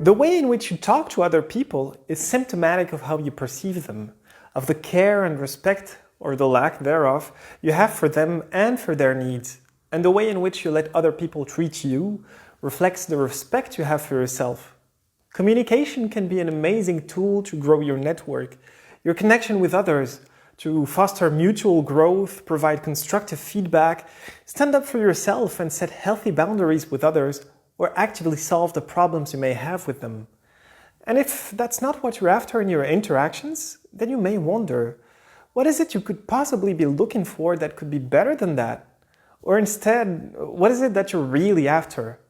The way in which you talk to other people is symptomatic of how you perceive them, of the care and respect, or the lack thereof, you have for them and for their needs. And the way in which you let other people treat you reflects the respect you have for yourself. Communication can be an amazing tool to grow your network, your connection with others, to foster mutual growth, provide constructive feedback, stand up for yourself and set healthy boundaries with others, or actively solve the problems you may have with them. And if that's not what you're after in your interactions, then you may wonder, what is it you could possibly be looking for that could be better than that? Or instead, what is it that you're really after?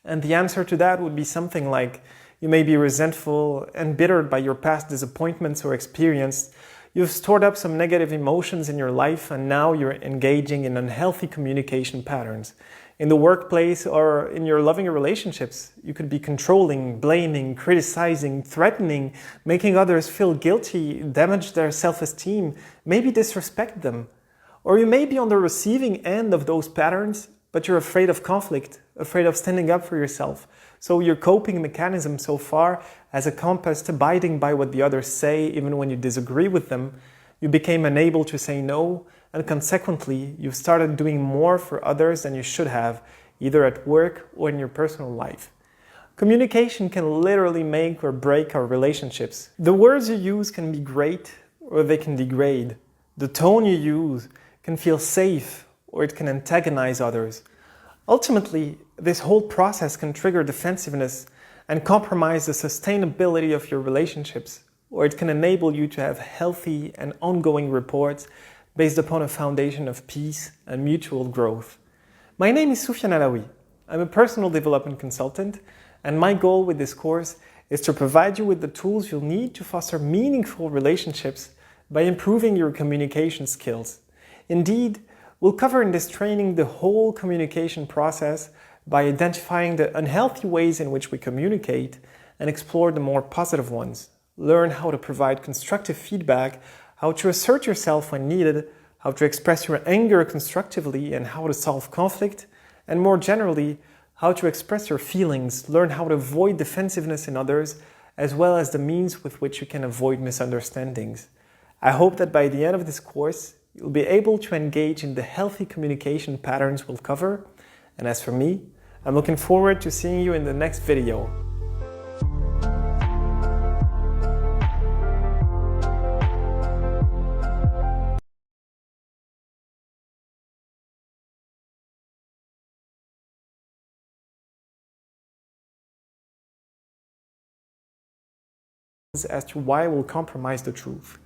And the answer to that would be something like, you may be resentful, embittered by your past disappointments or experience. You've stored up some negative emotions in your life and now you're engaging in unhealthy communication patterns. In the workplace or in your loving relationships, you could be controlling, blaming, criticizing, threatening, making others feel guilty, damage their self-esteem, maybe disrespect them. Or you may be on the receiving end of those patterns, but you're afraid of conflict, afraid of standing up for yourself. So your coping mechanism so far as a compass abiding by what the others say, even when you disagree with them, you became unable to say no, and consequently, you've started doing more for others than you should have, either at work or in your personal life. Communication can literally make or break our relationships. The words you use can be great or they can degrade. The tone you use can feel safe or it can antagonize others. Ultimately, this whole process can trigger defensiveness and compromise the sustainability of your relationships, or it can enable you to have healthy and ongoing rapports based upon a foundation of peace and mutual growth. My name is Soufiane Alaoui. I'm a personal development consultant, and my goal with this course is to provide you with the tools you'll need to foster meaningful relationships by improving your communication skills. Indeed, we'll cover in this training the whole communication process by identifying the unhealthy ways in which we communicate and explore the more positive ones. Learn how to provide constructive feedback, how to assert yourself when needed, how to express your anger constructively and how to solve conflict, and more generally, how to express your feelings, learn how to avoid defensiveness in others, as well as the means with which you can avoid misunderstandings. I hope that by the end of this course, you'll be able to engage in the healthy communication patterns we'll cover. And as for me, I'm looking forward to seeing you in the next video. As to why we'll compromise the truth.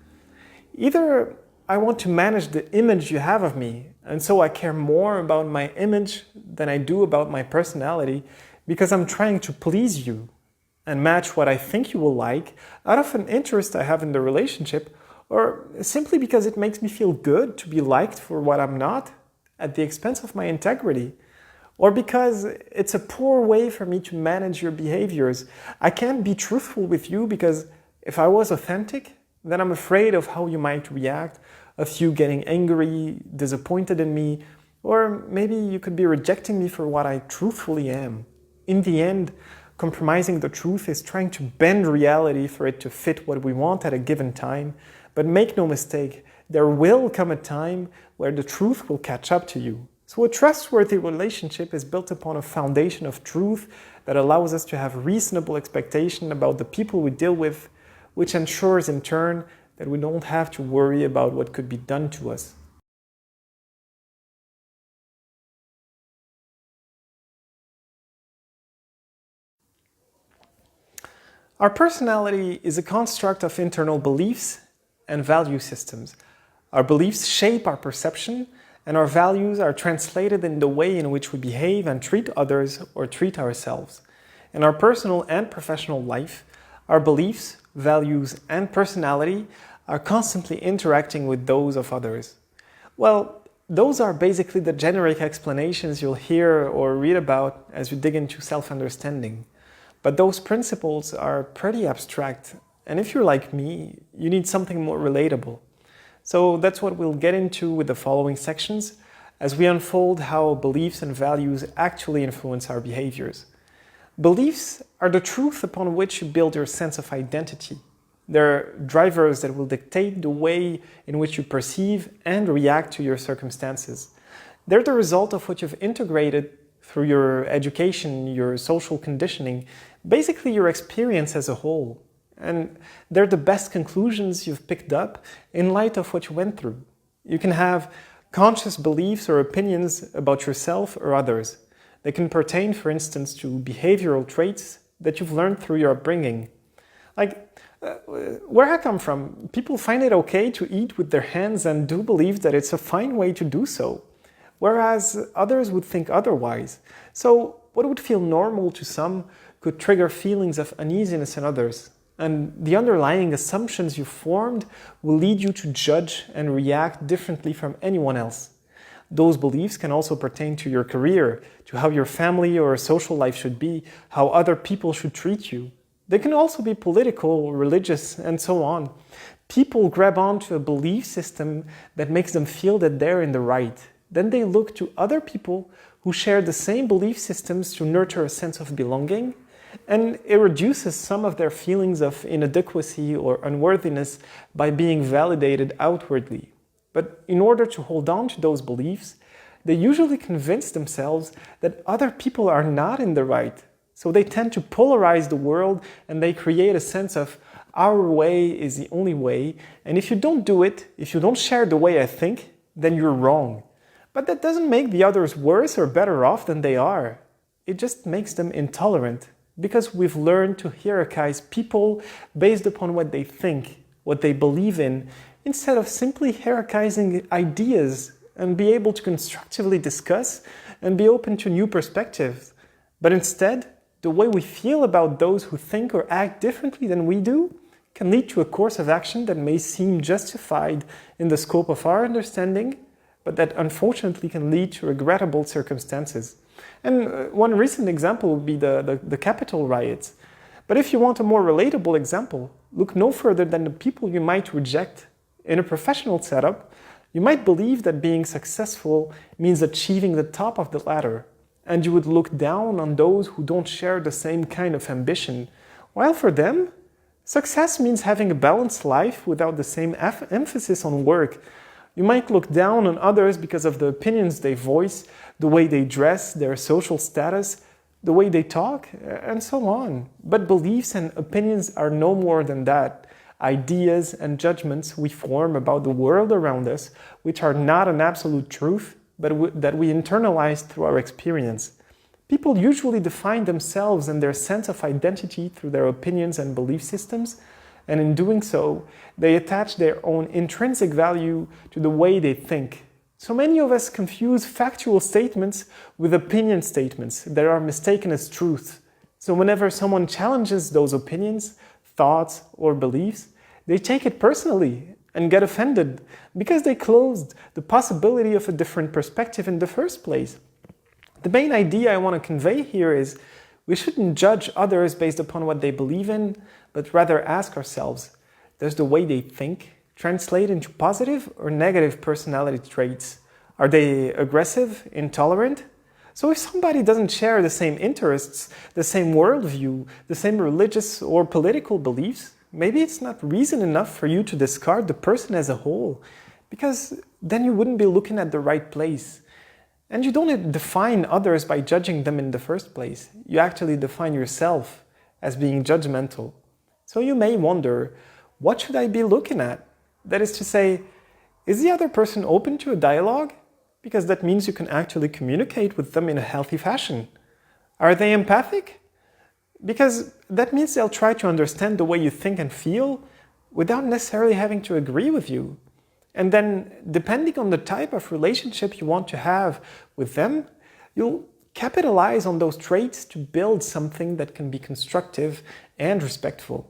Either I want to manage the image you have of me, and so I care more about my image than I do about my personality because I'm trying to please you and match what I think you will like out of an interest I have in the relationship, or simply because it makes me feel good to be liked for what I'm not at the expense of my integrity. Or because it's a poor way for me to manage your behaviors. I can't be truthful with you because if I was authentic, then I'm afraid of how you might react, of you getting angry, disappointed in me, or maybe you could be rejecting me for what I truthfully am. In the end, compromising the truth is trying to bend reality for it to fit what we want at a given time, but make no mistake, there will come a time where the truth will catch up to you. So a trustworthy relationship is built upon a foundation of truth that allows us to have reasonable expectation about the people we deal with, which ensures in turn that we don't have to worry about what could be done to us. Our personality is a construct of internal beliefs and value systems. Our beliefs shape our perception, and our values are translated in the way in which we behave and treat others or treat ourselves. In our personal and professional life, our beliefs, values, and personality are constantly interacting with those of others. Well, those are basically the generic explanations you'll hear or read about as you dig into self-understanding. But those principles are pretty abstract, and if you're like me, you need something more relatable. So that's what we'll get into with the following sections as we unfold how beliefs and values actually influence our behaviors. Beliefs are the truth upon which you build your sense of identity. They're drivers that will dictate the way in which you perceive and react to your circumstances. They're the result of what you've integrated through your education, your social conditioning, basically your experience as a whole. And they're the best conclusions you've picked up in light of what you went through. You can have conscious beliefs or opinions about yourself or others. They can pertain, for instance, to behavioral traits that you've learned through your upbringing. Where I come from, people find it okay to eat with their hands and do believe that it's a fine way to do so, whereas others would think otherwise. So what would feel normal to some could trigger feelings of uneasiness in others. And the underlying assumptions you formed will lead you to judge and react differently from anyone else. Those beliefs can also pertain to your career, to how your family or social life should be, how other people should treat you. They can also be political, religious, and so on. People grab onto a belief system that makes them feel that they're in the right. Then they look to other people who share the same belief systems to nurture a sense of belonging, and it reduces some of their feelings of inadequacy or unworthiness by being validated outwardly. But in order to hold on to those beliefs, they usually convince themselves that other people are not in the right. So they tend to polarize the world and they create a sense of our way is the only way. And if you don't do it, if you don't share the way I think, then you're wrong. But that doesn't make the others worse or better off than they are. It just makes them intolerant because we've learned to hierarchize people based upon what they think, what they believe in, instead of simply hierarchizing ideas and be able to constructively discuss and be open to new perspectives. But instead, the way we feel about those who think or act differently than we do can lead to a course of action that may seem justified in the scope of our understanding, but that unfortunately can lead to regrettable circumstances. And one recent example would be the Capitol riots. But if you want a more relatable example, look no further than the people you might reject. In a professional setup, you might believe that being successful means achieving the top of the ladder, and you would look down on those who don't share the same kind of ambition, while for them, success means having a balanced life without the same emphasis on work. You might look down on others because of the opinions they voice, the way they dress, their social status, the way they talk, and so on. But beliefs and opinions are no more than that. Ideas and judgments we form about the world around us, which are not an absolute truth, but that we internalize through our experience. People usually define themselves and their sense of identity through their opinions and belief systems, and in doing so, they attach their own intrinsic value to the way they think. So many of us confuse factual statements with opinion statements that are mistaken as truth. So whenever someone challenges those opinions, thoughts, or beliefs, they take it personally and get offended because they closed the possibility of a different perspective in the first place. The main idea I want to convey here is we shouldn't judge others based upon what they believe in, but rather ask ourselves, does the way they think translate into positive or negative personality traits? Are they aggressive, intolerant? So if somebody doesn't share the same interests, the same worldview, the same religious or political beliefs, maybe it's not reason enough for you to discard the person as a whole, because then you wouldn't be looking at the right place. And you don't define others by judging them in the first place. You actually define yourself as being judgmental. So you may wonder, what should I be looking at? That is to say, is the other person open to a dialogue? Because that means you can actually communicate with them in a healthy fashion. Are they empathic? Because that means they'll try to understand the way you think and feel without necessarily having to agree with you. And then, depending on the type of relationship you want to have with them, you'll capitalize on those traits to build something that can be constructive and respectful.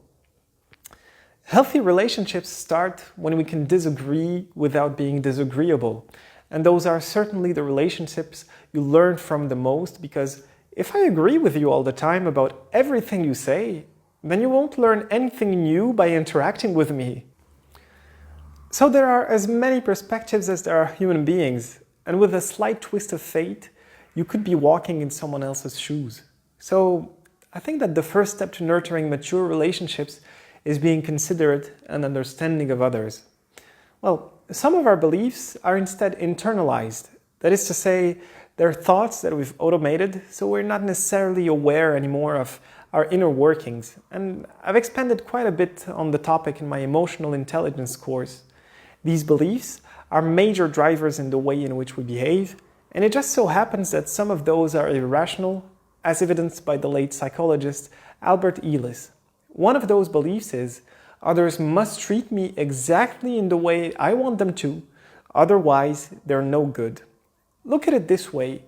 Healthy relationships start when we can disagree without being disagreeable. And those are certainly the relationships you learn from the most, because if I agree with you all the time about everything you say, then you won't learn anything new by interacting with me. So there are as many perspectives as there are human beings, and with a slight twist of fate, you could be walking in someone else's shoes. So I think that the first step to nurturing mature relationships is being considerate and understanding of others. Well, some of our beliefs are instead internalized. That is to say, they're thoughts that we've automated, so we're not necessarily aware anymore of our inner workings. And I've expanded quite a bit on the topic in my emotional intelligence course. These beliefs are major drivers in the way in which we behave, and it just so happens that some of those are irrational, as evidenced by the late psychologist Albert Ellis. One of those beliefs is, others must treat me exactly in the way I want them to, otherwise they're no good. Look at it this way.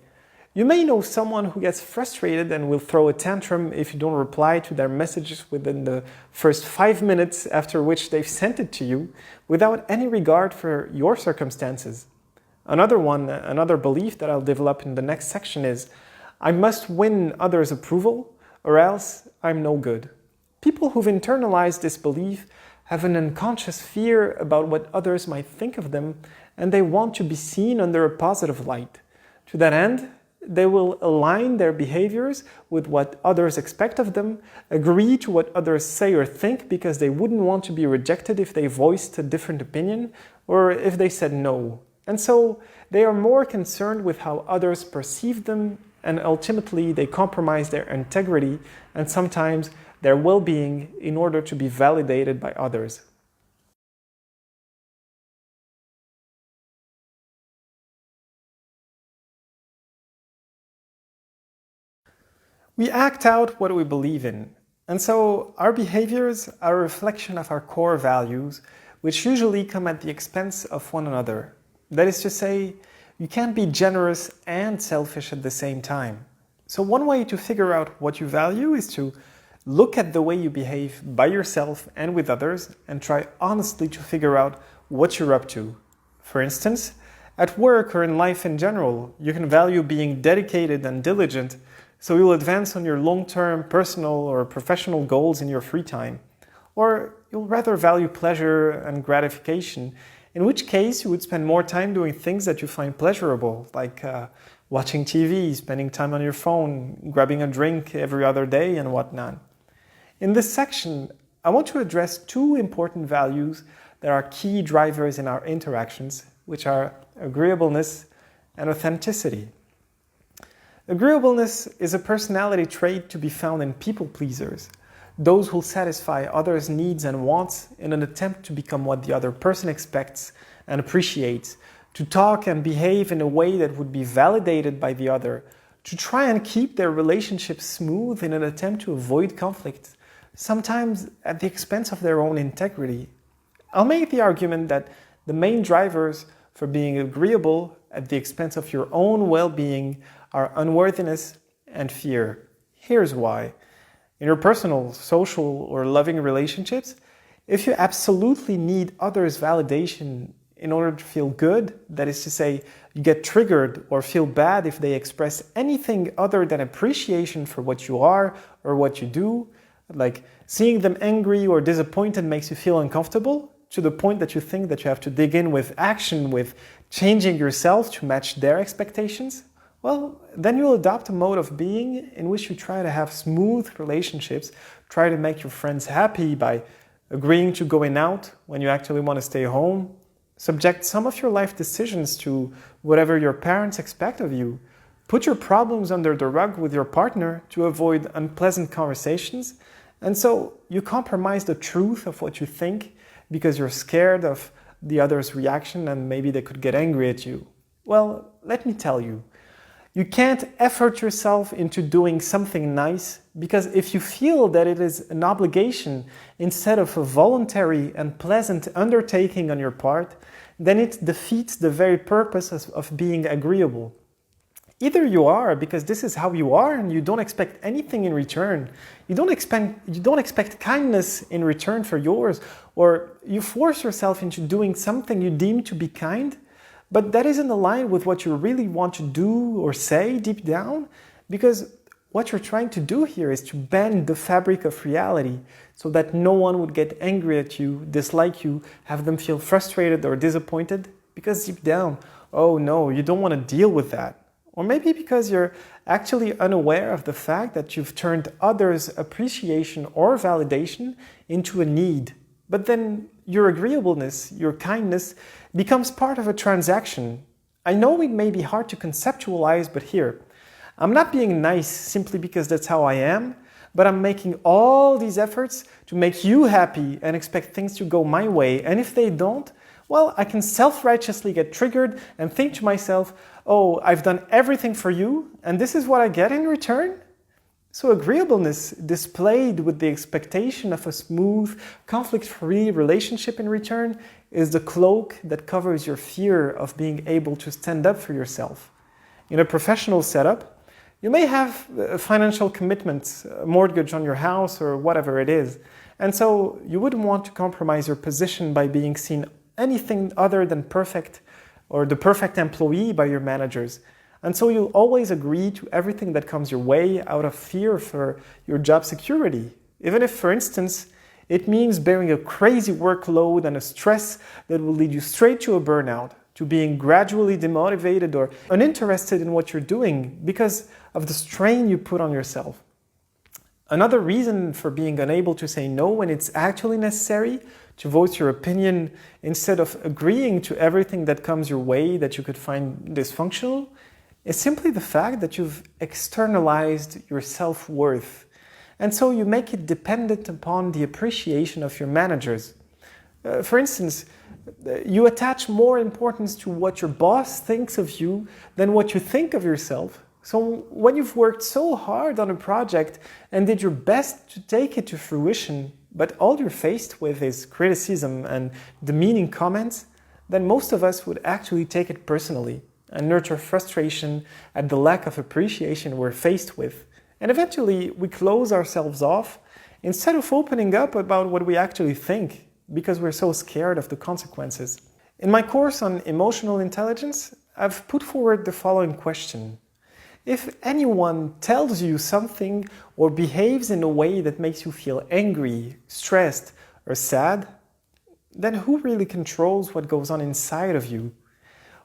You may know someone who gets frustrated and will throw a tantrum if you don't reply to their messages within the first 5 minutes after which they've sent it to you, without any regard for your circumstances. Another belief that I'll develop in the next section is, I must win others' approval or else I'm no good. People who've internalized this belief have an unconscious fear about what others might think of them, and they want to be seen under a positive light. To that end, they will align their behaviors with what others expect of them, agree to what others say or think because they wouldn't want to be rejected if they voiced a different opinion or if they said no. And so they are more concerned with how others perceive them, and ultimately they compromise their integrity and sometimes their well-being in order to be validated by others. We act out what we believe in, and so our behaviors are a reflection of our core values, which usually come at the expense of one another. That is to say, you can't be generous and selfish at the same time. So one way to figure out what you value is to look at the way you behave by yourself and with others and try honestly to figure out what you're up to. For instance, at work or in life in general, you can value being dedicated and diligent, so you'll advance on your long-term personal or professional goals in your free time. Or you'll rather value pleasure and gratification, in which case you would spend more time doing things that you find pleasurable, like watching TV, spending time on your phone, grabbing a drink every other day, and whatnot. In this section, I want to address two important values that are key drivers in our interactions, which are agreeableness and authenticity. Agreeableness is a personality trait to be found in people pleasers, those who satisfy others' needs and wants in an attempt to become what the other person expects and appreciates, to talk and behave in a way that would be validated by the other, to try and keep their relationship smooth in an attempt to avoid conflict, sometimes at the expense of their own integrity. I'll make the argument that the main drivers for being agreeable at the expense of your own well-being are unworthiness and fear. Here's why. In your personal, social, or loving relationships, if you absolutely need others' validation in order to feel good, that is to say, you get triggered or feel bad if they express anything other than appreciation for what you are or what you do, like seeing them angry or disappointed makes you feel uncomfortable, to the point that you think that you have to dig in with action, with changing yourself to match their expectations, well, then you'll adopt a mode of being in which you try to have smooth relationships, try to make your friends happy by agreeing to going out when you actually want to stay home, subject some of your life decisions to whatever your parents expect of you, put your problems under the rug with your partner to avoid unpleasant conversations, and so you compromise the truth of what you think because you're scared of the other's reaction and maybe they could get angry at you. Well, let me tell you, you can't effort yourself into doing something nice because if you feel that it is an obligation instead of a voluntary and pleasant undertaking on your part, then it defeats the very purpose of being agreeable. Either you are because this is how you are and you don't expect anything in return. You don't expect kindness in return for yours, or you force yourself into doing something you deem to be kind, but that isn't aligned with what you really want to do or say deep down, because what you're trying to do here is to bend the fabric of reality so that no one would get angry at you, dislike you, have them feel frustrated or disappointed, because deep down, oh no, you don't want to deal with that. Or maybe because you're actually unaware of the fact that you've turned others' appreciation or validation into a need. But then your agreeableness, your kindness, becomes part of a transaction. I know it may be hard to conceptualize, but here, I'm not being nice simply because that's how I am, but I'm making all these efforts to make you happy and expect things to go my way. And if they don't, well, I can self-righteously get triggered and think to myself, oh, I've done everything for you, and this is what I get in return? So agreeableness displayed with the expectation of a smooth, conflict-free relationship in return is the cloak that covers your fear of being able to stand up for yourself. In a professional setup, you may have financial commitments, a mortgage on your house or whatever it is, and so you wouldn't want to compromise your position by being seen anything other than perfect or the perfect employee by your managers. And so you'll always agree to everything that comes your way out of fear for your job security. Even if, for instance, it means bearing a crazy workload and a stress that will lead you straight to a burnout, to being gradually demotivated or uninterested in what you're doing because of the strain you put on yourself. Another reason for being unable to say no when it's actually necessary, to voice your opinion instead of agreeing to everything that comes your way that you could find dysfunctional, is simply the fact that you've externalized your self-worth. And so you make it dependent upon the appreciation of your managers. For instance, you attach more importance to what your boss thinks of you than what you think of yourself. So when you've worked so hard on a project and did your best to take it to fruition, but all you're faced with is criticism and demeaning comments, then most of us would actually take it personally and nurture frustration at the lack of appreciation we're faced with. And eventually we close ourselves off instead of opening up about what we actually think because we're so scared of the consequences. In my course on emotional intelligence, I've put forward the following question. If anyone tells you something or behaves in a way that makes you feel angry, stressed, or sad, then who really controls what goes on inside of you?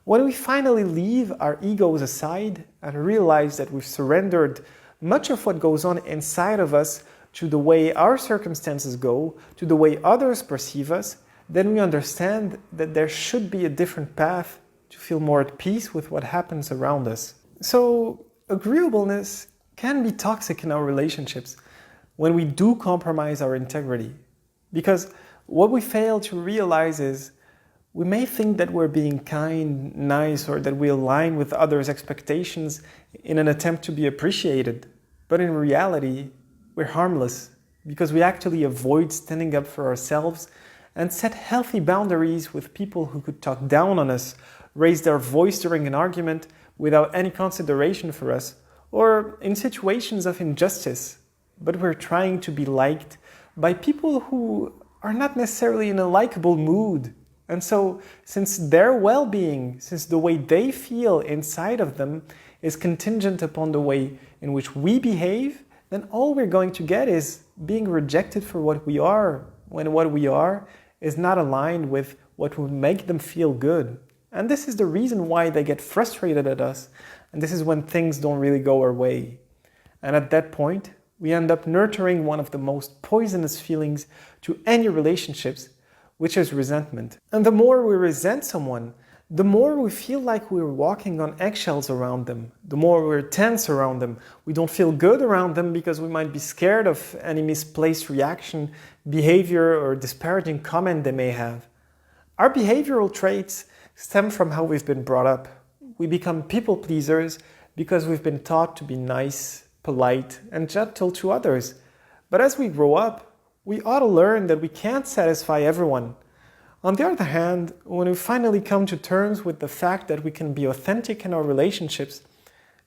When we finally leave our egos aside and realize that we've surrendered much of what goes on inside of us to the way our circumstances go, to the way others perceive us, then we understand that there should be a different path to feel more at peace with what happens around us. So, agreeableness can be toxic in our relationships when we do compromise our integrity. Because what we fail to realize is we may think that we're being kind, nice, or that we align with others' expectations in an attempt to be appreciated. But in reality, we're harmless because we actually avoid standing up for ourselves and set healthy boundaries with people who could talk down on us, raise their voice during an argument without any consideration for us, or in situations of injustice. But we're trying to be liked by people who are not necessarily in a likable mood. And so, since their well-being, since the way they feel inside of them is contingent upon the way in which we behave, then all we're going to get is being rejected for what we are, when what we are is not aligned with what would make them feel good. And this is the reason why they get frustrated at us, and this is when things don't really go our way. And at that point, we end up nurturing one of the most poisonous feelings to any relationships, which is resentment. And the more we resent someone, the more we feel like we're walking on eggshells around them, the more we're tense around them. We don't feel good around them because we might be scared of any misplaced reaction, behavior, or disparaging comment they may have. Our behavioral traits stem from how we've been brought up. We become people pleasers because we've been taught to be nice, polite, and gentle to others. But as we grow up, we ought to learn that we can't satisfy everyone. On the other hand, when we finally come to terms with the fact that we can be authentic in our relationships,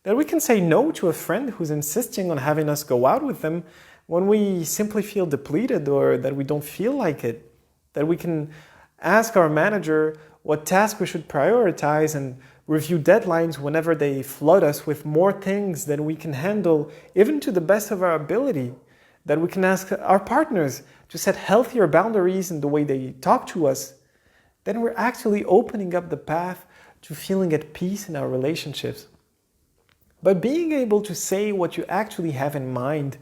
that we can say no to a friend who's insisting on having us go out with them when we simply feel depleted or that we don't feel like it, that we can ask our manager what task we should prioritize and review deadlines whenever they flood us with more things than we can handle, even to the best of our ability, that we can ask our partners to set healthier boundaries in the way they talk to us, then we're actually opening up the path to feeling at peace in our relationships. But being able to say what you actually have in mind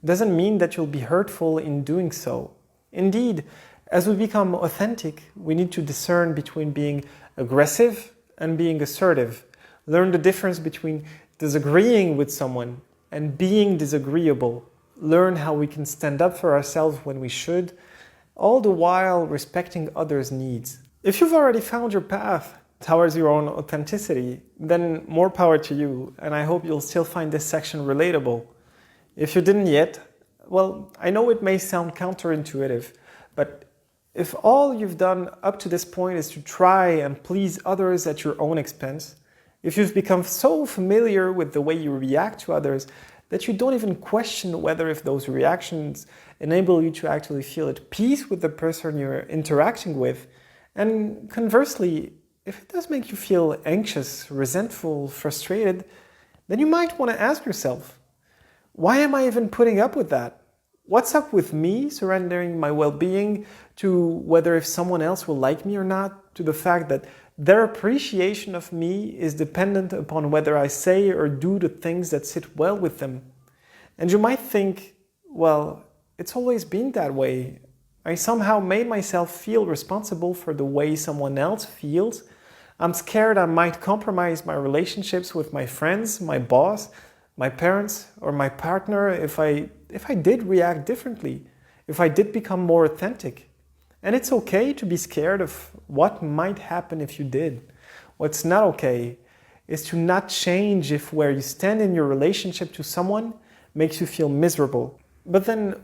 doesn't mean that you'll be hurtful in doing so. Indeed, as we become authentic, we need to discern between being aggressive and being assertive. Learn the difference between disagreeing with someone and being disagreeable. Learn how we can stand up for ourselves when we should, all the while respecting others' needs. If you've already found your path towards your own authenticity, then more power to you, and I hope you'll still find this section relatable. If you didn't yet, well, I know it may sound counterintuitive, but if all you've done up to this point is to try and please others at your own expense, if you've become so familiar with the way you react to others that you don't even question whether if those reactions enable you to actually feel at peace with the person you're interacting with, and conversely, if it does make you feel anxious, resentful, frustrated, then you might want to ask yourself, why am I even putting up with that? What's up with me surrendering my well-being to whether if someone else will like me or not, to the fact that their appreciation of me is dependent upon whether I say or do the things that sit well with them? And you might think, well, it's always been that way. I somehow made myself feel responsible for the way someone else feels. I'm scared I might compromise my relationships with my friends, my boss, my parents, or my partner if I did react differently, if I did become more authentic. And it's okay to be scared of what might happen if you did. What's not okay is to not change if where you stand in your relationship to someone makes you feel miserable. But then,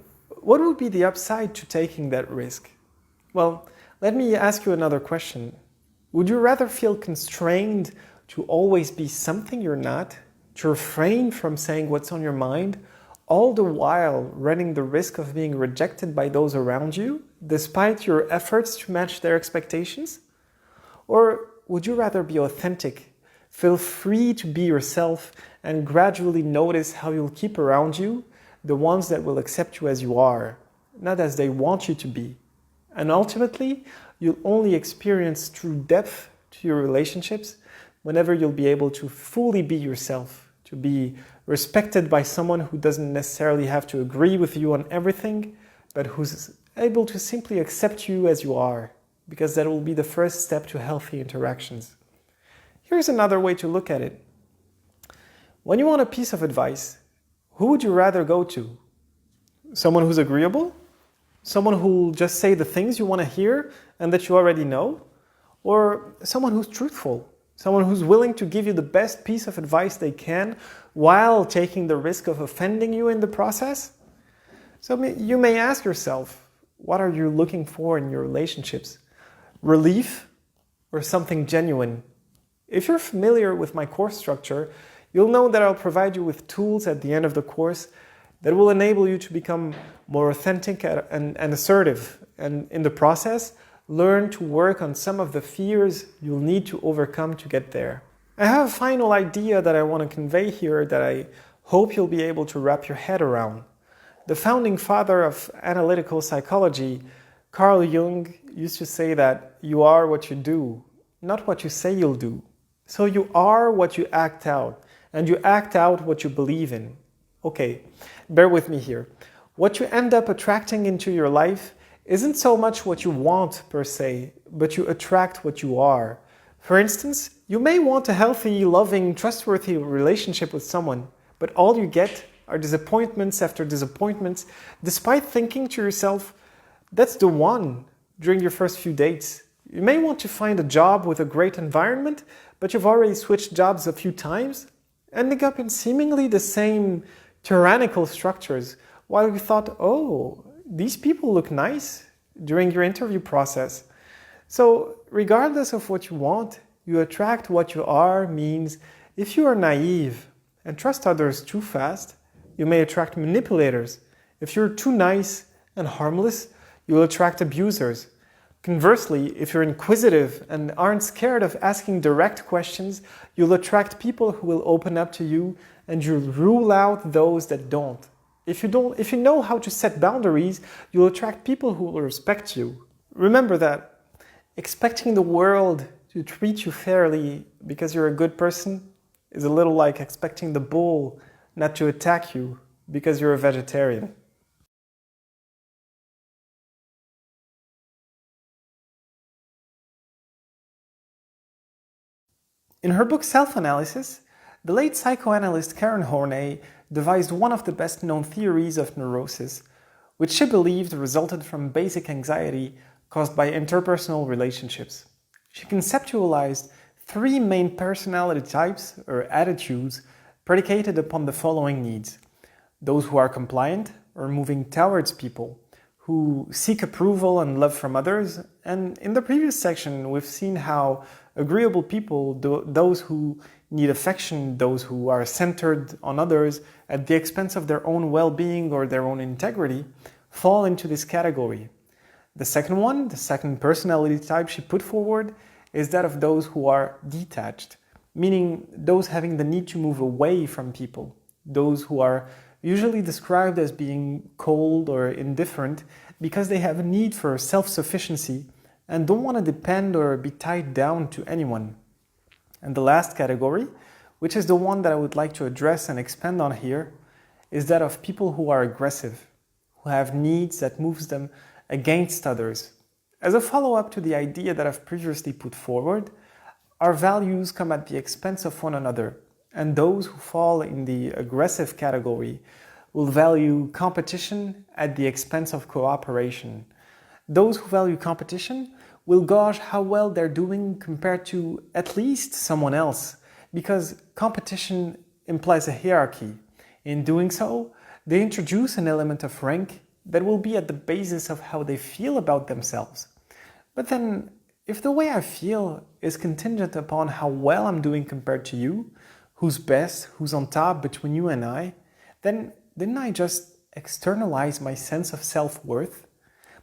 what would be the upside to taking that risk? Well, let me ask you another question. Would you rather feel constrained to always be something you're not, to refrain from saying what's on your mind, all the while running the risk of being rejected by those around you, despite your efforts to match their expectations? Or would you rather be authentic, feel free to be yourself, and gradually notice how you'll keep around you the ones that will accept you as you are, not as they want you to be? And ultimately, you'll only experience true depth to your relationships whenever you'll be able to fully be yourself, to be respected by someone who doesn't necessarily have to agree with you on everything, but who's able to simply accept you as you are, because that will be the first step to healthy interactions. Here's another way to look at it. When you want a piece of advice, who would you rather go to? Someone who's agreeable? Someone who'll just say the things you want to hear and that you already know? Or someone who's truthful? Someone who's willing to give you the best piece of advice they can while taking the risk of offending you in the process? So you may ask yourself, what are you looking for in your relationships? Relief or something genuine? If you're familiar with my course structure, you'll know that I'll provide you with tools at the end of the course that will enable you to become more authentic and assertive, and in the process, learn to work on some of the fears you'll need to overcome to get there. I have a final idea that I want to convey here that I hope you'll be able to wrap your head around. The founding father of analytical psychology, Carl Jung, used to say that you are what you do, not what you say you'll do. So you are what you act out, and you act out what you believe in. Okay, bear with me here. What you end up attracting into your life isn't so much what you want per se, but you attract what you are. For instance, you may want a healthy, loving, trustworthy relationship with someone, but all you get are disappointments after disappointments, despite thinking to yourself, that's the one during your first few dates. You may want to find a job with a great environment, but you've already switched jobs a few times, ending up in seemingly the same tyrannical structures, while you thought, oh, these people look nice during your interview process. So regardless of what you want, you attract what you are means if you are naive and trust others too fast, you may attract manipulators. If you're too nice and harmless, you'll attract abusers. Conversely, if you're inquisitive and aren't scared of asking direct questions, you'll attract people who will open up to you, and you'll rule out those that don't. If you know how to set boundaries, you'll attract people who will respect you. Remember that expecting the world to treat you fairly because you're a good person is a little like expecting the bull not to attack you because you're a vegetarian. In her book Self-Analysis, the late psychoanalyst Karen Horney devised one of the best-known theories of neurosis, which she believed resulted from basic anxiety caused by interpersonal relationships. She conceptualized three main personality types or attitudes predicated upon the following needs: those who are compliant or moving towards people, who seek approval and love from others, and in the previous section we've seen how agreeable people, those who need affection, those who are centered on others at the expense of their own well-being or their own integrity, fall into this category. The second one, the second personality type she put forward, is that of those who are detached, meaning those having the need to move away from people, those who are usually described as being cold or indifferent because they have a need for self-sufficiency and don't want to depend or be tied down to anyone. And the last category, which is the one that I would like to address and expand on here, is that of people who are aggressive, who have needs that moves them against others. As a follow-up to the idea that I've previously put forward, our values come at the expense of one another, and those who fall in the aggressive category will value competition at the expense of cooperation. Those who value competition will gauge how well they're doing compared to at least someone else, because competition implies a hierarchy. In doing so, they introduce an element of rank that will be at the basis of how they feel about themselves. But then, if the way I feel is contingent upon how well I'm doing compared to you, who's best, who's on top between you and I, then didn't I just externalize my sense of self-worth?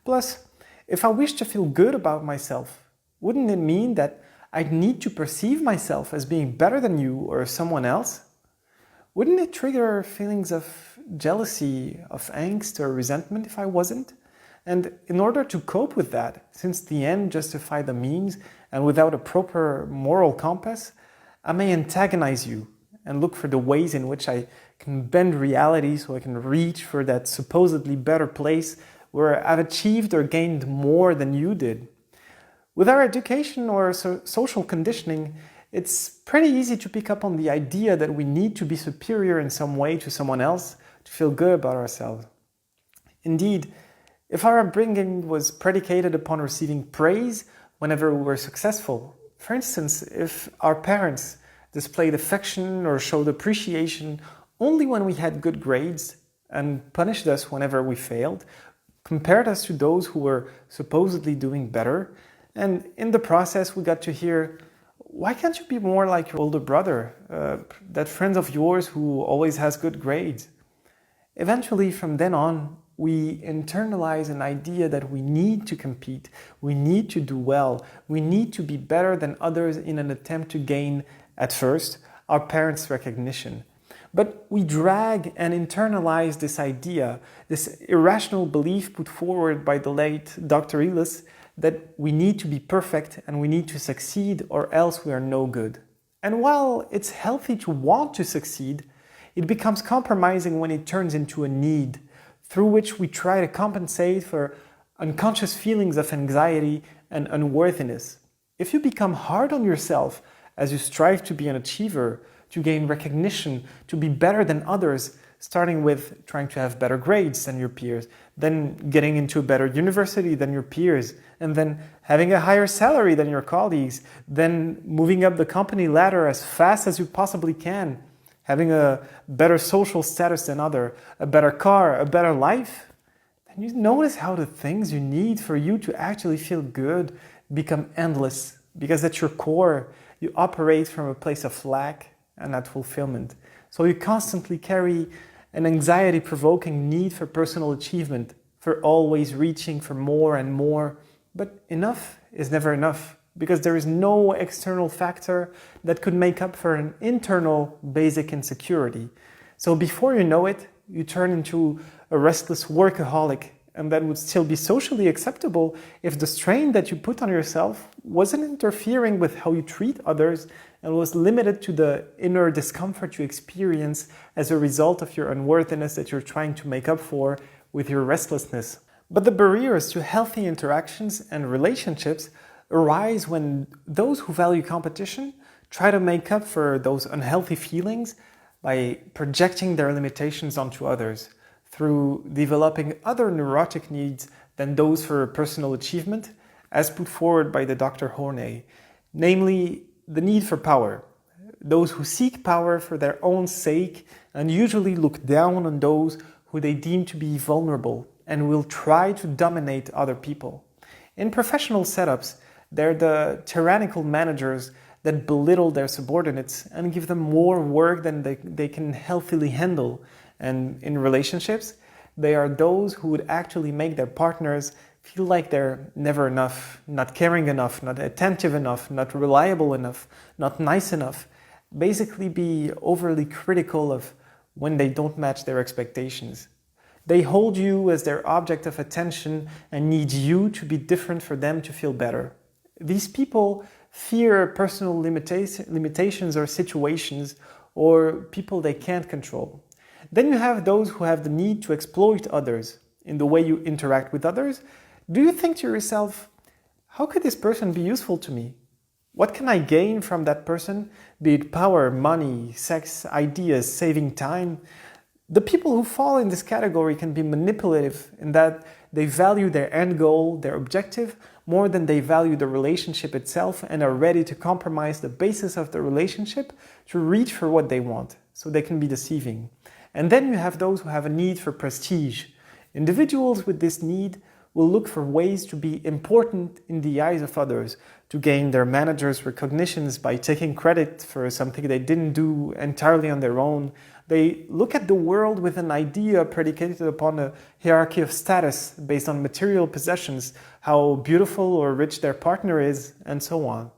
Plus, if I wish to feel good about myself, wouldn't it mean that I'd need to perceive myself as being better than you or someone else? Wouldn't it trigger feelings of jealousy, of angst or resentment if I wasn't? And in order to cope with that, since the end justifies the means and without a proper moral compass, I may antagonize you and look for the ways in which I can bend reality so I can reach for that supposedly better place where I've achieved or gained more than you did. With our education or social conditioning, it's pretty easy to pick up on the idea that we need to be superior in some way to someone else to feel good about ourselves. Indeed, if our upbringing was predicated upon receiving praise whenever we were successful, for instance, if our parents displayed affection or showed appreciation only when we had good grades and punished us whenever we failed, compared us to those who were supposedly doing better, and in the process we got to hear, why can't you be more like your older brother, that friend of yours who always has good grades? Eventually, from then on, we internalize an idea that we need to compete, we need to do well, we need to be better than others in an attempt to gain, at first, our parents' recognition. But we drag and internalize this idea, this irrational belief put forward by the late Dr. Ellis, that we need to be perfect and we need to succeed or else we are no good. And while it's healthy to want to succeed, it becomes compromising when it turns into a need, through which we try to compensate for unconscious feelings of anxiety and unworthiness. If you become hard on yourself as you strive to be an achiever, to gain recognition, to be better than others, starting with trying to have better grades than your peers, then getting into a better university than your peers, and then having a higher salary than your colleagues, then moving up the company ladder as fast as you possibly can, having a better social status than others, a better car, a better life, then you notice how the things you need for you to actually feel good become endless, because at your core, you operate from a place of lack and not fulfillment. So you constantly carry an anxiety-provoking need for personal achievement, for always reaching for more and more. But enough is never enough, because there is no external factor that could make up for an internal basic insecurity. So before you know it, you turn into a restless workaholic and that would still be socially acceptable if the strain that you put on yourself wasn't interfering with how you treat others and was limited to the inner discomfort you experience as a result of your unworthiness that you're trying to make up for with your restlessness. But the barriers to healthy interactions and relationships arise when those who value competition try to make up for those unhealthy feelings by projecting their limitations onto others through developing other neurotic needs than those for personal achievement, as put forward by the Dr. Horney, namely the need for power. Those who seek power for their own sake and usually look down on those who they deem to be vulnerable and will try to dominate other people. In professional setups, they're the tyrannical managers that belittle their subordinates and give them more work than they can healthily handle. And in relationships, they are those who would actually make their partners feel like they're never enough, not caring enough, not attentive enough, not reliable enough, not nice enough. Basically be overly critical of when they don't match their expectations. They hold you as their object of attention and need you to be different for them to feel better. These people fear personal limitations or situations or people they can't control. Then you have those who have the need to exploit others in the way you interact with others. Do you think to yourself, how could this person be useful to me? What can I gain from that person? Be it power, money, sex, ideas, saving time. The people who fall in this category can be manipulative in that they value their end goal, their objective, more than they value the relationship itself and are ready to compromise the basis of the relationship to reach for what they want, so they can be deceiving. And then you have those who have a need for prestige. Individuals with this need will look for ways to be important in the eyes of others, to gain their manager's recognitions by taking credit for something they didn't do entirely on their own. They look at the world with an idea predicated upon a hierarchy of status based on material possessions, how beautiful or rich their partner is, and so on.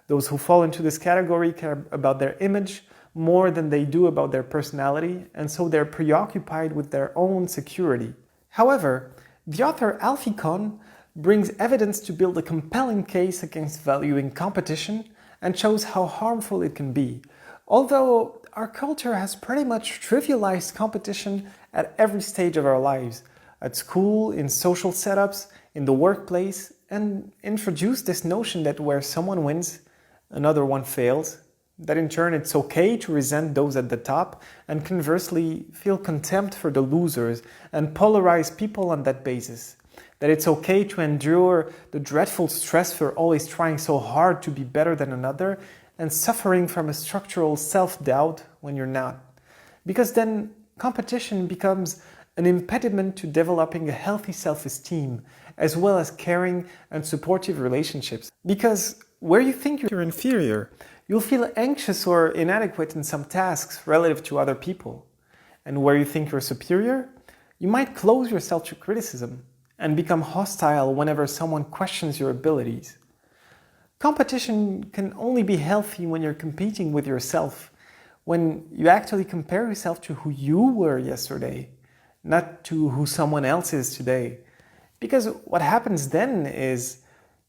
Those who fall into this category care about their image more than they do about their personality, and so they're preoccupied with their own security. However, the author Alfie Kohn brings evidence to build a compelling case against valuing competition and shows how harmful it can be. Although our culture has pretty much trivialized competition at every stage of our lives, at school, in social setups, in the workplace, and introduced this notion that where someone wins, another one fails, that in turn it's okay to resent those at the top and conversely feel contempt for the losers and polarize people on that basis. That it's okay to endure the dreadful stress for always trying so hard to be better than another and suffering from a structural self-doubt when you're not. Because then competition becomes an impediment to developing a healthy self-esteem as well as caring and supportive relationships. Because where you think you're inferior, you'll feel anxious or inadequate in some tasks relative to other people. And where you think you're superior, you might close yourself to criticism and become hostile whenever someone questions your abilities. Competition can only be healthy when you're competing with yourself, when you actually compare yourself to who you were yesterday, not to who someone else is today. Because what happens then is,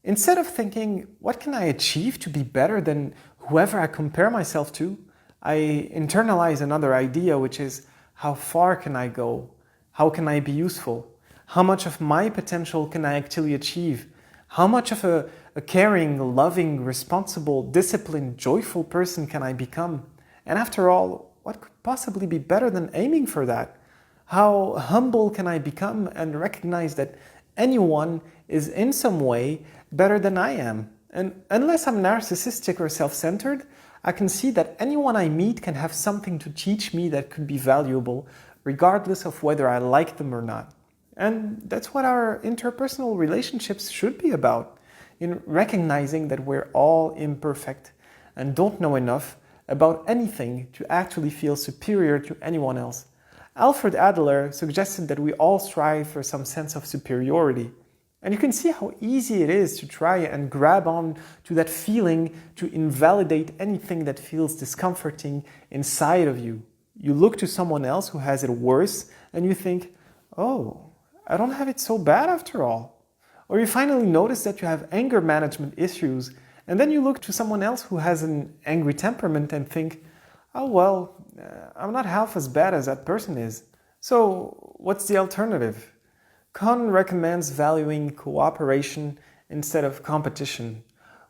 instead of thinking, what can I achieve to be better than whoever I compare myself to, I internalize another idea, which is, how far can I go? How can I be useful? How much of my potential can I actually achieve? How much of a caring, loving, responsible, disciplined, joyful person can I become? And after all, what could possibly be better than aiming for that? How humble can I become and recognize that anyone is in some way better than I am? And unless I'm narcissistic or self-centered, I can see that anyone I meet can have something to teach me that could be valuable, regardless of whether I like them or not. And that's what our interpersonal relationships should be about, in recognizing that we're all imperfect and don't know enough about anything to actually feel superior to anyone else. Alfred Adler suggested that we all strive for some sense of superiority. And you can see how easy it is to try and grab on to that feeling to invalidate anything that feels discomforting inside of you. You look to someone else who has it worse and you think, oh, I don't have it so bad after all. Or you finally notice that you have anger management issues, and then you look to someone else who has an angry temperament and think, oh well, I'm not half as bad as that person is. So what's the alternative? Kahn recommends valuing cooperation instead of competition,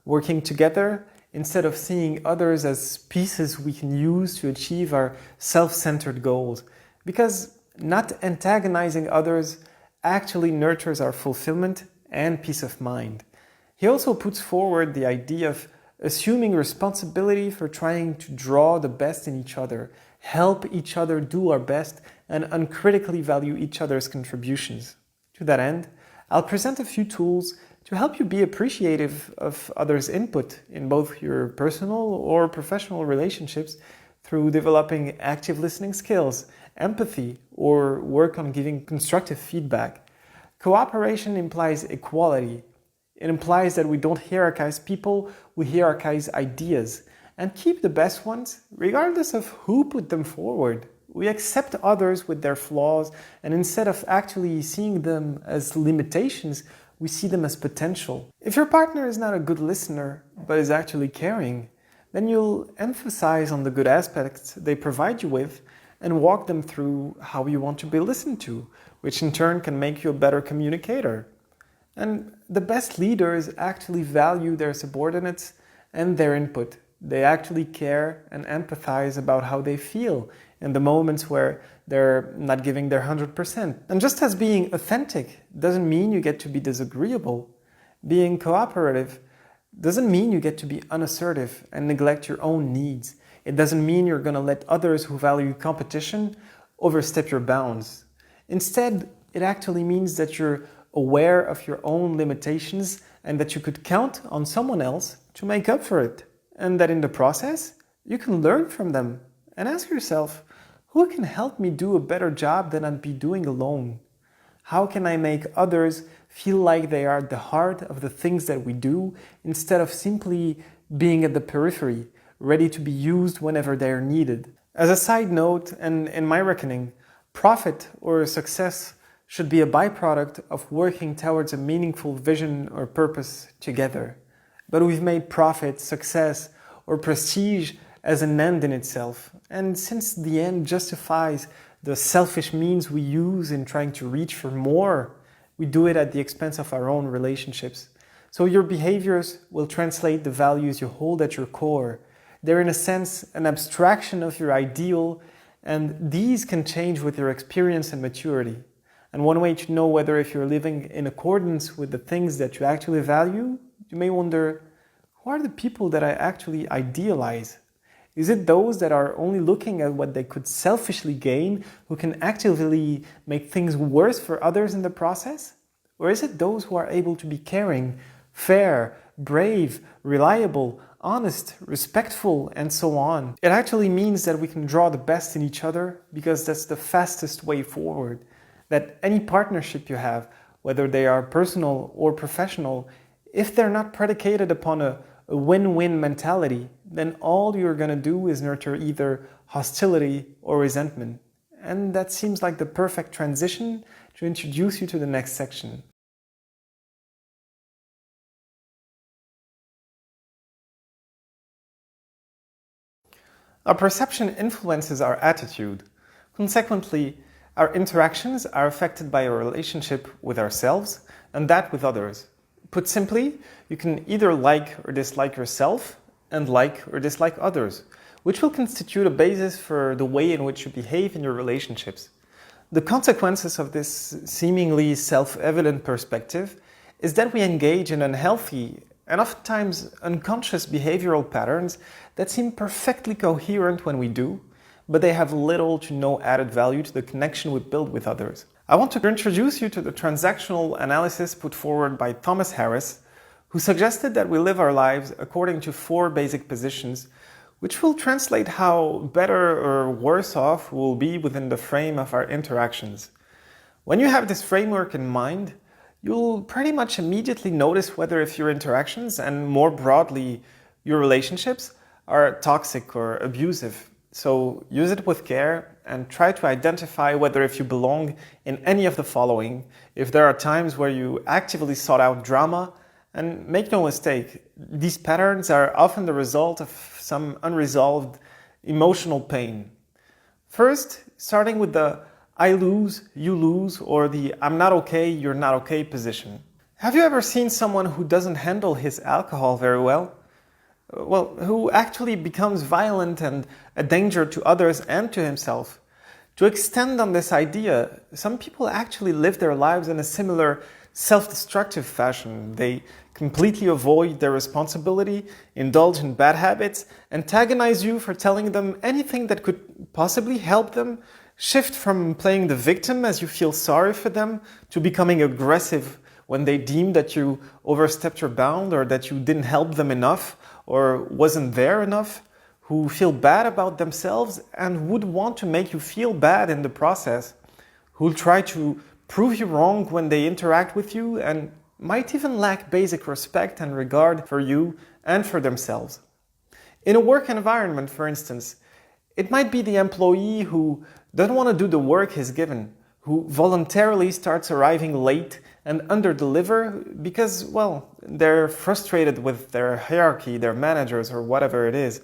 working together instead of seeing others as pieces we can use to achieve our self-centered goals, because not antagonizing others actually nurtures our fulfillment and peace of mind. He also puts forward the idea of assuming responsibility for trying to draw the best in each other, help each other do our best, and uncritically value each other's contributions. To that end, I'll present a few tools to help you be appreciative of others' input in both your personal or professional relationships through developing active listening skills, empathy, or work on giving constructive feedback. Cooperation implies equality. It implies that we don't hierarchize people, we hierarchize ideas, and keep the best ones, regardless of who put them forward. We accept others with their flaws, and instead of actually seeing them as limitations, we see them as potential. If your partner is not a good listener, but is actually caring, then you'll emphasize on the good aspects they provide you with and walk them through how you want to be listened to, which in turn can make you a better communicator. And the best leaders actually value their subordinates and their input. They actually care and empathize about how they feel in the moments where they're not giving their 100%. And just as being authentic doesn't mean you get to be disagreeable, being cooperative doesn't mean you get to be unassertive and neglect your own needs. It doesn't mean you're going to let others who value competition overstep your bounds. Instead, it actually means that you're aware of your own limitations and that you could count on someone else to make up for it. And that in the process, you can learn from them and ask yourself, who can help me do a better job than I'd be doing alone? How can I make others feel like they are at the heart of the things that we do instead of simply being at the periphery, ready to be used whenever they are needed? As a side note, and in my reckoning, profit or success should be a byproduct of working towards a meaningful vision or purpose together. But we've made profit, success, or prestige as an end in itself. And since the end justifies the selfish means we use in trying to reach for more, we do it at the expense of our own relationships. So your behaviors will translate the values you hold at your core. They're in a sense an abstraction of your ideal, and these can change with your experience and maturity. And one way to know whether if you're living in accordance with the things that you actually value, you may wonder, who are the people that I actually idealize? Is it those that are only looking at what they could selfishly gain, who can actively make things worse for others in the process? Or is it those who are able to be caring, fair, brave, reliable, honest, respectful, and so on? It actually means that we can draw the best in each other because that's the fastest way forward. That any partnership you have, whether they are personal or professional, if they're not predicated upon a win-win mentality, then all you're going to do is nurture either hostility or resentment. And that seems like the perfect transition to introduce you to the next section. Our perception influences our attitude. Consequently, our interactions are affected by our relationship with ourselves and that with others. Put simply, you can either like or dislike yourself and like or dislike others, which will constitute a basis for the way in which you behave in your relationships. The consequences of this seemingly self-evident perspective is that we engage in unhealthy and oftentimes unconscious behavioral patterns that seem perfectly coherent when we do, but they have little to no added value to the connection we build with others. I want to introduce you to the transactional analysis put forward by Thomas Harris, who suggested that we live our lives according to 4 basic positions, which will translate how better or worse off we'll be within the frame of our interactions. When you have this framework in mind, you'll pretty much immediately notice whether if your interactions, and more broadly, your relationships, are toxic or abusive. So use it with care and try to identify whether if you belong in any of the following, if there are times where you actively sought out drama. And make no mistake, these patterns are often the result of some unresolved emotional pain. First, starting with the I lose, you lose, or the I'm not okay, you're not okay position. Have you ever seen someone who doesn't handle his alcohol very well? Well, who actually becomes violent and a danger to others and to himself? To extend on this idea, some people actually live their lives in a similar self-destructive fashion. They completely avoid their responsibility, indulge in bad habits, antagonize you for telling them anything that could possibly help them, shift from playing the victim as you feel sorry for them to becoming aggressive when they deem that you overstepped your bound or that you didn't help them enough or wasn't there enough, who feel bad about themselves and would want to make you feel bad in the process, who'll try to prove you wrong when they interact with you and might even lack basic respect and regard for you and for themselves. In a work environment, for instance, it might be the employee who doesn't want to do the work he's given, who voluntarily starts arriving late and under-deliver because, well, they're frustrated with their hierarchy, their managers, or whatever it is.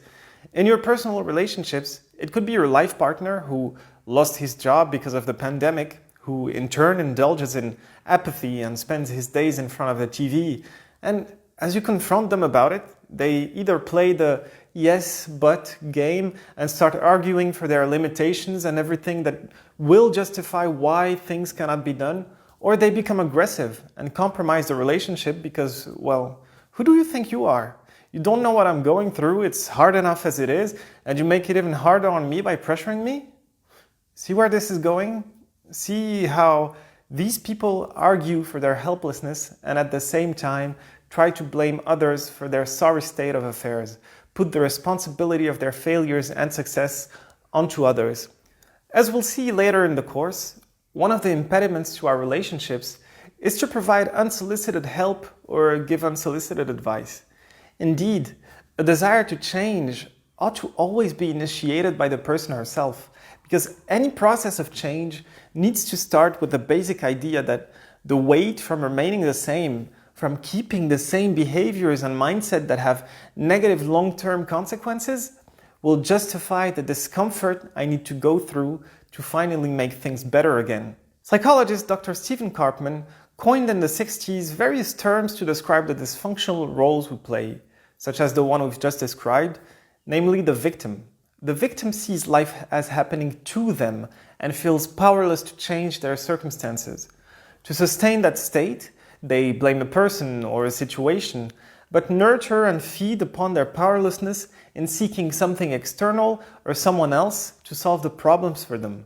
In your personal relationships, it could be your life partner who lost his job because of the pandemic, who in turn indulges in apathy and spends his days in front of the TV. And as you confront them about it, they either play the yes, but game and start arguing for their limitations and everything that will justify why things cannot be done, or they become aggressive and compromise the relationship because, well, who do you think you are? You don't know what I'm going through, it's hard enough as it is, and you make it even harder on me by pressuring me? See where this is going? See how these people argue for their helplessness and at the same time try to blame others for their sorry state of affairs, put the responsibility of their failures and success onto others. As we'll see later in the course, one of the impediments to our relationships is to provide unsolicited help or give unsolicited advice. Indeed, a desire to change ought to always be initiated by the person herself, because any process of change needs to start with the basic idea that the weight from remaining the same, from keeping the same behaviors and mindset that have negative long-term consequences, will justify the discomfort I need to go through to finally make things better again. Psychologist Dr. Stephen Karpman coined in the 60s various terms to describe the dysfunctional roles we play, such as the one we've just described, namely the victim. The victim sees life as happening to them and feels powerless to change their circumstances. To sustain that state, they blame the person or a situation, but nurture and feed upon their powerlessness in seeking something external or someone else to solve the problems for them.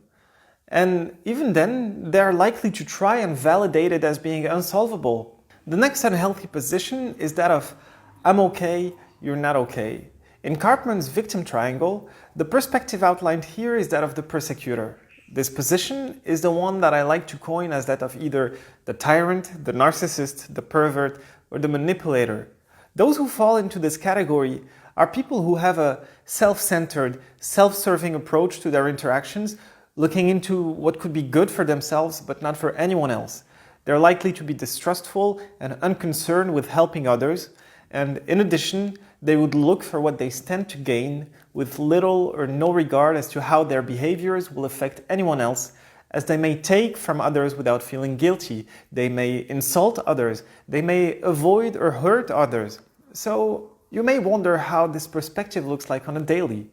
And even then, they are likely to try and validate it as being unsolvable. The next unhealthy position is that of I'm okay, you're not okay. In Karpman's victim triangle, the perspective outlined here is that of the persecutor. This position is the one that I like to coin as that of either the tyrant, the narcissist, the pervert, or the manipulator. Those who fall into this category are people who have a self-centered, self-serving approach to their interactions, looking into what could be good for themselves but not for anyone else. They're likely to be distrustful and unconcerned with helping others, and in addition, they would look for what they stand to gain with little or no regard as to how their behaviors will affect anyone else, as they may take from others without feeling guilty, they may insult others, they may avoid or hurt others. So you may wonder how this perspective looks like on a daily.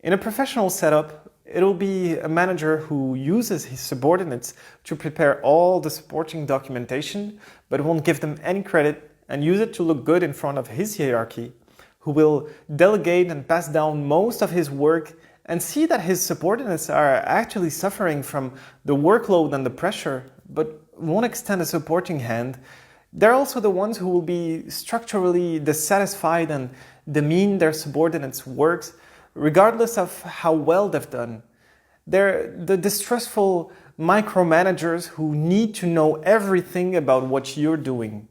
In a professional setup, it will be a manager who uses his subordinates to prepare all the supporting documentation, but won't give them any credit and use it to look good in front of his hierarchy, who will delegate and pass down most of his work and see that his subordinates are actually suffering from the workload and the pressure, but won't extend a supporting hand. They're also the ones who will be structurally dissatisfied and demean their subordinates' works, regardless of how well they've done. They're the distrustful micromanagers who need to know everything about what you're doing.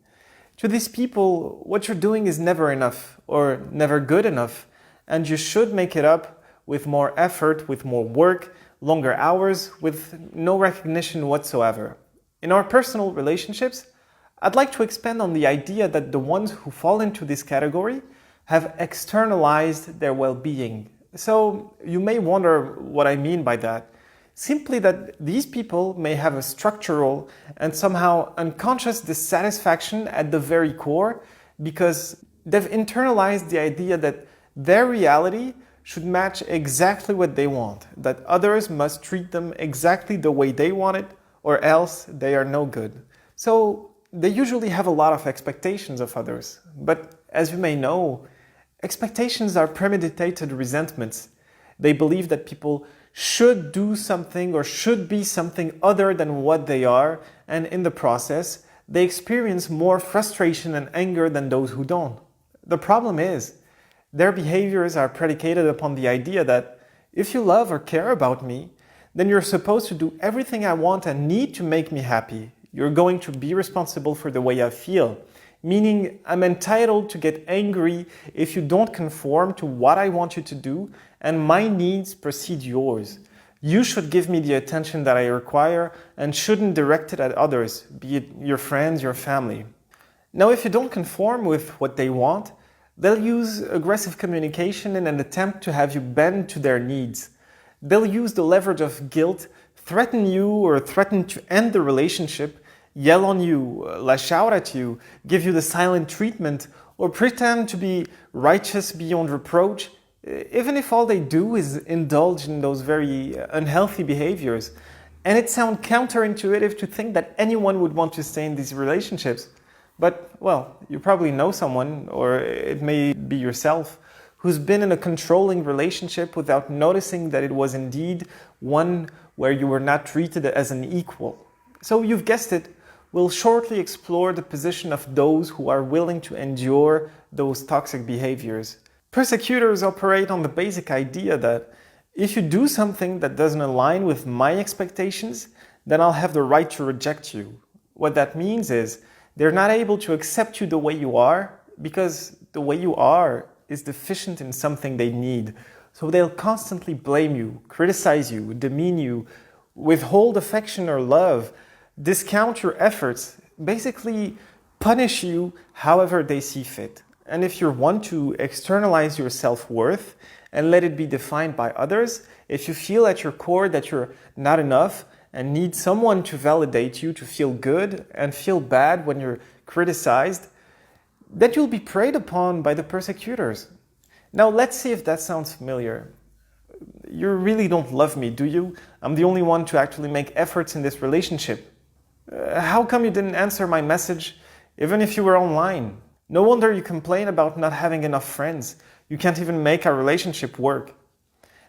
To these people, what you're doing is never enough or never good enough, and you should make it up with more effort, with more work, longer hours with no recognition whatsoever. In our personal relationships, I'd like to expand on the idea that the ones who fall into this category have externalized their well-being. So you may wonder what I mean by that. Simply that these people may have a structural and somehow unconscious dissatisfaction at the very core because they've internalized the idea that their reality should match exactly what they want, that others must treat them exactly the way they want it, or else they are no good. So they usually have a lot of expectations of others. But as you may know, expectations are premeditated resentments. They believe that people should do something or should be something other than what they are, and in the process, they experience more frustration and anger than those who don't. The problem is, their behaviors are predicated upon the idea that if you love or care about me, then you're supposed to do everything I want and need to make me happy. You're going to be responsible for the way I feel, meaning I'm entitled to get angry if you don't conform to what I want you to do, and my needs precede yours. You should give me the attention that I require and shouldn't direct it at others, be it your friends, your family. Now, if you don't conform with what they want, they'll use aggressive communication in an attempt to have you bend to their needs. They'll use the leverage of guilt, threaten you or threaten to end the relationship, yell on you, lash out at you, give you the silent treatment, or pretend to be righteous beyond reproach, even if all they do is indulge in those very unhealthy behaviors. And it sounds counterintuitive to think that anyone would want to stay in these relationships. But, well, you probably know someone, or it may be yourself, who's been in a controlling relationship without noticing that it was indeed one where you were not treated as an equal. So you've guessed it, we'll shortly explore the position of those who are willing to endure those toxic behaviors. Persecutors operate on the basic idea that if you do something that doesn't align with my expectations, then I'll have the right to reject you. What that means is they're not able to accept you the way you are because the way you are is deficient in something they need. So they'll constantly blame you, criticize you, demean you, withhold affection or love, discount your efforts, basically punish you however they see fit. And if you're one to externalize your self-worth and let it be defined by others, if you feel at your core that you're not enough and need someone to validate you to feel good and feel bad when you're criticized, then you'll be preyed upon by the persecutors. Now let's see if that sounds familiar. You really don't love me, do you? I'm the only one to actually make efforts in this relationship. How come you didn't answer my message even if you were online? No wonder you complain about not having enough friends. You can't even make our relationship work.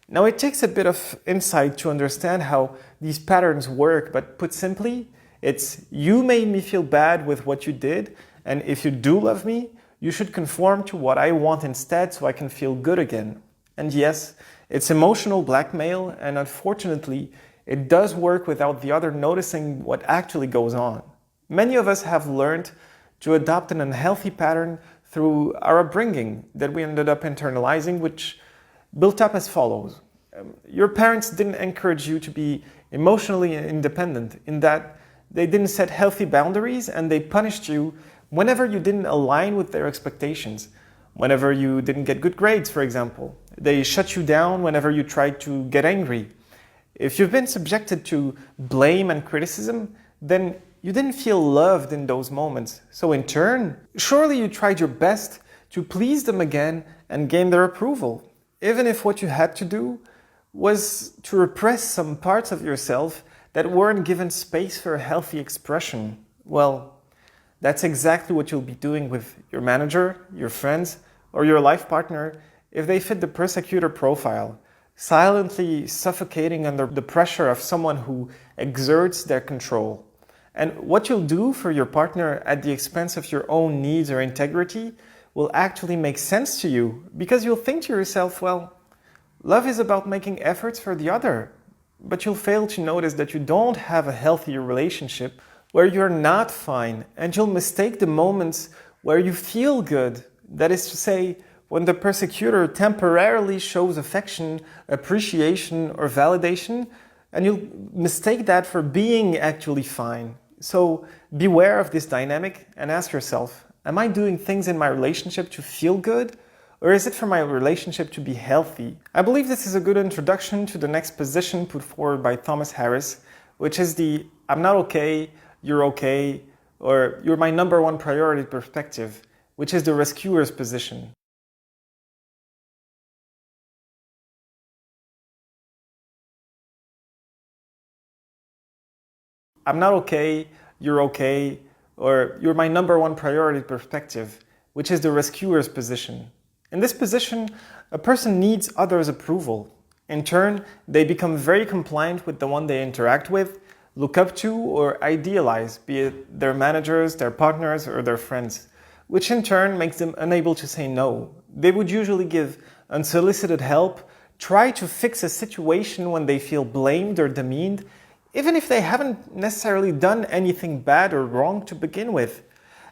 Now it takes a bit of insight to understand how these patterns work, but put simply, it's you made me feel bad with what you did, and if you do love me, you should conform to what I want instead so I can feel good again. And yes, it's emotional blackmail, and unfortunately, it does work without the other noticing what actually goes on. Many of us have learned to adopt an unhealthy pattern through our upbringing that we ended up internalizing, which built up as follows. Your parents didn't encourage you to be emotionally independent in that they didn't set healthy boundaries and they punished you whenever you didn't align with their expectations. Whenever you didn't get good grades, for example. They shut you down whenever you tried to get angry. If you've been subjected to blame and criticism, then you didn't feel loved in those moments. So in turn, surely you tried your best to please them again and gain their approval, even if what you had to do was to repress some parts of yourself that weren't given space for a healthy expression. Well, that's exactly what you'll be doing with your manager, your friends, or your life partner if they fit the persecutor profile, silently suffocating under the pressure of someone who exerts their control. And what you'll do for your partner at the expense of your own needs or integrity will actually make sense to you because you'll think to yourself, well, love is about making efforts for the other. But you'll fail to notice that you don't have a healthier relationship where you're not fine, and you'll mistake the moments where you feel good, that is to say, when the persecutor temporarily shows affection, appreciation, or validation, and you'll mistake that for being actually fine. So beware of this dynamic and ask yourself, am I doing things in my relationship to feel good? Or is it for my relationship to be healthy? I believe this is a good introduction to the next position put forward by Thomas Harris, which is the I'm not okay, or you're my number one priority perspective, which is the rescuer's position. I'm not okay, or you're my number one priority perspective, which is the rescuer's position. In this position, a person needs others' approval. In turn, they become very compliant with the one they interact with, look up to, or idealize, be it their managers, their partners, or their friends, which in turn makes them unable to say no. They would usually give unsolicited help, try to fix a situation when they feel blamed or demeaned, even if they haven't necessarily done anything bad or wrong to begin with.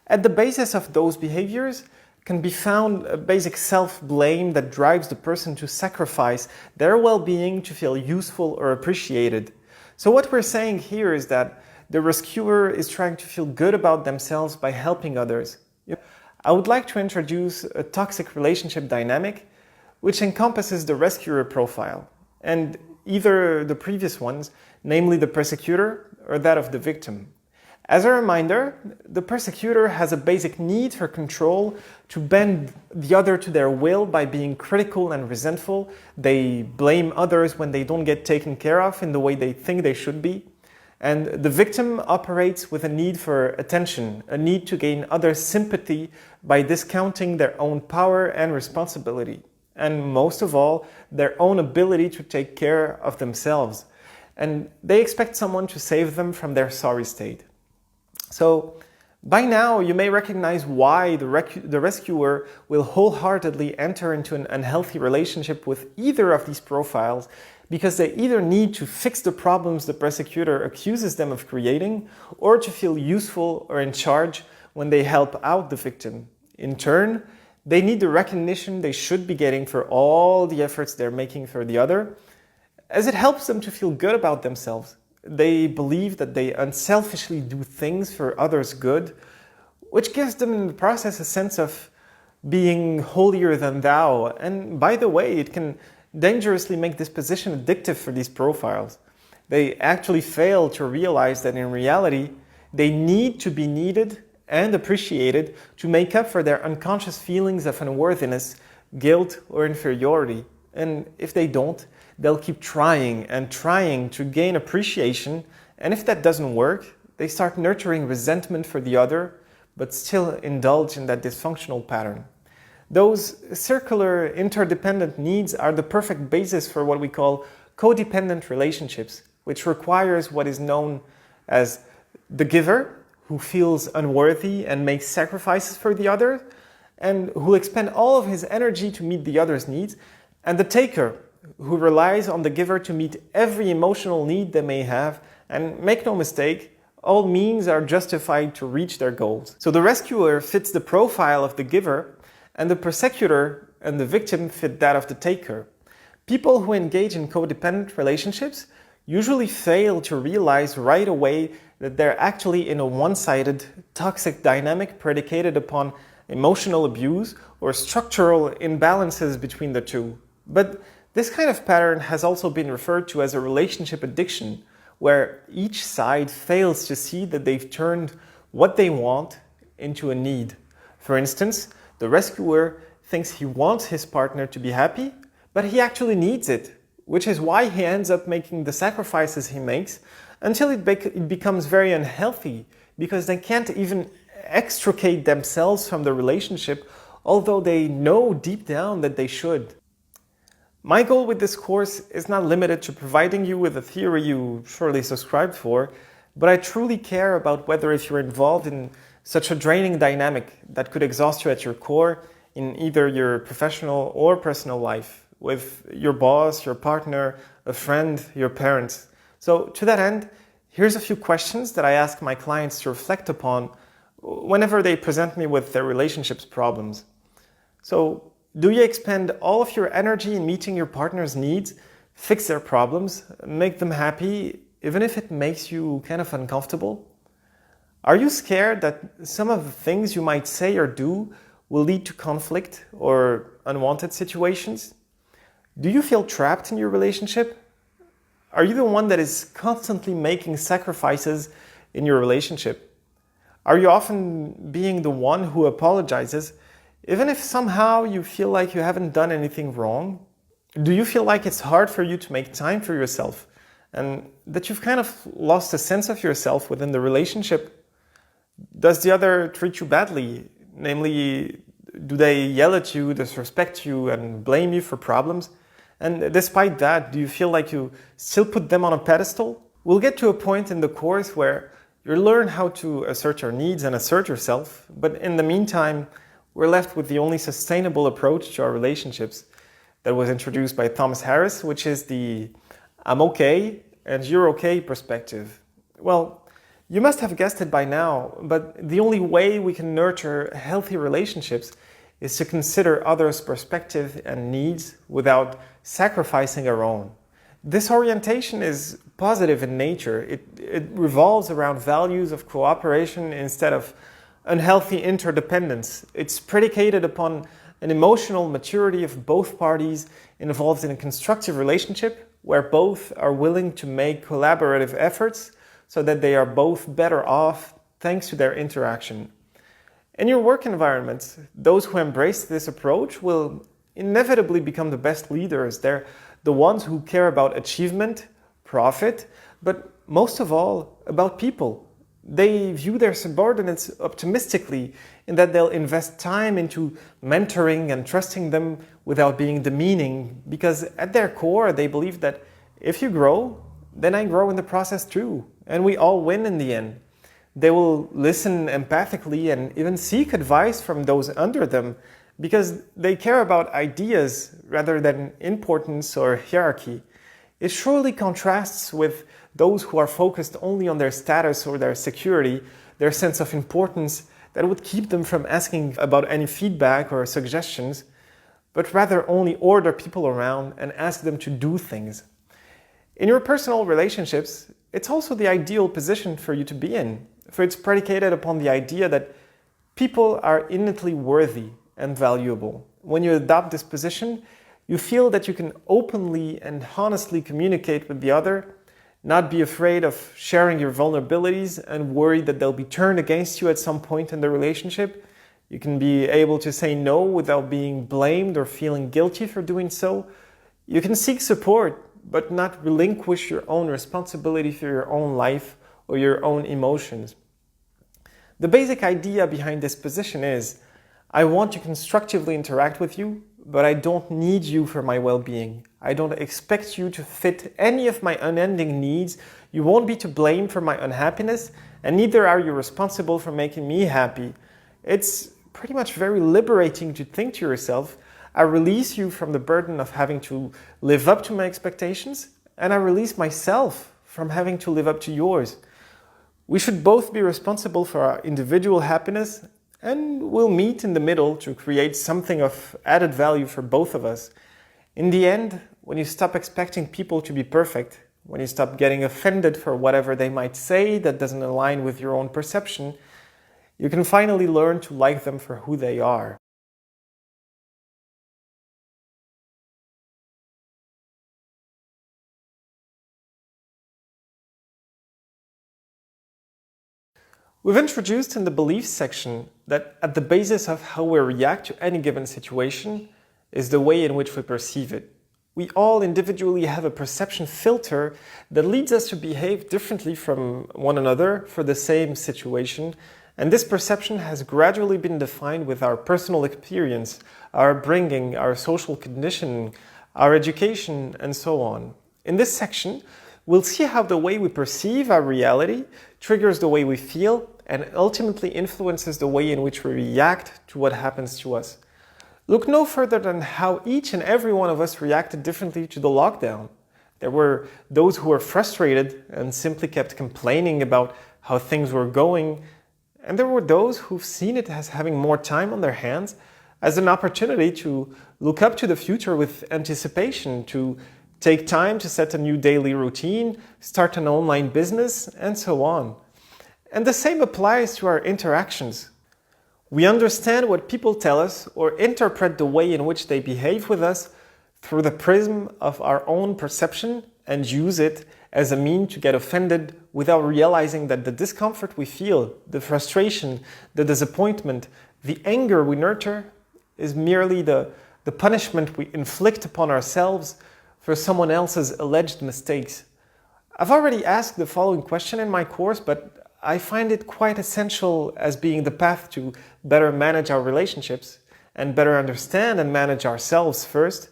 At the basis of those behaviors can be found a basic self-blame that drives the person to sacrifice their well-being to feel useful or appreciated. So what we're saying here is that the rescuer is trying to feel good about themselves by helping others. I would like to introduce a toxic relationship dynamic which encompasses the rescuer profile, and either the previous ones, namely the persecutor, or that of the victim. As a reminder, the persecutor has a basic need for control to bend the other to their will by being critical and resentful. They blame others when they don't get taken care of in the way they think they should be. And the victim operates with a need for attention, a need to gain others' sympathy by discounting their own power and responsibility. And most of all, their own ability to take care of themselves. And they expect someone to save them from their sorry state. So, by now, you may recognize why the rescuer will wholeheartedly enter into an unhealthy relationship with either of these profiles, because they either need to fix the problems the persecutor accuses them of creating, or to feel useful or in charge when they help out the victim. In turn, they need the recognition they should be getting for all the efforts they're making for the other, as it helps them to feel good about themselves. They believe that they unselfishly do things for others' good, which gives them in the process a sense of being holier than thou. And by the way, it can dangerously make this position addictive for these profiles. They actually fail to realize that in reality, they need to be needed and appreciated to make up for their unconscious feelings of unworthiness, guilt, or inferiority. And if they don't, they'll keep trying and trying to gain appreciation, and if that doesn't work, they start nurturing resentment for the other, but still indulge in that dysfunctional pattern. Those circular interdependent needs are the perfect basis for what we call codependent relationships, which requires what is known as the giver, who feels unworthy and makes sacrifices for the other, and who expend all of his energy to meet the other's needs, and the taker, who relies on the giver to meet every emotional need they may have, and make no mistake, all means are justified to reach their goals. So the rescuer fits the profile of the giver, and the persecutor and the victim fit that of the taker. People who engage in codependent relationships usually fail to realize right away that they're actually in a one-sided, toxic dynamic predicated upon emotional abuse or structural imbalances between the two. But this kind of pattern has also been referred to as a relationship addiction, where each side fails to see that they've turned what they want into a need. For instance, the rescuer thinks he wants his partner to be happy, but he actually needs it, which is why he ends up making the sacrifices he makes until it becomes very unhealthy, because they can't even extricate themselves from the relationship, although they know deep down that they should. My goal with this course is not limited to providing you with a theory you surely subscribed for, but I truly care about whether if you're involved in such a draining dynamic that could exhaust you at your core in either your professional or personal life, with your boss, your partner, a friend, your parents. So to that end, here's a few questions that I ask my clients to reflect upon whenever they present me with their relationships problems. So, Do you expend all of your energy in meeting your partner's needs, fix their problems, make them happy, even if it makes you kind of uncomfortable? Are you scared that some of the things you might say or do will lead to conflict or unwanted situations? Do you feel trapped in your relationship? Are you the one that is constantly making sacrifices in your relationship? Are you often being the one who apologizes, even if somehow you feel like you haven't done anything wrong? Do you feel like it's hard for you to make time for yourself and that you've kind of lost a sense of yourself within the relationship? Does the other treat you badly? Namely, do they yell at you, disrespect you, and blame you for problems? And despite that, do you feel like you still put them on a pedestal? We'll get to a point in the course where you learn how to assert your needs and assert yourself, but in the meantime, we're left with the only sustainable approach to our relationships that was introduced by Thomas Harris, which is the "I'm okay and you're okay" perspective. Well, you must have guessed it by now, but the only way we can nurture healthy relationships is to consider others' perspective and needs without sacrificing our own. This orientation is positive in nature. It revolves around values of cooperation instead of unhealthy interdependence. It's predicated upon an emotional maturity of both parties involved in a constructive relationship where both are willing to make collaborative efforts so that they are both better off thanks to their interaction. In your work environment, those who embrace this approach will inevitably become the best leaders. They're the ones who care about achievement, profit, but most of all, about people. They view their subordinates optimistically in that they'll invest time into mentoring and trusting them without being demeaning, because at their core, they believe that if you grow, then I grow in the process too, and we all win in the end. They will listen empathically and even seek advice from those under them because they care about ideas rather than importance or hierarchy. It surely contrasts with those who are focused only on their status or their security, their sense of importance that would keep them from asking about any feedback or suggestions, but rather only order people around and ask them to do things. In your personal relationships, it's also the ideal position for you to be in, for it's predicated upon the idea that people are innately worthy and valuable. When you adopt this position, you feel that you can openly and honestly communicate with the other, not be afraid of sharing your vulnerabilities and worry that they'll be turned against you at some point in the relationship. You can be able to say no without being blamed or feeling guilty for doing so. You can seek support, but not relinquish your own responsibility for your own life or your own emotions. The basic idea behind this position is, I want to constructively interact with you, but I don't need you for my well-being. I don't expect you to fit any of my unending needs. You won't be to blame for my unhappiness, and neither are you responsible for making me happy. It's pretty much very liberating to think to yourself, I release you from the burden of having to live up to my expectations, and I release myself from having to live up to yours. We should both be responsible for our individual happiness, and we'll meet in the middle to create something of added value for both of us. In the end, when you stop expecting people to be perfect, when you stop getting offended for whatever they might say that doesn't align with your own perception, you can finally learn to like them for who they are. We've introduced in the beliefs section that at the basis of how we react to any given situation is the way in which we perceive it. We all individually have a perception filter that leads us to behave differently from one another for the same situation, and this perception has gradually been defined with our personal experience, our upbringing, our social conditioning, our education, and so on. In this section, we'll see how the way we perceive our reality triggers the way we feel and ultimately influences the way in which we react to what happens to us. Look no further than how each and every one of us reacted differently to the lockdown. There were those who were frustrated and simply kept complaining about how things were going, and there were those who've seen it as having more time on their hands, as an opportunity to look up to the future with anticipation, to take time to set a new daily routine, start an online business, and so on. And the same applies to our interactions. We understand what people tell us or interpret the way in which they behave with us through the prism of our own perception and use it as a means to get offended without realizing that the discomfort we feel, the frustration, the disappointment, the anger we nurture is merely the punishment we inflict upon ourselves for someone else's alleged mistakes. I've already asked the following question in my course, but I find it quite essential as being the path to better manage our relationships and better understand and manage ourselves first.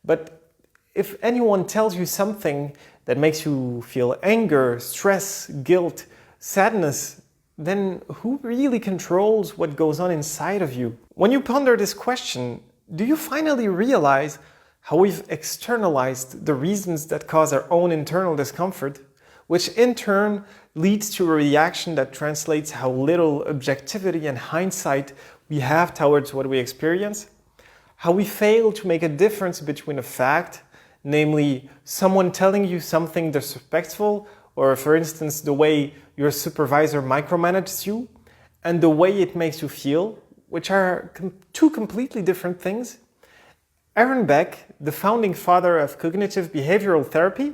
But if anyone tells you something that makes you feel anger, stress, guilt, sadness, then who really controls what goes on inside of you? When you ponder this question, do you finally realize how we've externalized the reasons that cause our own internal discomfort, which in turn leads to a reaction that translates how little objectivity and hindsight we have towards what we experience? How we fail to make a difference between a fact, namely someone telling you something disrespectful, or for instance the way your supervisor micromanages you, and the way it makes you feel, which are two completely different things. Aaron Beck, the founding father of cognitive behavioral therapy,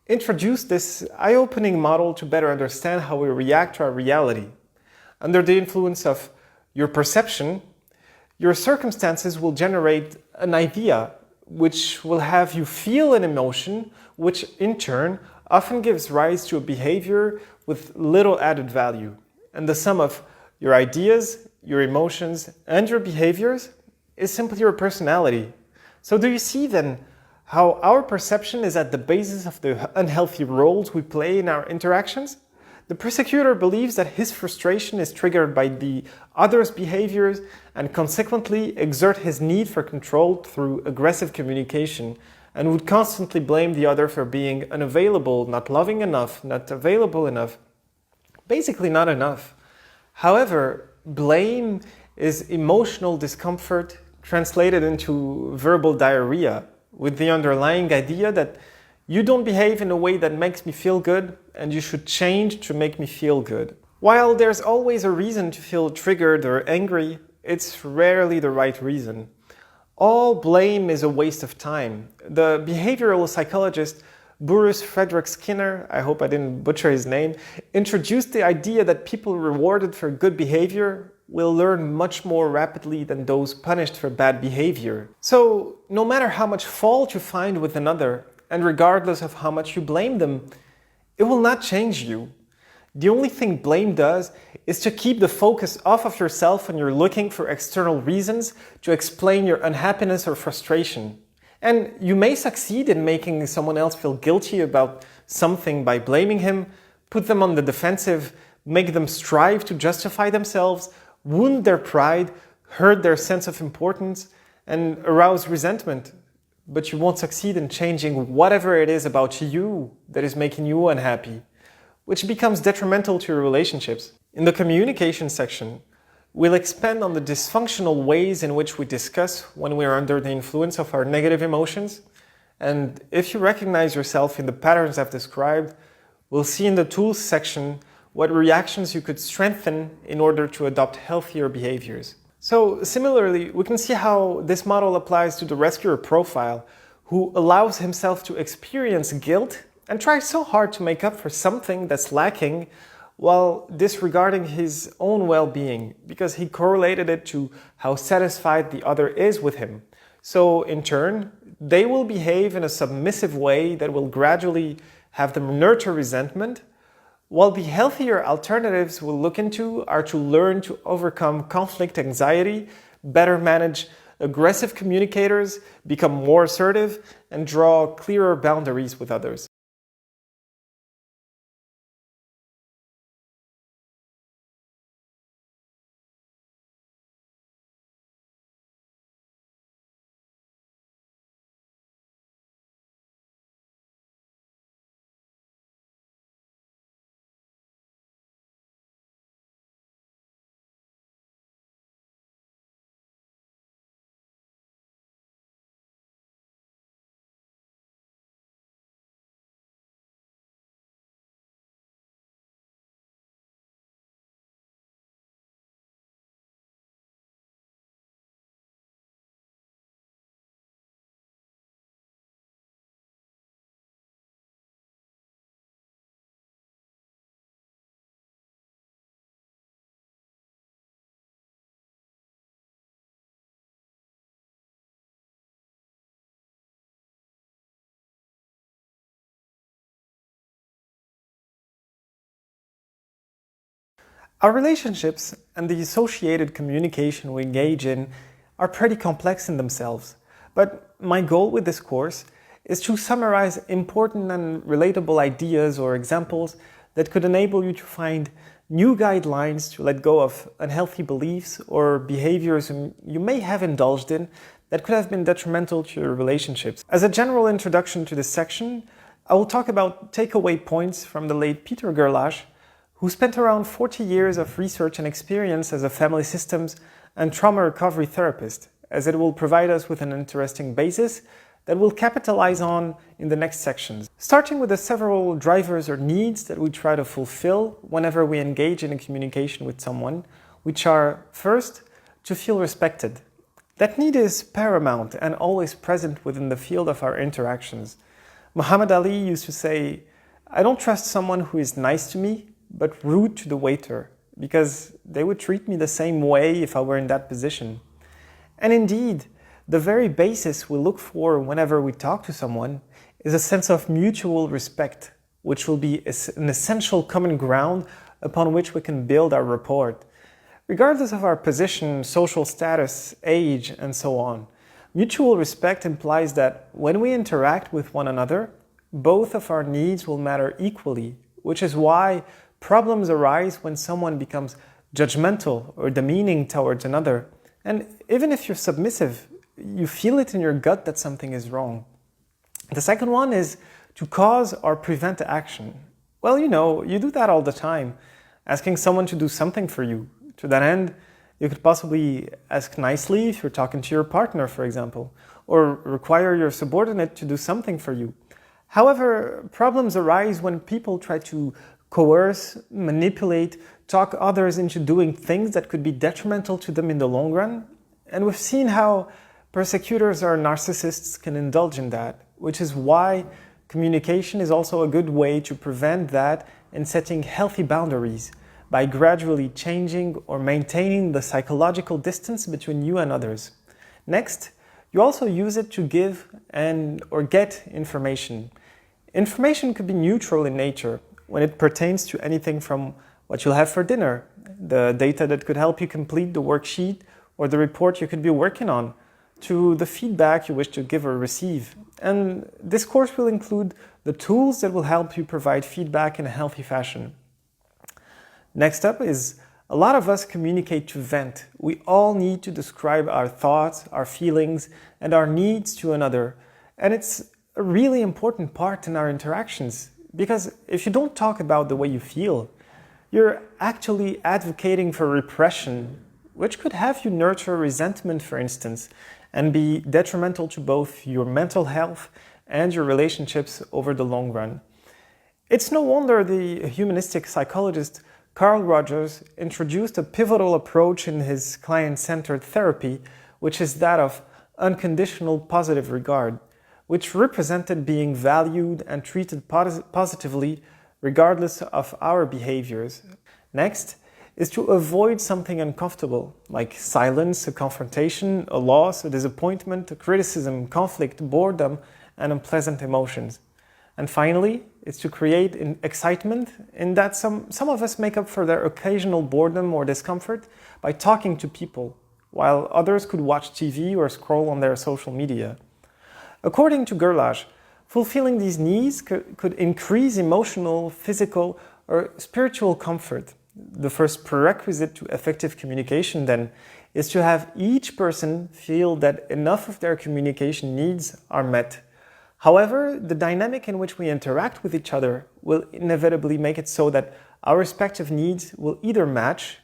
introduced this eye-opening model to better understand how we react to our reality. Under the influence of your perception, your circumstances will generate an idea which will have you feel an emotion, which in turn often gives rise to a behavior with little added value. And the sum of your ideas, your emotions, and your behaviors is simply your personality. So do you see then how our perception is at the basis of the unhealthy roles we play in our interactions? The persecutor believes that his frustration is triggered by the other's behaviors and consequently exert his need for control through aggressive communication, and would constantly blame the other for being unavailable, not loving enough, not available enough, basically not enough. However, blame is emotional discomfort translated into verbal diarrhea, with the underlying idea that you don't behave in a way that makes me feel good, and you should change to make me feel good. While there's always a reason to feel triggered or angry, it's rarely the right reason. All blame is a waste of time. The behavioral psychologist Boris Frederick Skinner, I hope I didn't butcher his name, introduced the idea that people rewarded for good behavior will learn much more rapidly than those punished for bad behavior. So, no matter how much fault you find with another, and regardless of how much you blame them, it will not change you. The only thing blame does is to keep the focus off of yourself when you're looking for external reasons to explain your unhappiness or frustration. And you may succeed in making someone else feel guilty about something by blaming him, put them on the defensive, make them strive to justify themselves, wound their pride, hurt their sense of importance, and arouse resentment. But you won't succeed in changing whatever it is about you that is making you unhappy, which becomes detrimental to your relationships. In the communication section, we'll expand on the dysfunctional ways in which we discuss when we are under the influence of our negative emotions. And if you recognize yourself in the patterns I've described, we'll see in the tools section what reactions you could strengthen in order to adopt healthier behaviors. So similarly, we can see how this model applies to the rescuer profile, who allows himself to experience guilt and tries so hard to make up for something that's lacking while disregarding his own well-being because he correlated it to how satisfied the other is with him. So in turn, they will behave in a submissive way that will gradually have them nurture resentment, while the healthier alternatives we'll look into are to learn to overcome conflict anxiety, better manage aggressive communicators, become more assertive, and draw clearer boundaries with others. Our relationships and the associated communication we engage in are pretty complex in themselves, but my goal with this course is to summarize important and relatable ideas or examples that could enable you to find new guidelines to let go of unhealthy beliefs or behaviors you may have indulged in that could have been detrimental to your relationships. As a general introduction to this section, I will talk about takeaway points from the late Peter Gerlach, who spent around 40 years of research and experience as a family systems and trauma recovery therapist, as it will provide us with an interesting basis that we'll capitalize on in the next sections. Starting with the several drivers or needs that we try to fulfill whenever we engage in a communication with someone, which are, first, to feel respected. That need is paramount and always present within the field of our interactions. Muhammad Ali used to say, "I don't trust someone who is nice to me, but rude to the waiter, because they would treat me the same way if I were in that position." And indeed, the very basis we look for whenever we talk to someone is a sense of mutual respect, which will be an essential common ground upon which we can build our rapport, regardless of our position, social status, age, and so on. Mutual respect implies that when we interact with one another, both of our needs will matter equally, which is why problems arise when someone becomes judgmental or demeaning towards another. And even if you're submissive, you feel it in your gut that something is wrong. The second one is to cause or prevent action. Well, you do that all the time, asking someone to do something for you. To that end, you could possibly ask nicely if you're talking to your partner, for example, or require your subordinate to do something for you. However, problems arise when people try to coerce, manipulate, talk others into doing things that could be detrimental to them in the long run. And we've seen how persecutors or narcissists can indulge in that, which is why communication is also a good way to prevent that and setting healthy boundaries by gradually changing or maintaining the psychological distance between you and others. Next, you also use it to give or get information. Information could be neutral in nature when it pertains to anything from what you'll have for dinner, the data that could help you complete the worksheet or the report you could be working on, to the feedback you wish to give or receive. And this course will include the tools that will help you provide feedback in a healthy fashion. Next up is, a lot of us communicate to vent. We all need to describe our thoughts, our feelings, and our needs to another. And it's a really important part in our interactions, because if you don't talk about the way you feel, you're actually advocating for repression, which could have you nurture resentment, for instance, and be detrimental to both your mental health and your relationships over the long run. It's no wonder the humanistic psychologist Carl Rogers introduced a pivotal approach in his client-centered therapy, which is that of unconditional positive regard, which represented being valued and treated positively regardless of our behaviors. Next is to avoid something uncomfortable, like silence, a confrontation, a loss, a disappointment, a criticism, conflict, boredom, and unpleasant emotions. And finally, it's to create excitement in that some of us make up for their occasional boredom or discomfort by talking to people, while others could watch TV or scroll on their social media. According to Gerlach, fulfilling these needs could increase emotional, physical, or spiritual comfort. The first prerequisite to effective communication, then, is to have each person feel that enough of their communication needs are met. However, the dynamic in which we interact with each other will inevitably make it so that our respective needs will either match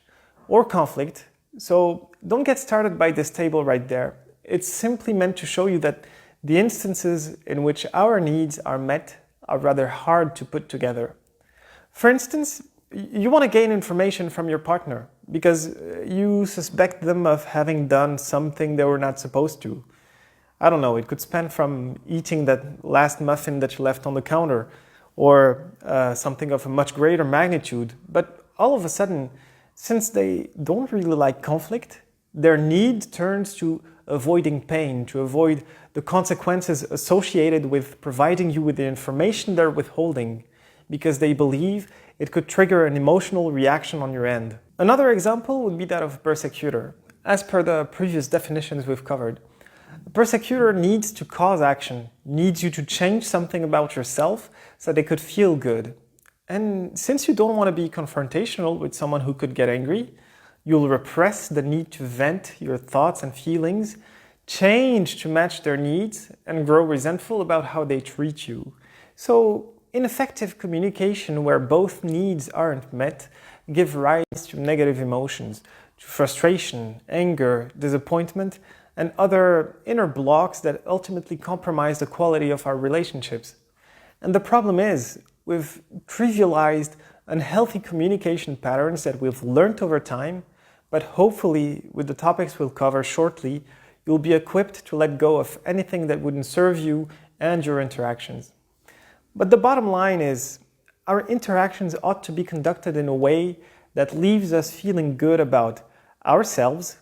or conflict. So don't get started by this table right there. It's simply meant to show you that the instances in which our needs are met are rather hard to put together. For instance, you want to gain information from your partner because you suspect them of having done something they were not supposed to. I don't know, it could span from eating that last muffin that you left on the counter or something of a much greater magnitude. But all of a sudden, since they don't really like conflict, their need turns to avoiding pain, to avoid the consequences associated with providing you with the information they're withholding, because they believe it could trigger an emotional reaction on your end. Another example would be that of a persecutor. As per the previous definitions we've covered, a persecutor needs to cause action, needs you to change something about yourself so they could feel good. And since you don't want to be confrontational with someone who could get angry, you'll repress the need to vent your thoughts and feelings, change to match their needs, and grow resentful about how they treat you. So, ineffective communication where both needs aren't met give rise to negative emotions, to frustration, anger, disappointment, and other inner blocks that ultimately compromise the quality of our relationships. And the problem is, we've trivialized unhealthy communication patterns that we've learned over time, but hopefully, with the topics we'll cover shortly, you'll be equipped to let go of anything that wouldn't serve you and your interactions. But the bottom line is, our interactions ought to be conducted in a way that leaves us feeling good about ourselves,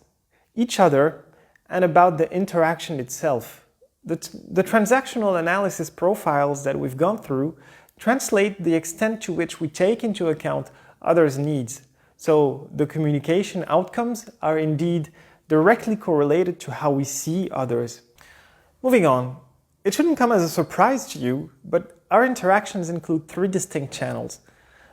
each other, and about the interaction itself. The transactional analysis profiles that we've gone through translate the extent to which we take into account others' needs. So the communication outcomes are indeed directly correlated to how we see others. Moving on, it shouldn't come as a surprise to you, but our interactions include three distinct channels.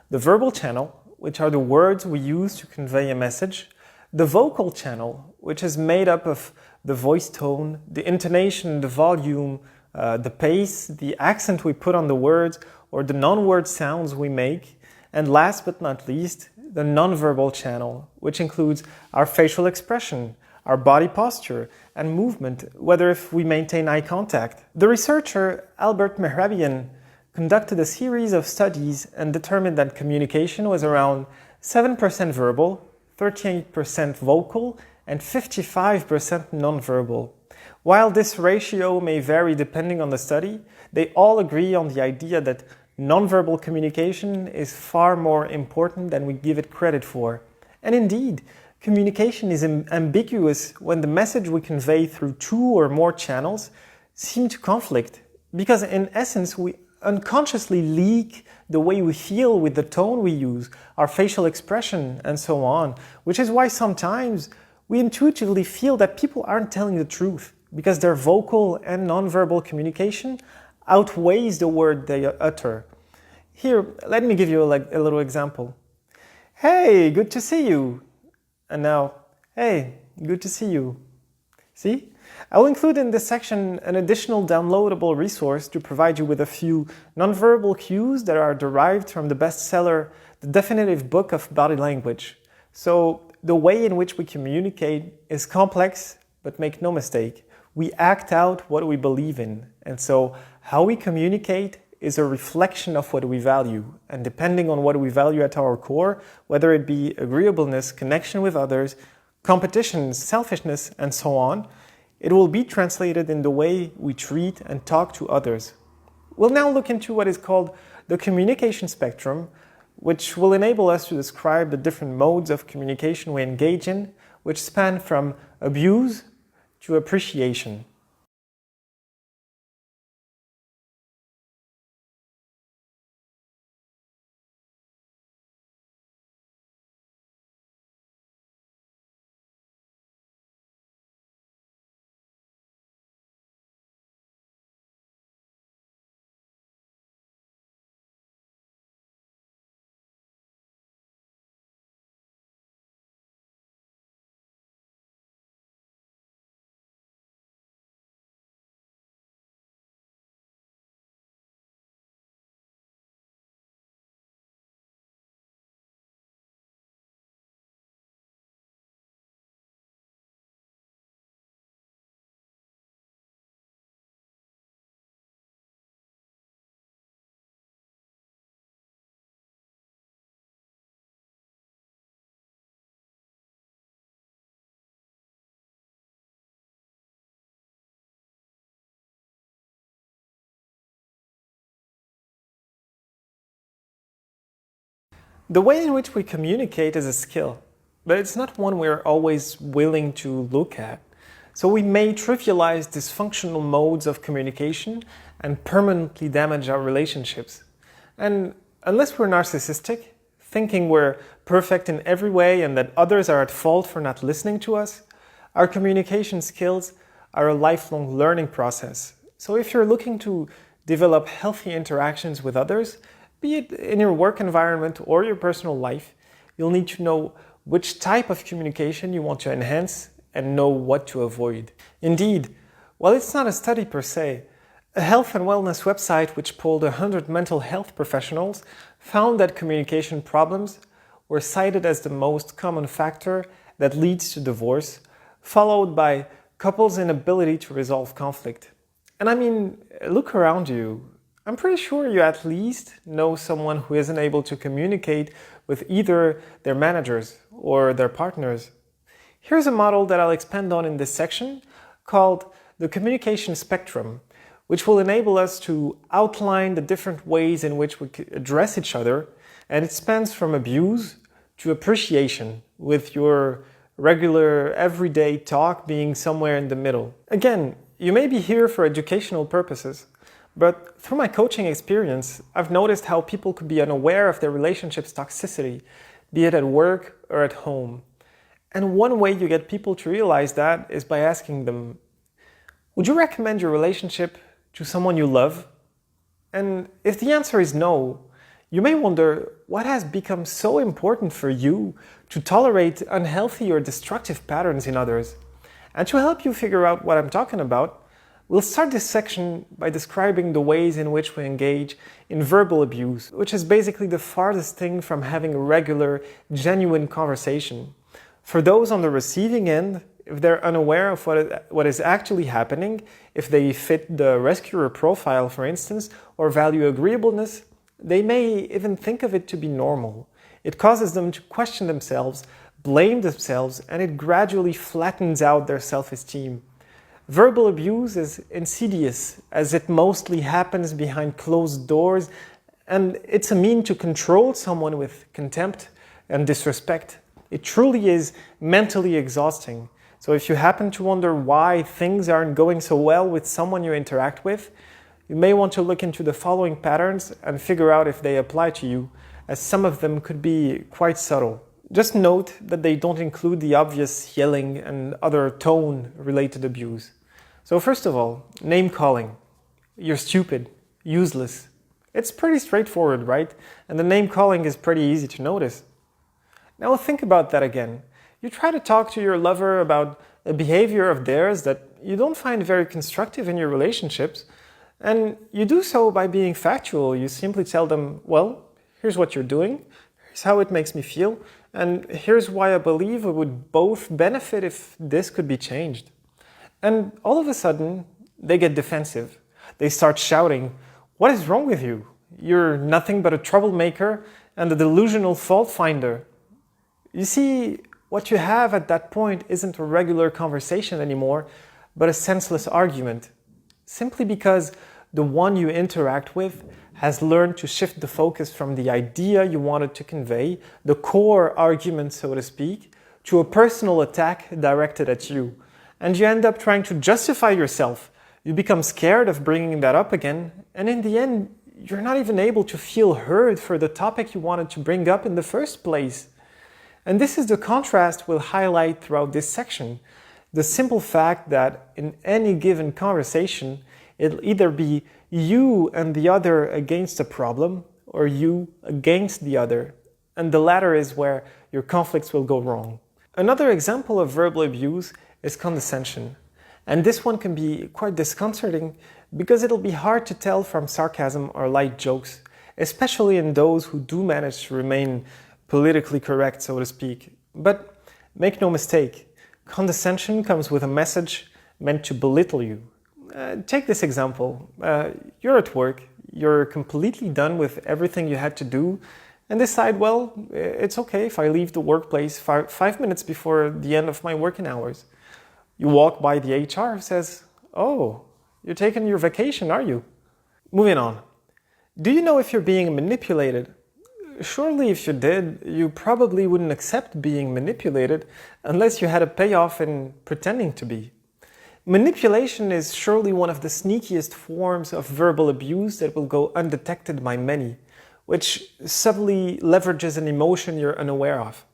The verbal channel, which are the words we use to convey a message. The vocal channel, which is made up of the voice tone, the intonation, the volume, the pace, the accent we put on the words, or the non-word sounds we make. And last but not least, the non-verbal channel, which includes our facial expression, our body posture, and movement, whether if we maintain eye contact. The researcher Albert Mehrabian conducted a series of studies and determined that communication was around 7% verbal, 38% vocal, and 55% nonverbal. While this ratio may vary depending on the study, they all agree on the idea that nonverbal communication is far more important than we give it credit for. And indeed, communication is ambiguous when the message we convey through two or more channels seem to conflict, because in essence we unconsciously leak the way we feel with the tone we use, our facial expression, and so on, which is why sometimes we intuitively feel that people aren't telling the truth, because their vocal and nonverbal communication outweighs the word they utter. Here, let me give you a little example. Hey, good to see you. And now, hey, good to see you. See? I will include in this section an additional downloadable resource to provide you with a few nonverbal cues that are derived from the bestseller, The Definitive Book of Body Language. So, the way in which we communicate is complex, but make no mistake, we act out what we believe in. And so, how we communicate is a reflection of what we value. And depending on what we value at our core, whether it be agreeableness, connection with others, competition, selfishness, and so on, it will be translated in the way we treat and talk to others. We'll now look into what is called the communication spectrum, which will enable us to describe the different modes of communication we engage in, which span from abuse to appreciation. The way in which we communicate is a skill, but it's not one we're always willing to look at. So we may trivialize dysfunctional modes of communication and permanently damage our relationships. And unless we're narcissistic, thinking we're perfect in every way and that others are at fault for not listening to us. Our communication skills are a lifelong learning process. So if you're looking to develop healthy interactions with others, be it in your work environment or your personal life, you'll need to know which type of communication you want to enhance and know what to avoid. Indeed, while it's not a study per se, a health and wellness website which polled 100 mental health professionals found that communication problems were cited as the most common factor that leads to divorce, followed by couples' inability to resolve conflict. And I mean, look around you. I'm pretty sure you at least know someone who isn't able to communicate with either their managers or their partners. Here's a model that I'll expand on in this section called the communication spectrum, which will enable us to outline the different ways in which we address each other, and it spans from abuse to appreciation, with your regular everyday talk being somewhere in the middle. Again, you may be here for educational purposes, but through my coaching experience, I've noticed how people could be unaware of their relationship's toxicity, be it at work or at home. And one way you get people to realize that is by asking them, would you recommend your relationship to someone you love? And if the answer is no, you may wonder what has become so important for you to tolerate unhealthy or destructive patterns in others. And to help you figure out what I'm talking about, we'll start this section by describing the ways in which we engage in verbal abuse, which is basically the farthest thing from having a regular, genuine conversation. For those on the receiving end, if they're unaware of what is actually happening, if they fit the rescuer profile, for instance, or value agreeableness, they may even think of it to be normal. It causes them to question themselves, blame themselves, and it gradually flattens out their self-esteem. Verbal abuse is insidious, as it mostly happens behind closed doors, and it's a mean to control someone with contempt and disrespect. It truly is mentally exhausting. So if you happen to wonder why things aren't going so well with someone you interact with, you may want to look into the following patterns and figure out if they apply to you, as some of them could be quite subtle. Just note that they don't include the obvious yelling and other tone-related abuse. So first of all, name calling. You're stupid, useless. It's pretty straightforward, right? And the name calling is pretty easy to notice. Now think about that again. You try to talk to your lover about a behavior of theirs that you don't find very constructive in your relationships, and you do so by being factual. You simply tell them, well, here's what you're doing, here's how it makes me feel, and here's why I believe we would both benefit if this could be changed. And all of a sudden, they get defensive. They start shouting, what is wrong with you? You're nothing but a troublemaker and a delusional fault finder. You see, what you have at that point isn't a regular conversation anymore, but a senseless argument, simply because the one you interact with has learned to shift the focus from the idea you wanted to convey, the core argument, so to speak, to a personal attack directed at you. And you end up trying to justify yourself. You become scared of bringing that up again, and in the end, you're not even able to feel heard for the topic you wanted to bring up in the first place. And this is the contrast we'll highlight throughout this section. The simple fact that in any given conversation, it'll either be you and the other against a problem, or you against the other. And the latter is where your conflicts will go wrong. Another example of verbal abuse is condescension. And this one can be quite disconcerting because it'll be hard to tell from sarcasm or light jokes, especially in those who do manage to remain politically correct, so to speak. But make no mistake, condescension comes with a message meant to belittle you. Take this example. You're at work, you're completely done with everything you had to do, and decide, well, it's okay if I leave the workplace 5 minutes before the end of my working hours. You walk by the HR who says, oh, you're taking your vacation, are you? Moving on. Do you know if you're being manipulated? Surely if you did, you probably wouldn't accept being manipulated unless you had a payoff in pretending to be. Manipulation is surely one of the sneakiest forms of verbal abuse that will go undetected by many. which subtly leverages an emotion you're unaware of.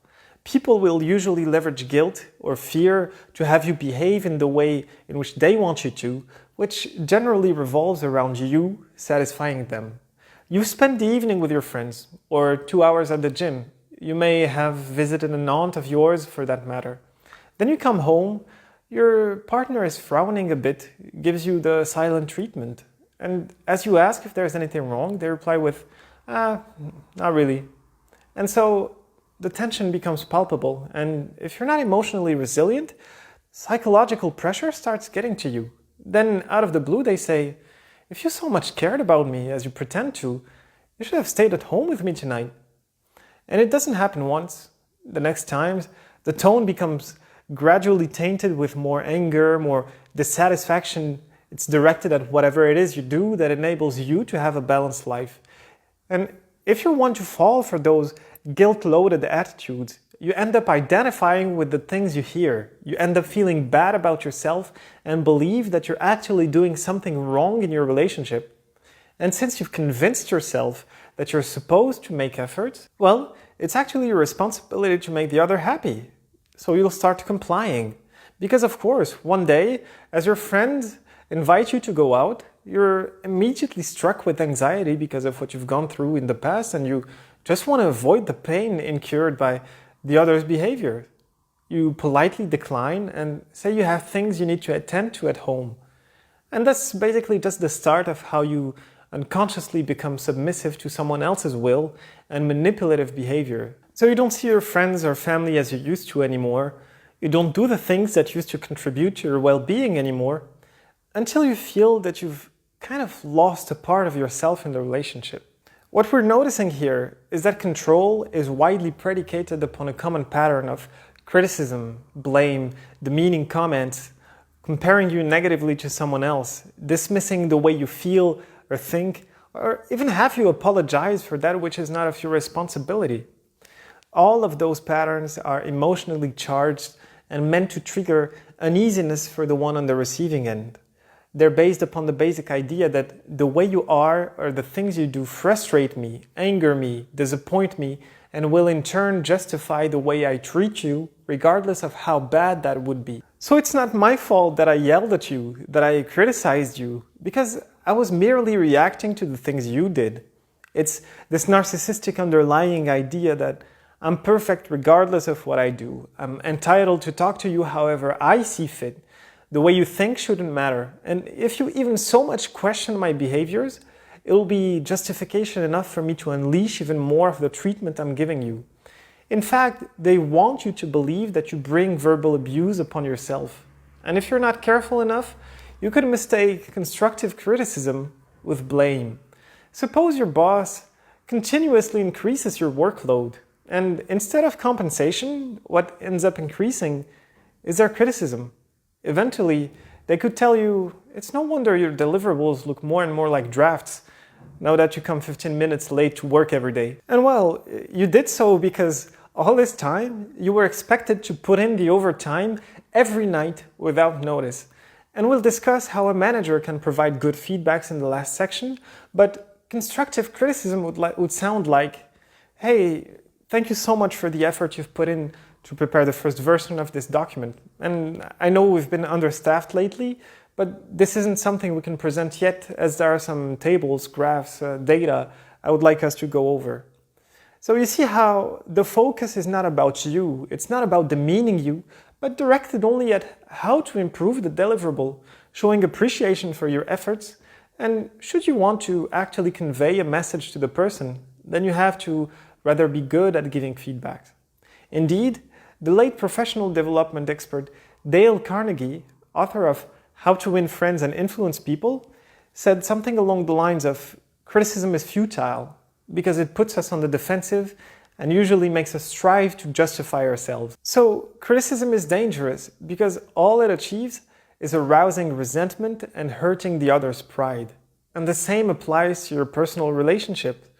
People will usually leverage guilt or fear to have you behave in the way in which they want you to, which generally revolves around you satisfying them. You spend the evening with your friends, or 2 hours at the gym. You may have visited an aunt of yours for that matter. Then you come home, your partner is frowning a bit, gives you the silent treatment. And as you ask if there's anything wrong, they reply with, not really. And so the tension becomes palpable. And if you're not emotionally resilient, psychological pressure starts getting to you. Then out of the blue they say, if you so much cared about me as you pretend to, you should have stayed at home with me tonight. And it doesn't happen once. The next times, the tone becomes gradually tainted with more anger, more dissatisfaction. It's directed at whatever it is you do that enables you to have a balanced life. And if you're one to fall for those guilt-loaded attitudes, you end up identifying with the things you hear. You end up feeling bad about yourself and believe that you're actually doing something wrong in your relationship. And since you've convinced yourself that you're supposed to make efforts, well, it's actually your responsibility to make the other happy. So you'll start complying. Because of course, one day, as your friends invite you to go out, you're immediately struck with anxiety because of what you've gone through in the past, and you just want to avoid the pain incurred by the other's behavior. You politely decline and say you have things you need to attend to at home. And that's basically just the start of how you unconsciously become submissive to someone else's will and manipulative behavior. So you don't see your friends or family as you used to anymore. You don't do the things that used to contribute to your well-being anymore, until you feel that you've kind of lost a part of yourself in the relationship. What we're noticing here is that control is widely predicated upon a common pattern of criticism, blame, demeaning comments, comparing you negatively to someone else, dismissing the way you feel or think, or even have you apologize for that which is not of your responsibility. All of those patterns are emotionally charged and meant to trigger uneasiness for the one on the receiving end. They're based upon the basic idea that the way you are or the things you do frustrate me, anger me, disappoint me, and will in turn justify the way I treat you, regardless of how bad that would be. So it's not my fault that I yelled at you, that I criticized you, because I was merely reacting to the things you did. It's this narcissistic underlying idea that I'm perfect regardless of what I do. I'm entitled to talk to you however I see fit. The way you think shouldn't matter. And if you even so much question my behaviors, it will be justification enough for me to unleash even more of the treatment I'm giving you. In fact, they want you to believe that you bring verbal abuse upon yourself. And if you're not careful enough, you could mistake constructive criticism with blame. Suppose your boss continuously increases your workload, and instead of compensation, what ends up increasing is their criticism. Eventually, they could tell you, it's no wonder your deliverables look more and more like drafts now that you come 15 minutes late to work every day. And well, you did so because all this time you were expected to put in the overtime every night without notice. And we'll discuss how a manager can provide good feedbacks in the last section, but constructive criticism would sound like, hey, thank you so much for the effort you've put in to prepare the first version of this document. And I know we've been understaffed lately, but this isn't something we can present yet, as there are some tables, graphs, data I would like us to go over. So you see how the focus is not about you, it's not about demeaning you, but directed only at how to improve the deliverable, showing appreciation for your efforts. And should you want to actually convey a message to the person, then you have to rather be good at giving feedback. Indeed, the late professional development expert Dale Carnegie, author of How to Win Friends and Influence People, said something along the lines of, criticism is futile because it puts us on the defensive and usually makes us strive to justify ourselves. So criticism is dangerous because all it achieves is arousing resentment and hurting the other's pride. And the same applies to your personal relationship.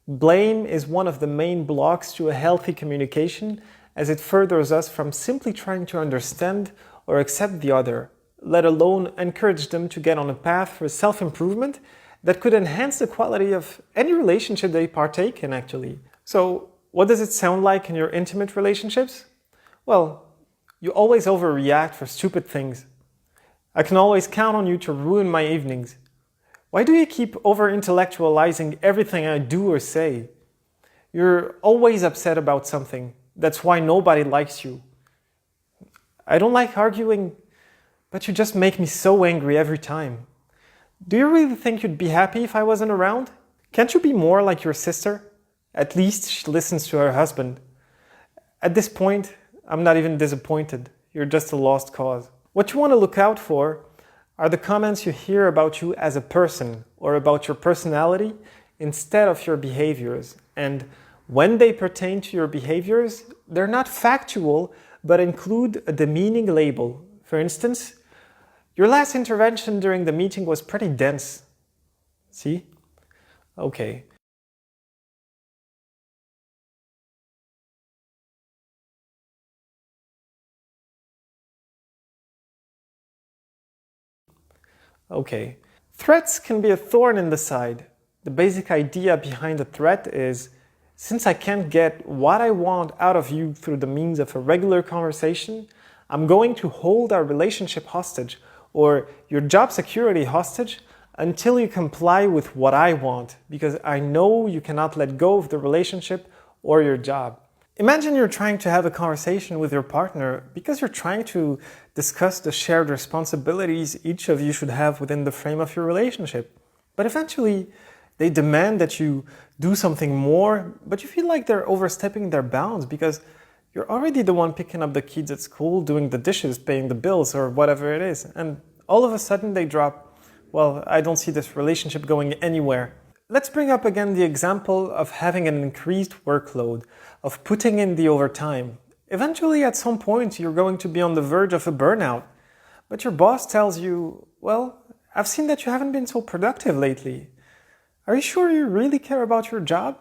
Blame is one of the main blocks to a healthy communication, as it furthers us from simply trying to understand or accept the other, let alone encourage them to get on a path for self-improvement that could enhance the quality of any relationship they partake in, actually. So, what does it sound like in your intimate relationships? Well, you always overreact for stupid things. I can always count on you to ruin my evenings. Why do you keep over-intellectualizing everything I do or say? You're always upset about something. That's why nobody likes you. I don't like arguing, but you just make me so angry every time. Do you really think you'd be happy if I wasn't around? Can't you be more like your sister? At least she listens to her husband. At this point, I'm not even disappointed. You're just a lost cause. What you want to look out for are the comments you hear about you as a person or about your personality instead of your behaviors. And when they pertain to your behaviors, they're not factual, but include a demeaning label. For instance, your last intervention during the meeting was pretty dense. See? Okay. Okay. Threats can be a thorn in the side. The basic idea behind a threat is, since I can't get what I want out of you through the means of a regular conversation, I'm going to hold our relationship hostage or your job security hostage until you comply with what I want, because I know you cannot let go of the relationship or your job. Imagine you're trying to have a conversation with your partner because you're trying to discuss the shared responsibilities each of you should have within the frame of your relationship. But eventually, they demand that you do something more, but you feel like they're overstepping their bounds because you're already the one picking up the kids at school, doing the dishes, paying the bills, or whatever it is. And all of a sudden they drop, well, I don't see this relationship going anywhere. Let's bring up again the example of having an increased workload, of putting in the overtime. Eventually, at some point, you're going to be on the verge of a burnout. But your boss tells you, well, I've seen that you haven't been so productive lately. Are you sure you really care about your job?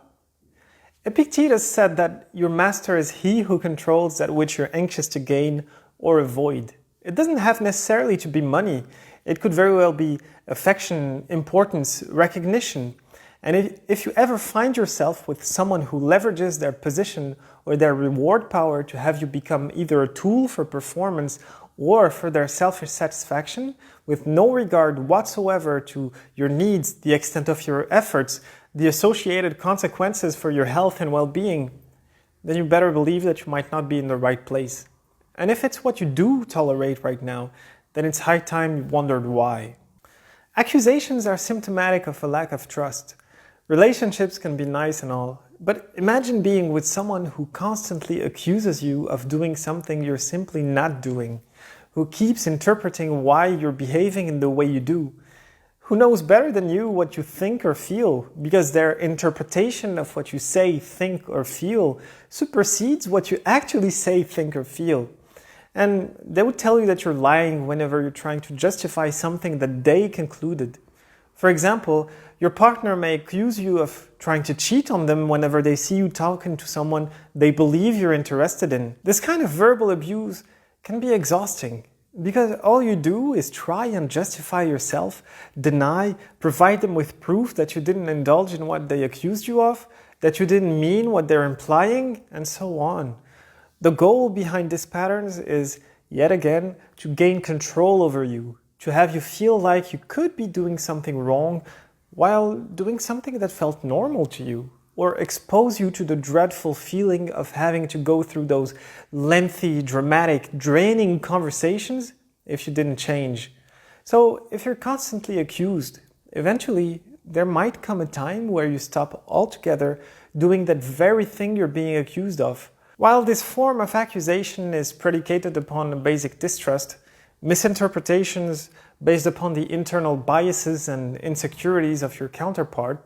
Epictetus said that your master is he who controls that which you're anxious to gain or avoid. It doesn't have necessarily to be money. It could very well be affection, importance, recognition. And if you ever find yourself with someone who leverages their position or their reward power to have you become either a tool for performance or for their selfish satisfaction, with no regard whatsoever to your needs, the extent of your efforts, the associated consequences for your health and well-being, then you better believe that you might not be in the right place. And if it's what you do tolerate right now, then it's high time you wondered why. Accusations are symptomatic of a lack of trust. Relationships can be nice and all, but imagine being with someone who constantly accuses you of doing something you're simply not doing, who keeps interpreting why you're behaving in the way you do, who knows better than you what you think or feel, because their interpretation of what you say, think, or feel supersedes what you actually say, think, or feel. And they would tell you that you're lying whenever you're trying to justify something that they concluded. For example, your partner may accuse you of trying to cheat on them whenever they see you talking to someone they believe you're interested in. This kind of verbal abuse can be exhausting because all you do is try and justify yourself, deny, provide them with proof that you didn't indulge in what they accused you of, that you didn't mean what they're implying, and so on. The goal behind these patterns is, yet again, to gain control over you, to have you feel like you could be doing something wrong while doing something that felt normal to you, or expose you to the dreadful feeling of having to go through those lengthy, dramatic, draining conversations if you didn't change. So if you're constantly accused, eventually there might come a time where you stop altogether doing that very thing you're being accused of. While this form of accusation is predicated upon a basic distrust, misinterpretations based upon the internal biases and insecurities of your counterpart,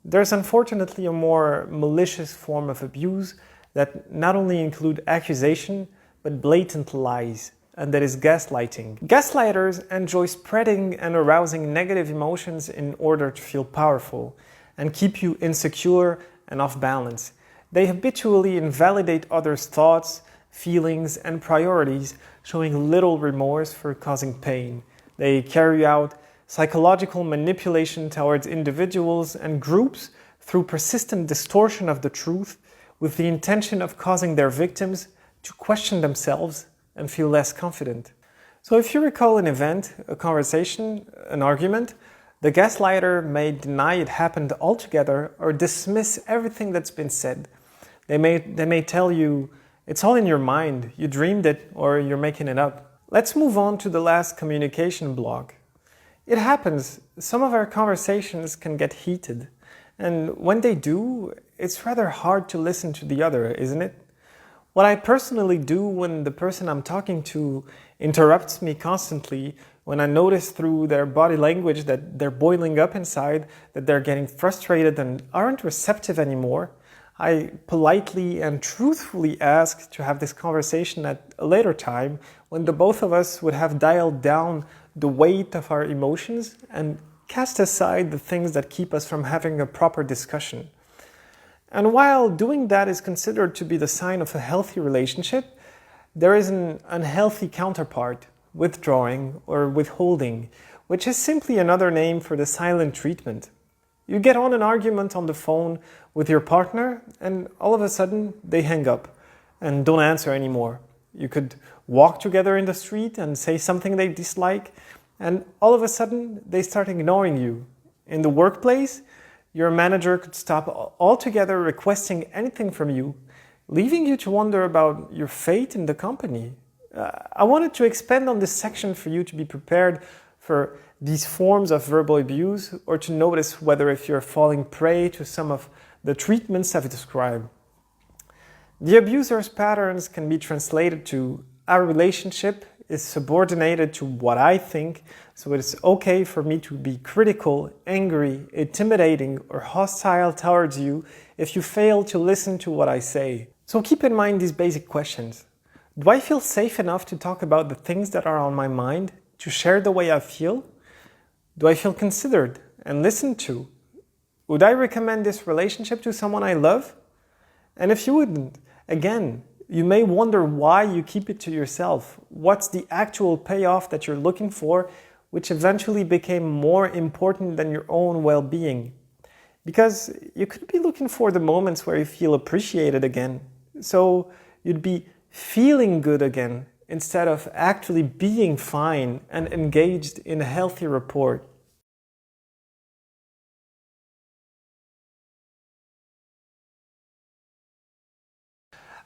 there's unfortunately a more malicious form of abuse that not only include accusation, but blatant lies, and that is gaslighting. Gaslighters enjoy spreading and arousing negative emotions in order to feel powerful and keep you insecure and off balance. They habitually invalidate others' thoughts, feelings, and priorities, showing little remorse for causing pain. They carry out psychological manipulation towards individuals and groups through persistent distortion of the truth with the intention of causing their victims to question themselves and feel less confident. So if you recall an event, a conversation, an argument, the gaslighter may deny it happened altogether or dismiss everything that's been said. They may tell you, it's all in your mind, you dreamed it, or you're making it up. Let's move on to the last communication block. It happens, some of our conversations can get heated, and when they do, it's rather hard to listen to the other, isn't it? What I personally do when the person I'm talking to interrupts me constantly, when I notice through their body language that they're boiling up inside, that they're getting frustrated and aren't receptive anymore, I politely and truthfully ask to have this conversation at a later time when the both of us would have dialed down the weight of our emotions and cast aside the things that keep us from having a proper discussion. And while doing that is considered to be the sign of a healthy relationship, there is an unhealthy counterpart, withdrawing or withholding, which is simply another name for the silent treatment. You get on an argument on the phone with your partner and all of a sudden they hang up and don't answer anymore. You could walk together in the street and say something they dislike and all of a sudden they start ignoring you. In the workplace, your manager could stop altogether requesting anything from you, leaving you to wonder about your fate in the company. I wanted to expand on this section for you to be prepared for these forms of verbal abuse or to notice whether if you're falling prey to some of the treatments I've described. The abuser's patterns can be translated to our relationship is subordinated to what I think, so it's okay for me to be critical, angry, intimidating, or hostile towards you if you fail to listen to what I say. So keep in mind these basic questions. Do I feel safe enough to talk about the things that are on my mind, to share the way I feel? Do I feel considered and listened to? Would I recommend this relationship to someone I love? And if you wouldn't, again, you may wonder why you keep it to yourself. What's the actual payoff that you're looking for, which eventually became more important than your own well-being? Because you could be looking for the moments where you feel appreciated again. So you'd be feeling good again instead of actually being fine and engaged in a healthy rapport.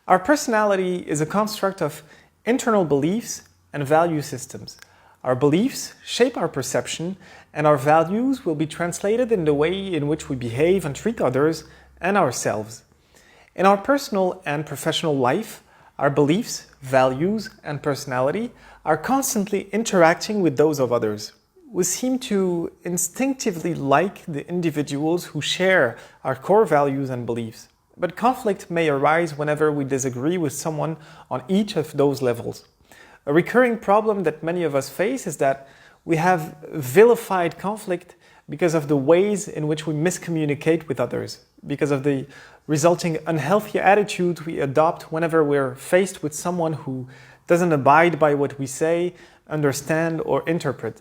Our personality is a construct of internal beliefs and value systems. Our beliefs shape our perception, and our values will be translated in the way in which we behave and treat others and ourselves. In our personal and professional life, our beliefs, values, and personality are constantly interacting with those of others. We seem to instinctively like the individuals who share our core values and beliefs. But conflict may arise whenever we disagree with someone on each of those levels. A recurring problem that many of us face is that we have vilified conflict because of the ways in which we miscommunicate with others, because of the resulting unhealthy attitude we adopt whenever we're faced with someone who doesn't abide by what we say, understand, or interpret.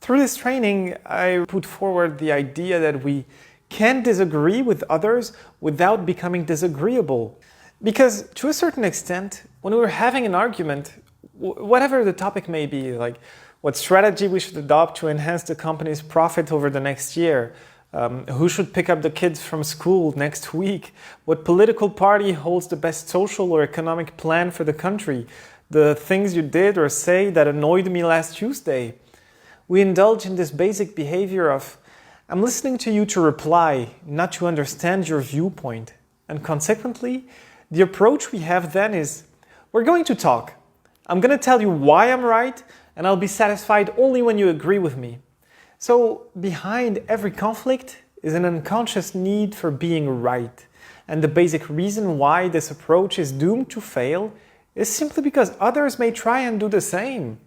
Through this training, I put forward the idea that we can disagree with others without becoming disagreeable. Because to a certain extent, when we're having an argument, whatever the topic may be, like what strategy we should adopt to enhance the company's profit over the next year, who should pick up the kids from school next week, what political party holds the best social or economic plan for the country, the things you did or say that annoyed me last Tuesday. We indulge in this basic behavior of I'm listening to you to reply, not to understand your viewpoint. And consequently, the approach we have then is, we're going to talk. I'm going to tell you why I'm right, and I'll be satisfied only when you agree with me. So behind every conflict is an unconscious need for being right. And the basic reason why this approach is doomed to fail is simply because others may try and do the same.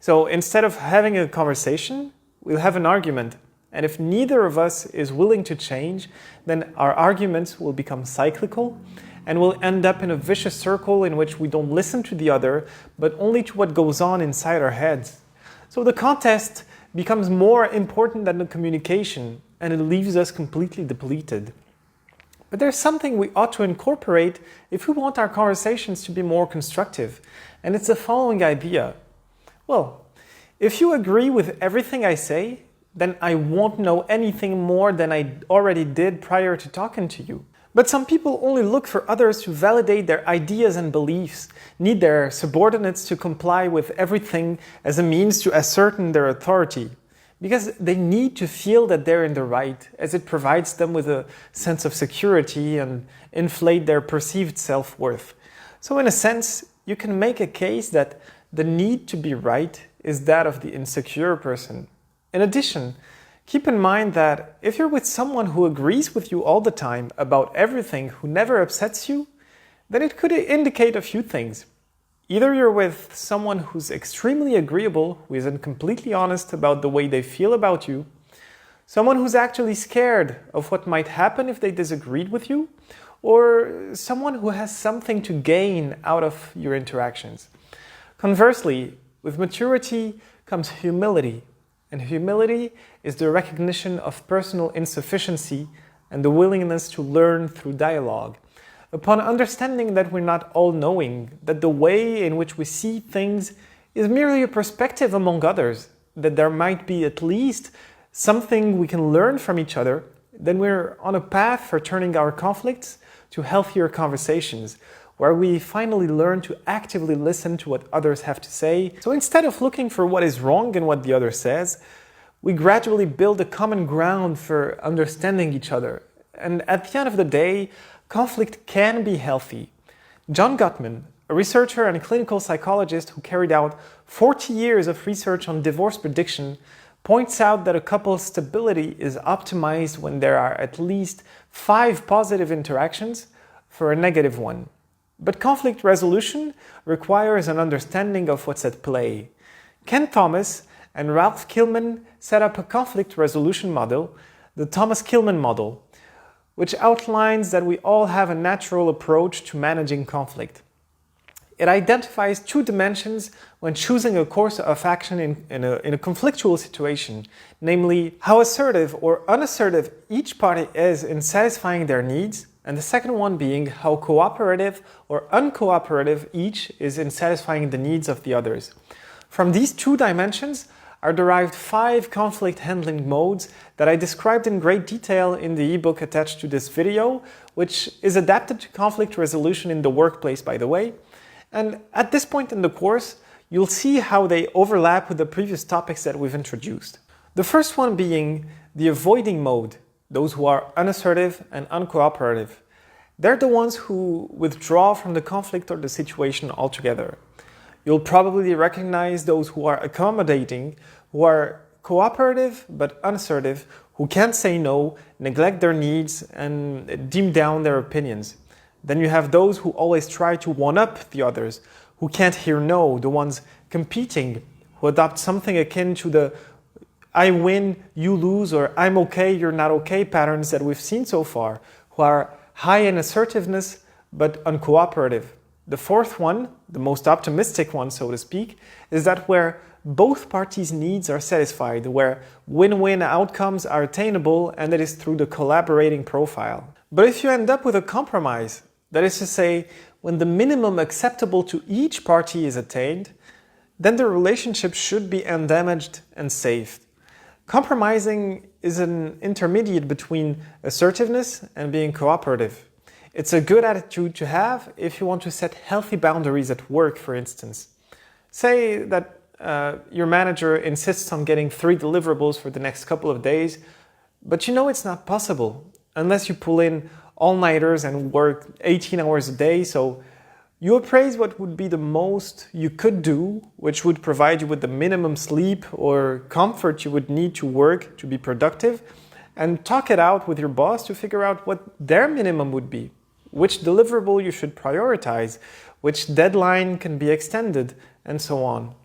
So instead of having a conversation, we'll have an argument. And if neither of us is willing to change, then our arguments will become cyclical and we'll end up in a vicious circle in which we don't listen to the other, but only to what goes on inside our heads. So the contest becomes more important than the communication, and it leaves us completely depleted. But there's something we ought to incorporate if we want our conversations to be more constructive, and it's the following idea. Well, if you agree with everything I say, then I won't know anything more than I already did prior to talking to you. But some people only look for others to validate their ideas and beliefs, need their subordinates to comply with everything as a means to ascertain their authority, because they need to feel that they're in the right, as it provides them with a sense of security and inflate their perceived self-worth. So in a sense, you can make a case that the need to be right is that of the insecure person. In addition, keep in mind that if you're with someone who agrees with you all the time about everything, who never upsets you, then it could indicate a few things. Either you're with someone who's extremely agreeable, who isn't completely honest about the way they feel about you, someone who's actually scared of what might happen if they disagreed with you, or someone who has something to gain out of your interactions. Conversely, with maturity comes humility. And humility is the recognition of personal insufficiency and the willingness to learn through dialogue. Upon understanding that we're not all-knowing, that the way in which we see things is merely a perspective among others, that there might be at least something we can learn from each other, then we're on a path for turning our conflicts to healthier conversations, where we finally learn to actively listen to what others have to say. So instead of looking for what is wrong in what the other says, we gradually build a common ground for understanding each other. And at the end of the day, conflict can be healthy. John Gottman, a researcher and clinical psychologist who carried out 40 years of research on divorce prediction, points out that a couple's stability is optimized when there are at least 5 positive interactions for a negative one. But conflict resolution requires an understanding of what's at play. Ken Thomas and Ralph Kilman set up a conflict resolution model, the Thomas-Kilman model, which outlines that we all have a natural approach to managing conflict. It identifies 2 dimensions when choosing a course of action in a conflictual situation, namely how assertive or unassertive each party is in satisfying their needs, and the second one being how cooperative or uncooperative each is in satisfying the needs of the others. From these 2 dimensions are derived 5 conflict handling modes that I described in great detail in the ebook attached to this video, which is adapted to conflict resolution in the workplace, by the way. And at this point in the course, you'll see how they overlap with the previous topics that we've introduced. The first one being the avoiding mode, those who are unassertive and uncooperative. They're the ones who withdraw from the conflict or the situation altogether. You'll probably recognize those who are accommodating, who are cooperative but unassertive, who can't say no, neglect their needs, and dim down their opinions. Then you have those who always try to one-up the others, who can't hear no, the ones competing, who adopt something akin to the I win, you lose, or I'm okay, you're not okay patterns that we've seen so far, who are high in assertiveness but uncooperative. The fourth one, the most optimistic one, so to speak, is that where both parties' needs are satisfied, where win-win outcomes are attainable, and that is through the collaborating profile. But if you end up with a compromise, that is to say, when the minimum acceptable to each party is attained, then the relationship should be undamaged and safe. Compromising is an intermediate between assertiveness and being cooperative. It's a good attitude to have if you want to set healthy boundaries at work, for instance. Say that your manager insists on getting 3 deliverables for the next couple of days, but you know it's not possible unless you pull in all-nighters and work 18 hours a day, so you appraise what would be the most you could do, which would provide you with the minimum sleep or comfort you would need to work to be productive, and talk it out with your boss to figure out what their minimum would be, which deliverable you should prioritize, which deadline can be extended, and so on.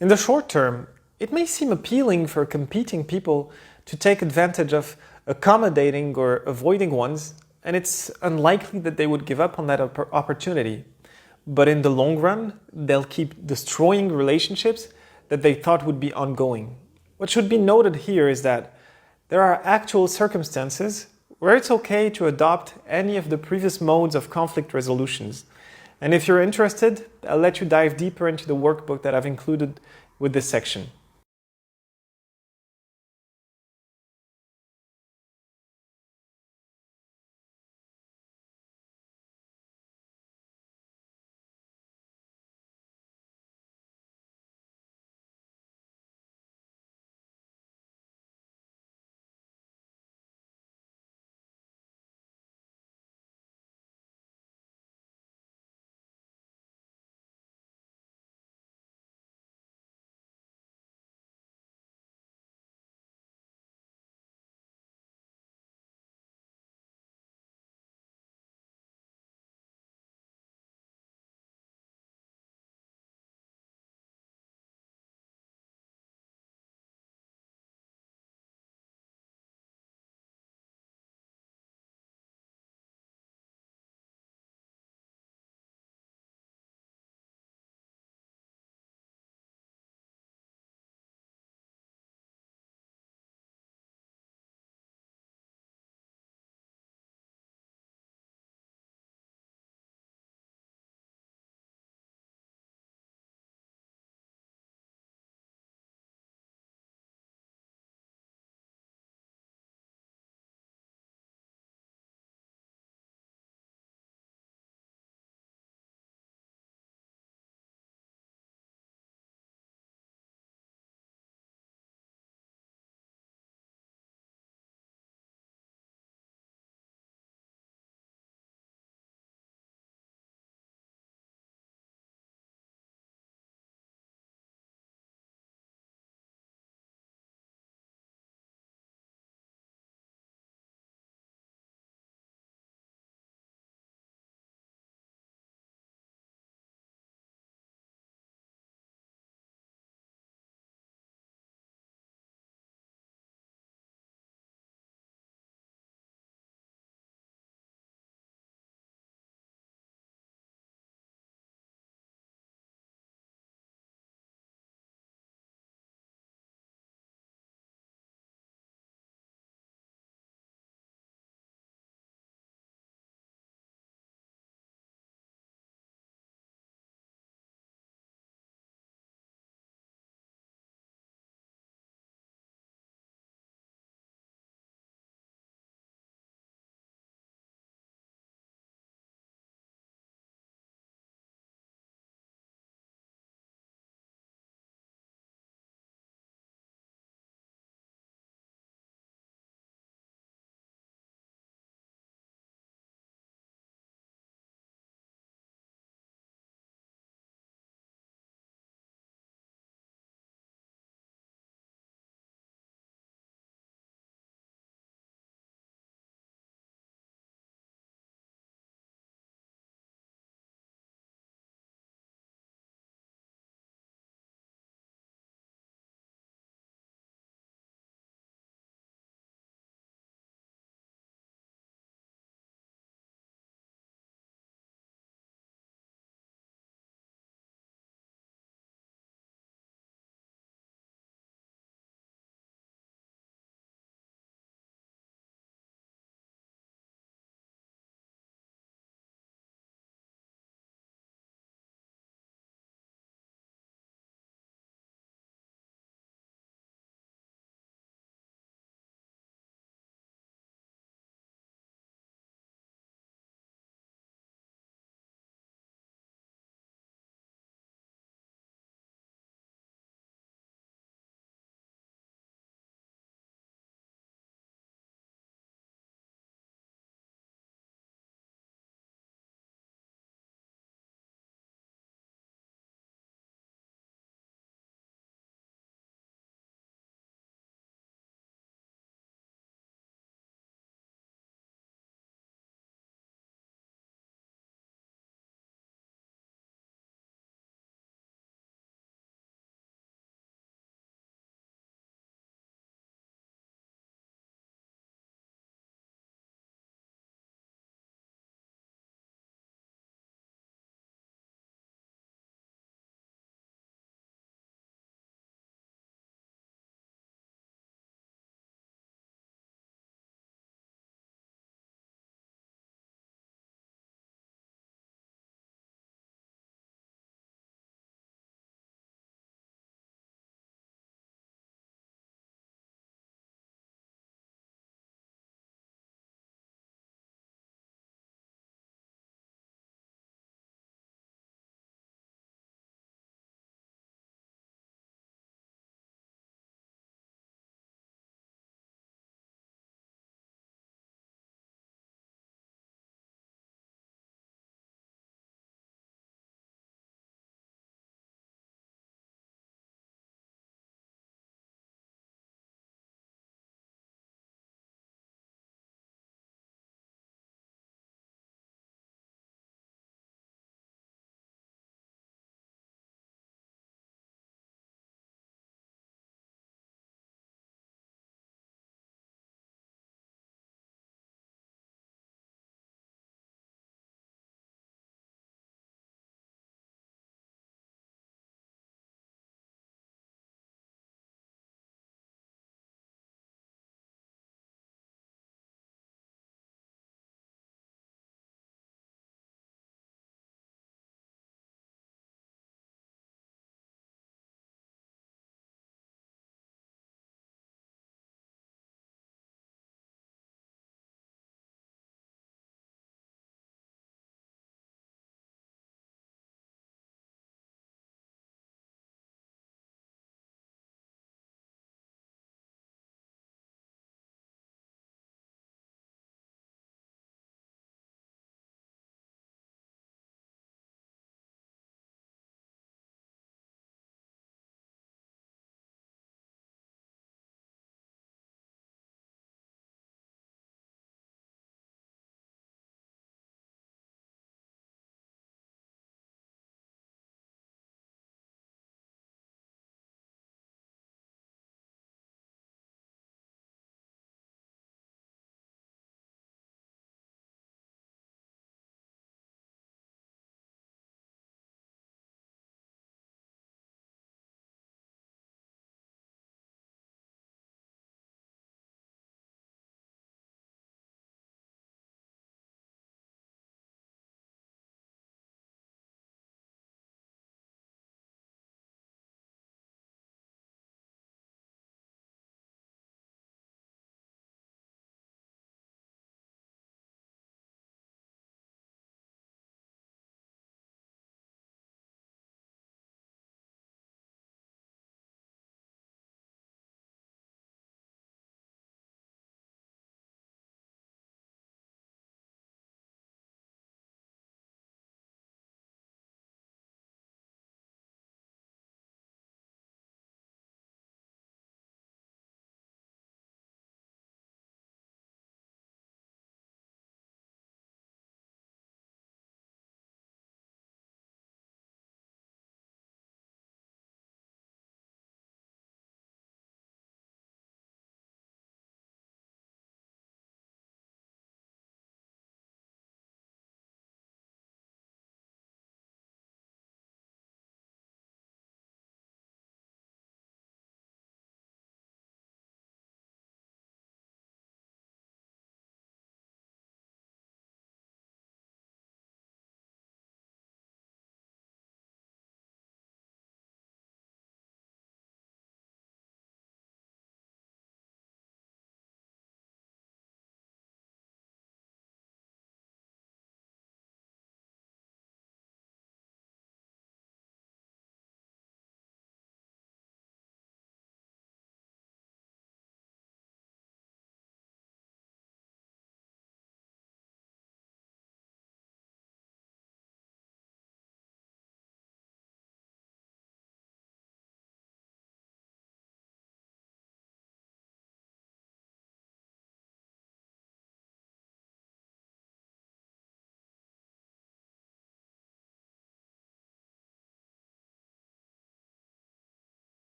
In the short term, it may seem appealing for competing people to take advantage of accommodating or avoiding ones, and it's unlikely that they would give up on that opportunity. But in the long run, they'll keep destroying relationships that they thought would be ongoing. What should be noted here is that there are actual circumstances where it's okay to adopt any of the previous modes of conflict resolutions. And if you're interested, I'll let you dive deeper into the workbook that I've included with this section.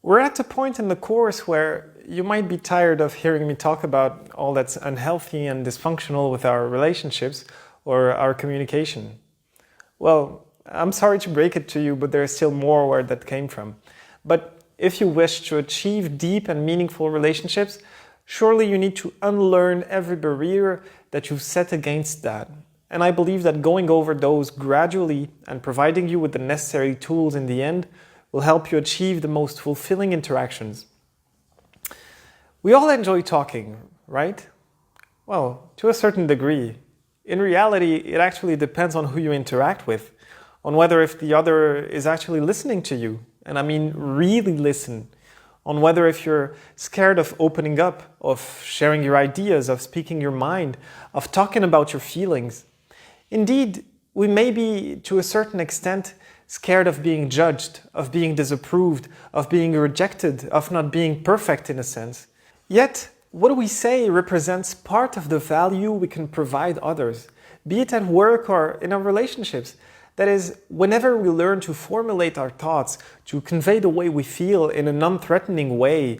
We're at the point in the course where you might be tired of hearing me talk about all that's unhealthy and dysfunctional with our relationships or our communication. Well, I'm sorry to break it to you, but there's still more where that came from. But if you wish to achieve deep and meaningful relationships, surely you need to unlearn every barrier that you've set against that. And I believe that going over those gradually and providing you with the necessary tools in the end will help you achieve the most fulfilling interactions. We all enjoy talking, right? Well, to a certain degree. In reality, it actually depends on who you interact with, on whether if the other is actually listening to you, and I mean really listen, on whether if you're scared of opening up, of sharing your ideas, of speaking your mind, of talking about your feelings. Indeed, we may be, to a certain extent, scared of being judged, of being disapproved, of being rejected, of not being perfect in a sense. Yet, what we say represents part of the value we can provide others, be it at work or in our relationships. That is, whenever we learn to formulate our thoughts, to convey the way we feel in a non-threatening way,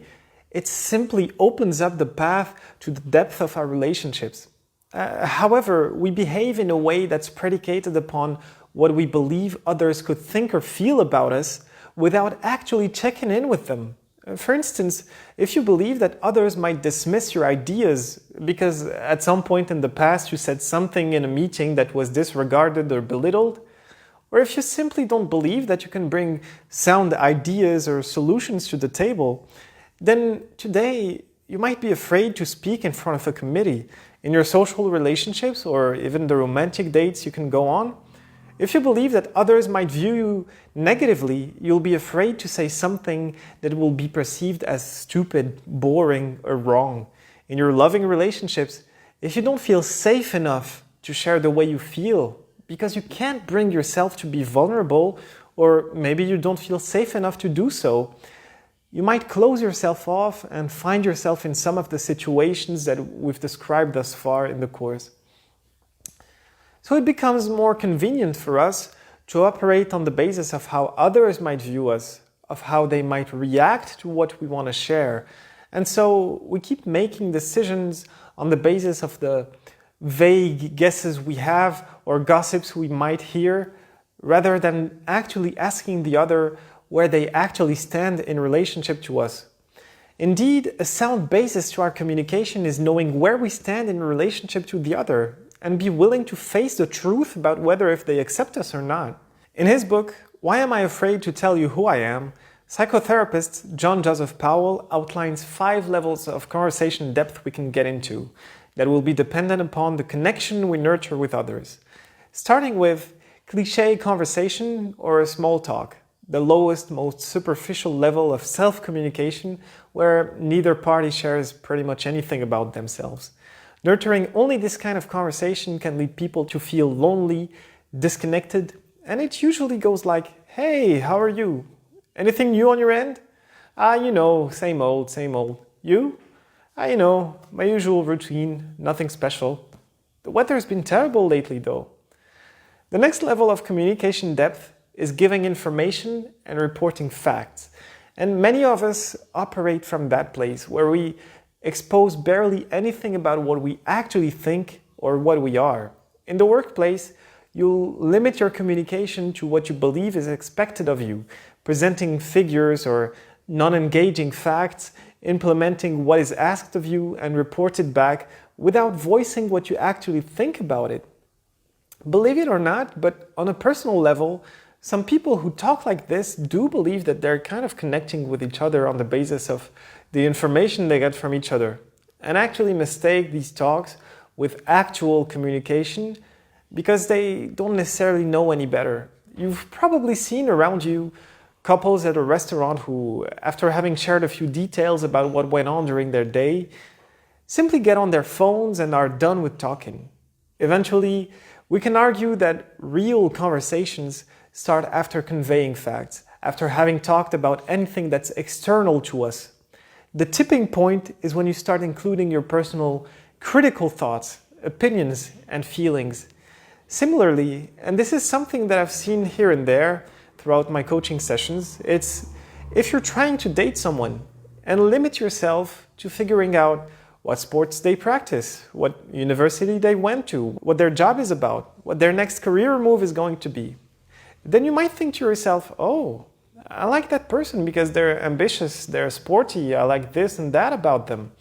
it simply opens up the path to the depth of our relationships. However, we behave in a way that's predicated upon what we believe others could think or feel about us without actually checking in with them. For instance, if you believe that others might dismiss your ideas because at some point in the past you said something in a meeting that was disregarded or belittled, or if you simply don't believe that you can bring sound ideas or solutions to the table, then today you might be afraid to speak in front of a committee in your social relationships or even the romantic dates you can go on. If you believe that others might view you negatively, you'll be afraid to say something that will be perceived as stupid, boring, or wrong. In your loving relationships, if you don't feel safe enough to share the way you feel, because you can't bring yourself to be vulnerable, or maybe you don't feel safe enough to do so, you might close yourself off and find yourself in some of the situations that we've described thus far in the course. So it becomes more convenient for us to operate on the basis of how others might view us, of how they might react to what we want to share. And so we keep making decisions on the basis of the vague guesses we have or gossips we might hear, rather than actually asking the other where they actually stand in relationship to us. Indeed, a sound basis to our communication is knowing where we stand in relationship to the other, and be willing to face the truth about whether if they accept us or not. In his book, Why Am I Afraid to Tell You Who I Am?, psychotherapist John Joseph Powell outlines 5 levels of conversation depth we can get into that will be dependent upon the connection we nurture with others. Starting with cliché conversation or small talk, the lowest, most superficial level of self-communication where neither party shares pretty much anything about themselves. Nurturing only this kind of conversation can lead people to feel lonely, disconnected, and it usually goes like, "Hey, how are you? Anything new on your end? Same old, same old. You? My usual routine, nothing special. The weather's been terrible lately though." The next level of communication depth is giving information and reporting facts. And many of us operate from that place where we expose barely anything about what we actually think or what we are. In the workplace, you'll limit your communication to what you believe is expected of you, presenting figures or non-engaging facts, implementing what is asked of you and reported back without voicing what you actually think about it. Believe it or not, but on a personal level, some people who talk like this do believe that they're kind of connecting with each other on the basis of the information they get from each other, and actually mistake these talks with actual communication because they don't necessarily know any better. You've probably seen around you couples at a restaurant who, after having shared a few details about what went on during their day, simply get on their phones and are done with talking. Eventually, we can argue that real conversations start after conveying facts, after having talked about anything that's external to us. The tipping point is when you start including your personal critical thoughts, opinions, and feelings. Similarly, and this is something that I've seen here and there throughout my coaching sessions, it's If you're trying to date someone, and limit yourself to figuring out what sports they practice, what university they went to, what their job is about, what their next career move is going to be, then you might think to yourself, oh, I like that person because they're ambitious, they're sporty, I like this and that about them.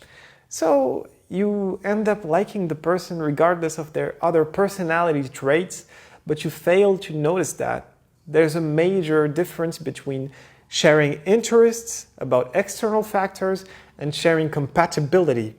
So you end up liking the person regardless of their other personality traits, but you fail to notice that there's a major difference between sharing interests about external factors and sharing compatibility.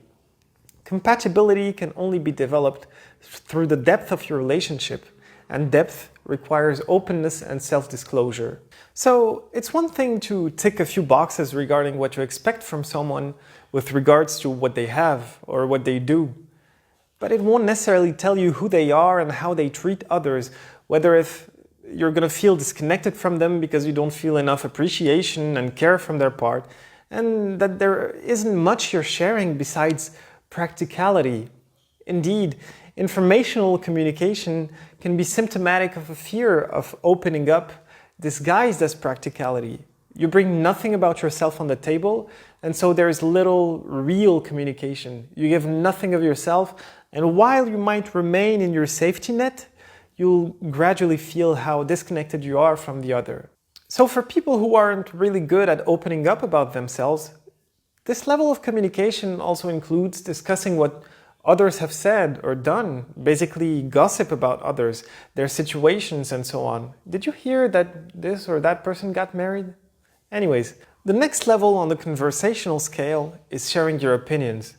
Compatibility can only be developed through the depth of your relationship, and depth requires openness and self-disclosure. So it's one thing to tick a few boxes regarding what you expect from someone with regards to what they have or what they do, but it won't necessarily tell you who they are and how they treat others, whether if you're going to feel disconnected from them because you don't feel enough appreciation and care from their part, and that there isn't much you're sharing besides practicality. Indeed, informational communication can be symptomatic of a fear of opening up disguised as practicality. You bring nothing about yourself on the table, and so there is little real communication. You give nothing of yourself, and while you might remain in your safety net, you'll gradually feel how disconnected you are from the other. So for people who aren't really good at opening up about themselves, this level of communication also includes discussing what others have said or done, basically gossip about others, their situations and so on. Did you hear that this or that person got married? Anyways, the next level on the conversational scale is sharing your opinions.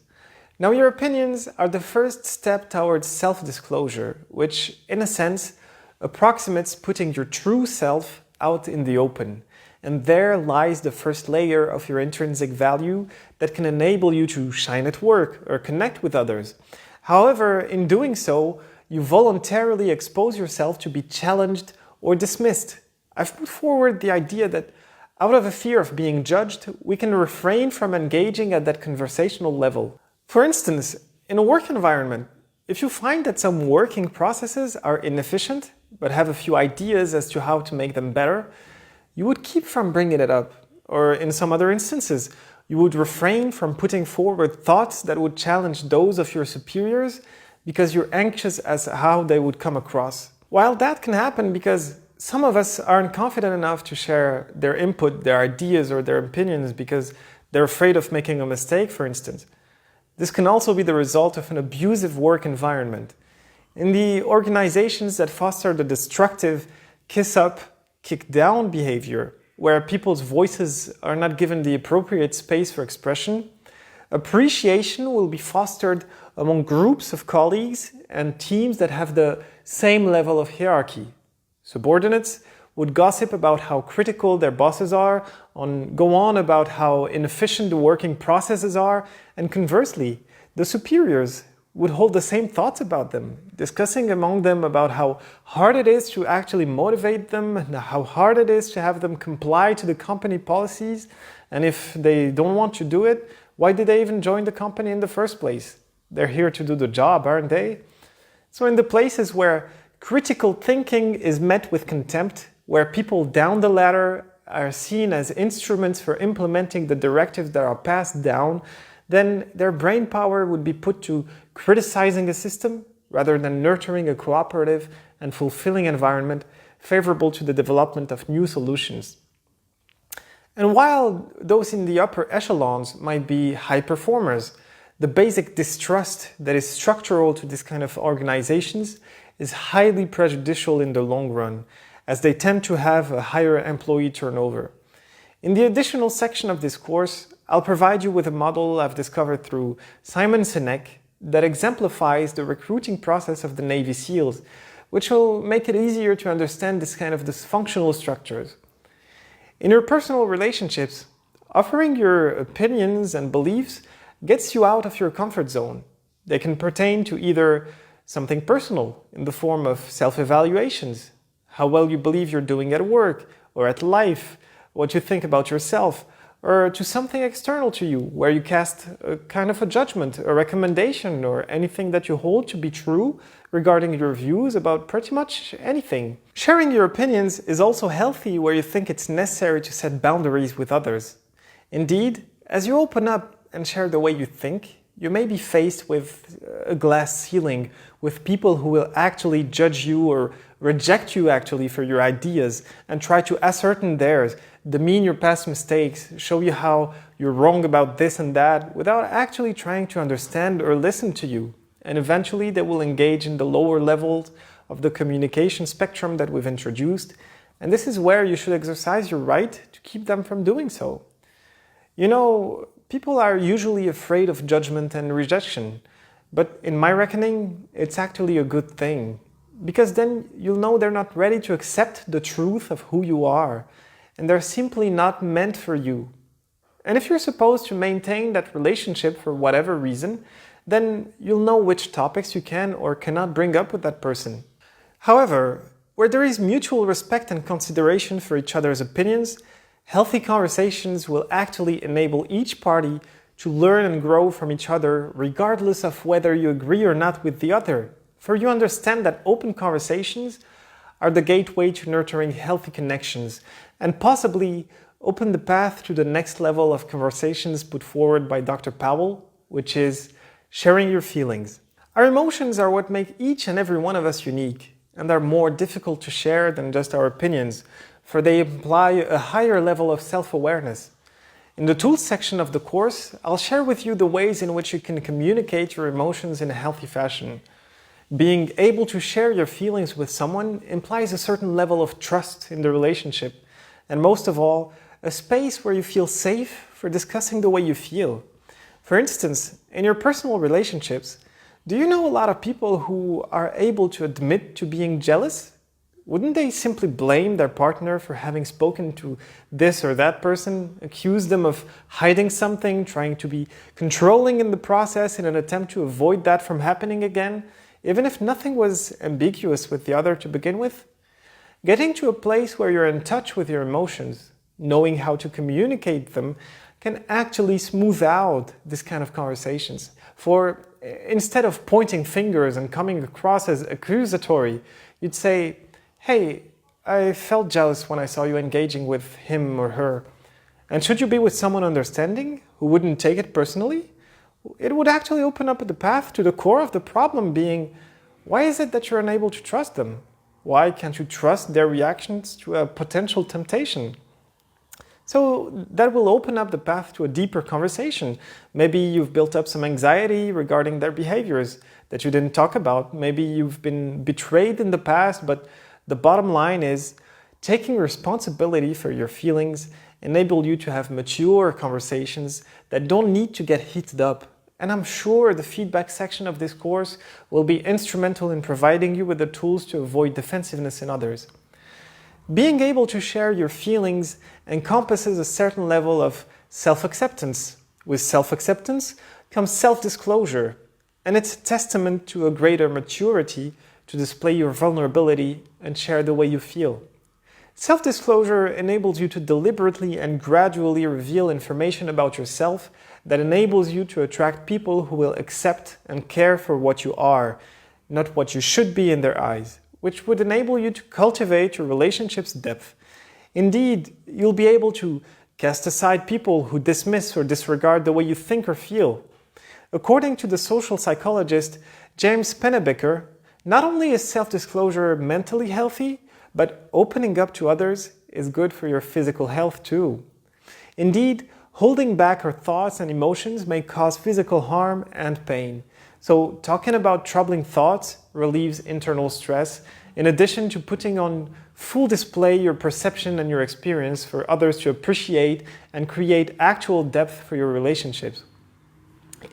Now, your opinions are the first step towards self-disclosure, which, in a sense, approximates putting your true self out in the open. And there lies the first layer of your intrinsic value that can enable you to shine at work or connect with others. However, in doing so, you voluntarily expose yourself to be challenged or dismissed. I've put forward the idea that out of a fear of being judged, we can refrain from engaging at that conversational level. For instance, in a work environment, if you find that some working processes are inefficient, but have a few ideas as to how to make them better, you would keep from bringing it up. Or in some other instances, you would refrain from putting forward thoughts that would challenge those of your superiors because you're anxious as to how they would come across. While that can happen because some of us aren't confident enough to share their input, their ideas, or their opinions because they're afraid of making a mistake, for instance. This can also be the result of an abusive work environment. In the organizations that foster the destructive kiss up, kick down behavior, where people's voices are not given the appropriate space for expression, appreciation will be fostered among groups of colleagues and teams that have the same level of hierarchy. Subordinates would gossip about how critical their bosses are, go on about how inefficient the working processes are, and conversely, the superiors would hold the same thoughts about them, discussing among them about how hard it is to actually motivate them, and how hard it is to have them comply to the company policies, and if they don't want to do it, why did they even join the company in the first place? They're here to do the job, aren't they? So in the places where critical thinking is met with contempt, where people down the ladder are seen as instruments for implementing the directives that are passed down, then their brain power would be put to criticizing a system rather than nurturing a cooperative and fulfilling environment favorable to the development of new solutions. And while those in the upper echelons might be high performers, the basic distrust that is structural to this kind of organizations is highly prejudicial in the long run, as they tend to have a higher employee turnover. In the additional section of this course, I'll provide you with a model I've discovered through Simon Sinek that exemplifies the recruiting process of the Navy SEALs, which will make it easier to understand this kind of dysfunctional structures. In your personal relationships, offering your opinions and beliefs gets you out of your comfort zone. They can pertain to either something personal in the form of self-evaluations, how well you believe you're doing at work or at life, what you think about yourself, or to something external to you, where you cast a kind of a judgment, a recommendation, or anything that you hold to be true regarding your views about pretty much anything. Sharing your opinions is also healthy where you think it's necessary to set boundaries with others. Indeed, as you open up and share the way you think, you may be faced with a glass ceiling, with people who will actually judge you or reject you actually for your ideas and try to ascertain theirs, demean your past mistakes, show you how you're wrong about this and that, without actually trying to understand or listen to you. And eventually they will engage in the lower levels of the communication spectrum that we've introduced, and this is where you should exercise your right to keep them from doing so. You know, people are usually afraid of judgment and rejection, but in my reckoning, it's actually a good thing. Because then you'll know they're not ready to accept the truth of who you are, and they're simply not meant for you. And if you're supposed to maintain that relationship for whatever reason, then you'll know which topics you can or cannot bring up with that person. However, where there is mutual respect and consideration for each other's opinions, healthy conversations will actually enable each party to learn and grow from each other regardless of whether you agree or not with the other. For you understand that open conversations are the gateway to nurturing healthy connections and possibly open the path to the next level of conversations put forward by Dr. Powell, which is sharing your feelings. Our emotions are what make each and every one of us unique, and are more difficult to share than just our opinions, for they imply a higher level of self-awareness. In the tools section of the course, I'll share with you the ways in which you can communicate your emotions in a healthy fashion. Being able to share your feelings with someone implies a certain level of trust in the relationship, and most of all, a space where you feel safe for discussing the way you feel. For instance, in your personal relationships, do you know a lot of people who are able to admit to being jealous? Wouldn't they simply blame their partner for having spoken to this or that person, accuse them of hiding something, trying to be controlling in the process in an attempt to avoid that from happening again, even if nothing was ambiguous with the other to begin with? Getting to a place where you're in touch with your emotions, knowing how to communicate them, can actually smooth out this kind of conversations. For instead of pointing fingers and coming across as accusatory, you'd say, "Hey, I felt jealous when I saw you engaging with him or her." And should you be with someone understanding, who wouldn't take it personally, it would actually open up the path to the core of the problem being, why is it that you're unable to trust them? Why can't you trust their reactions to a potential temptation? So that will open up the path to a deeper conversation. Maybe you've built up some anxiety regarding their behaviors that you didn't talk about. Maybe you've been betrayed in the past, but the bottom line is taking responsibility for your feelings enable you to have mature conversations that don't need to get heated up. And I'm sure the feedback section of this course will be instrumental in providing you with the tools to avoid defensiveness in others. Being able to share your feelings encompasses a certain level of self-acceptance. With self-acceptance comes self-disclosure, and it's a testament to a greater maturity to display your vulnerability and share the way you feel. Self-disclosure enables you to deliberately and gradually reveal information about yourself that enables you to attract people who will accept and care for what you are, not what you should be in their eyes, which would enable you to cultivate your relationship's depth. Indeed, you'll be able to cast aside people who dismiss or disregard the way you think or feel. According to the social psychologist James Pennebaker, not only is self-disclosure mentally healthy, but opening up to others is good for your physical health too. Indeed, holding back our thoughts and emotions may cause physical harm and pain. So talking about troubling thoughts relieves internal stress, in addition to putting on full display your perception and your experience for others to appreciate and create actual depth for your relationships.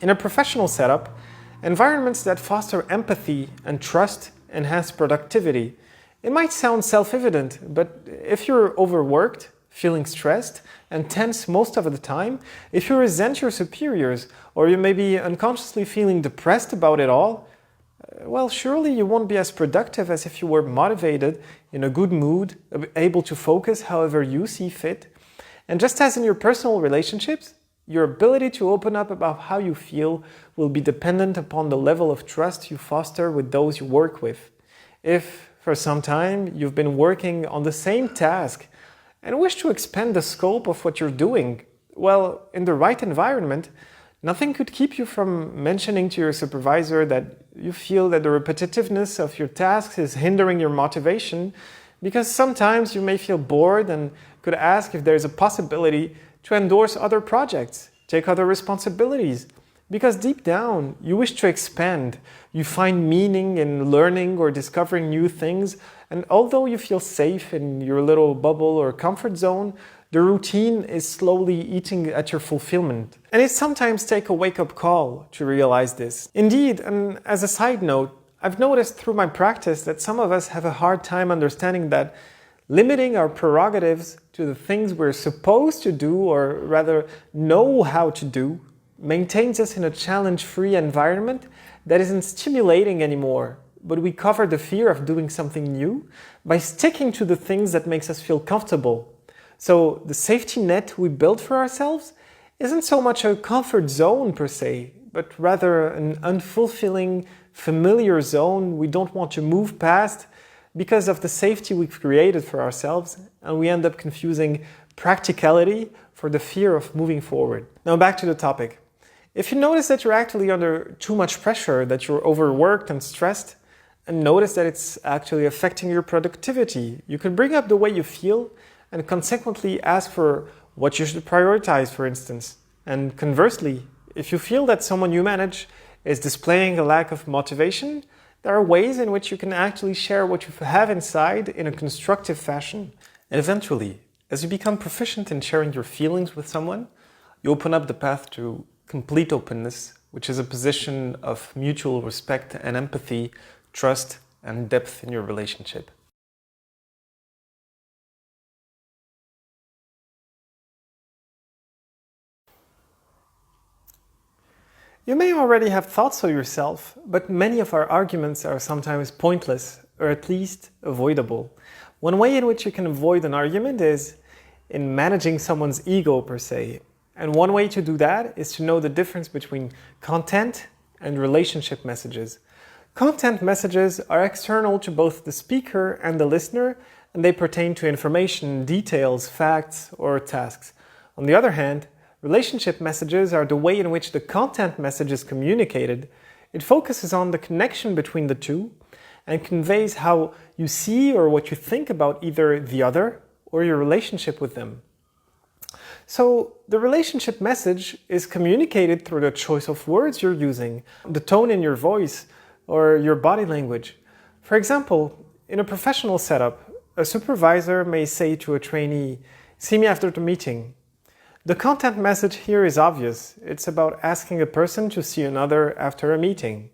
In a professional setup, environments that foster empathy and trust enhance productivity. It might sound self-evident, but if you're overworked, feeling stressed and tense most of the time, if you resent your superiors, or you may be unconsciously feeling depressed about it all, well, surely you won't be as productive as if you were motivated, in a good mood, able to focus however you see fit. And just as in your personal relationships, your ability to open up about how you feel will be dependent upon the level of trust you foster with those you work with. If, for some time, you've been working on the same task and wish to expand the scope of what you're doing, well, in the right environment, nothing could keep you from mentioning to your supervisor that you feel that the repetitiveness of your tasks is hindering your motivation, because sometimes you may feel bored and could ask if there's a possibility to endorse other projects, take other responsibilities, because deep down you wish to expand, you find meaning in learning or discovering new things, and although you feel safe in your little bubble or comfort zone, the routine is slowly eating at your fulfillment. And it sometimes takes a wake-up call to realize this. Indeed, and as a side note, I've noticed through my practice that some of us have a hard time understanding that limiting our prerogatives to the things we're supposed to do, or rather know how to do, maintains us in a challenge-free environment that isn't stimulating anymore, but we cover the fear of doing something new by sticking to the things that makes us feel comfortable. So the safety net we build for ourselves isn't so much a comfort zone per se, but rather an unfulfilling, familiar zone we don't want to move past because of the safety we've created for ourselves, and we end up confusing practicality for the fear of moving forward. Now back to the topic. If you notice that you're actually under too much pressure, that you're overworked and stressed, and notice that it's actually affecting your productivity, you can bring up the way you feel and consequently ask for what you should prioritize, for instance. And conversely, if you feel that someone you manage is displaying a lack of motivation, there are ways in which you can actually share what you have inside in a constructive fashion. And eventually, as you become proficient in sharing your feelings with someone, you open up the path to complete openness, which is a position of mutual respect and empathy, trust, and depth in your relationship. You may already have thought so yourself, but many of our arguments are sometimes pointless, or at least avoidable. One way in which you can avoid an argument is in managing someone's ego per se. And one way to do that is to know the difference between content and relationship messages. Content messages are external to both the speaker and the listener, and they pertain to information, details, facts, or tasks. On the other hand, relationship messages are the way in which the content message is communicated. It focuses on the connection between the two and conveys how you see or what you think about either the other or your relationship with them. So the relationship message is communicated through the choice of words you're using, the tone in your voice, or your body language. For example, in a professional setup, a supervisor may say to a trainee, "See me after the meeting." The content message here is obvious. It's about asking a person to see another after a meeting.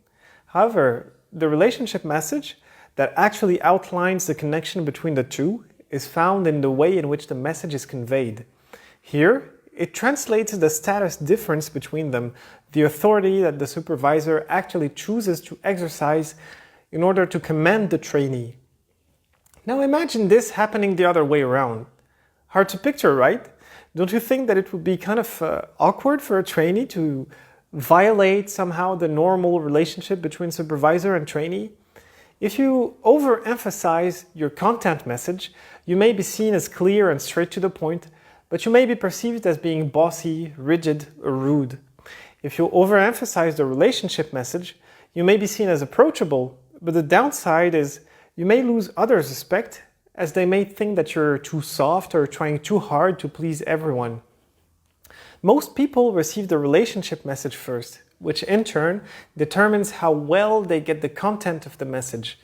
However, the relationship message that actually outlines the connection between the two is found in the way in which the message is conveyed. Here, it translates the status difference between them, the authority that the supervisor actually chooses to exercise in order to commend the trainee. Now imagine this happening the other way around. Hard to picture, right? Don't you think that it would be kind of awkward for a trainee to violate somehow the normal relationship between supervisor and trainee? If you overemphasize your content message, you may be seen as clear and straight to the point, but you may be perceived as being bossy, rigid, or rude. If you overemphasize the relationship message, you may be seen as approachable, but the downside is you may lose others' respect, as they may think that you're too soft or trying too hard to please everyone. Most people receive the relationship message first, which in turn determines how well they get the content of the message.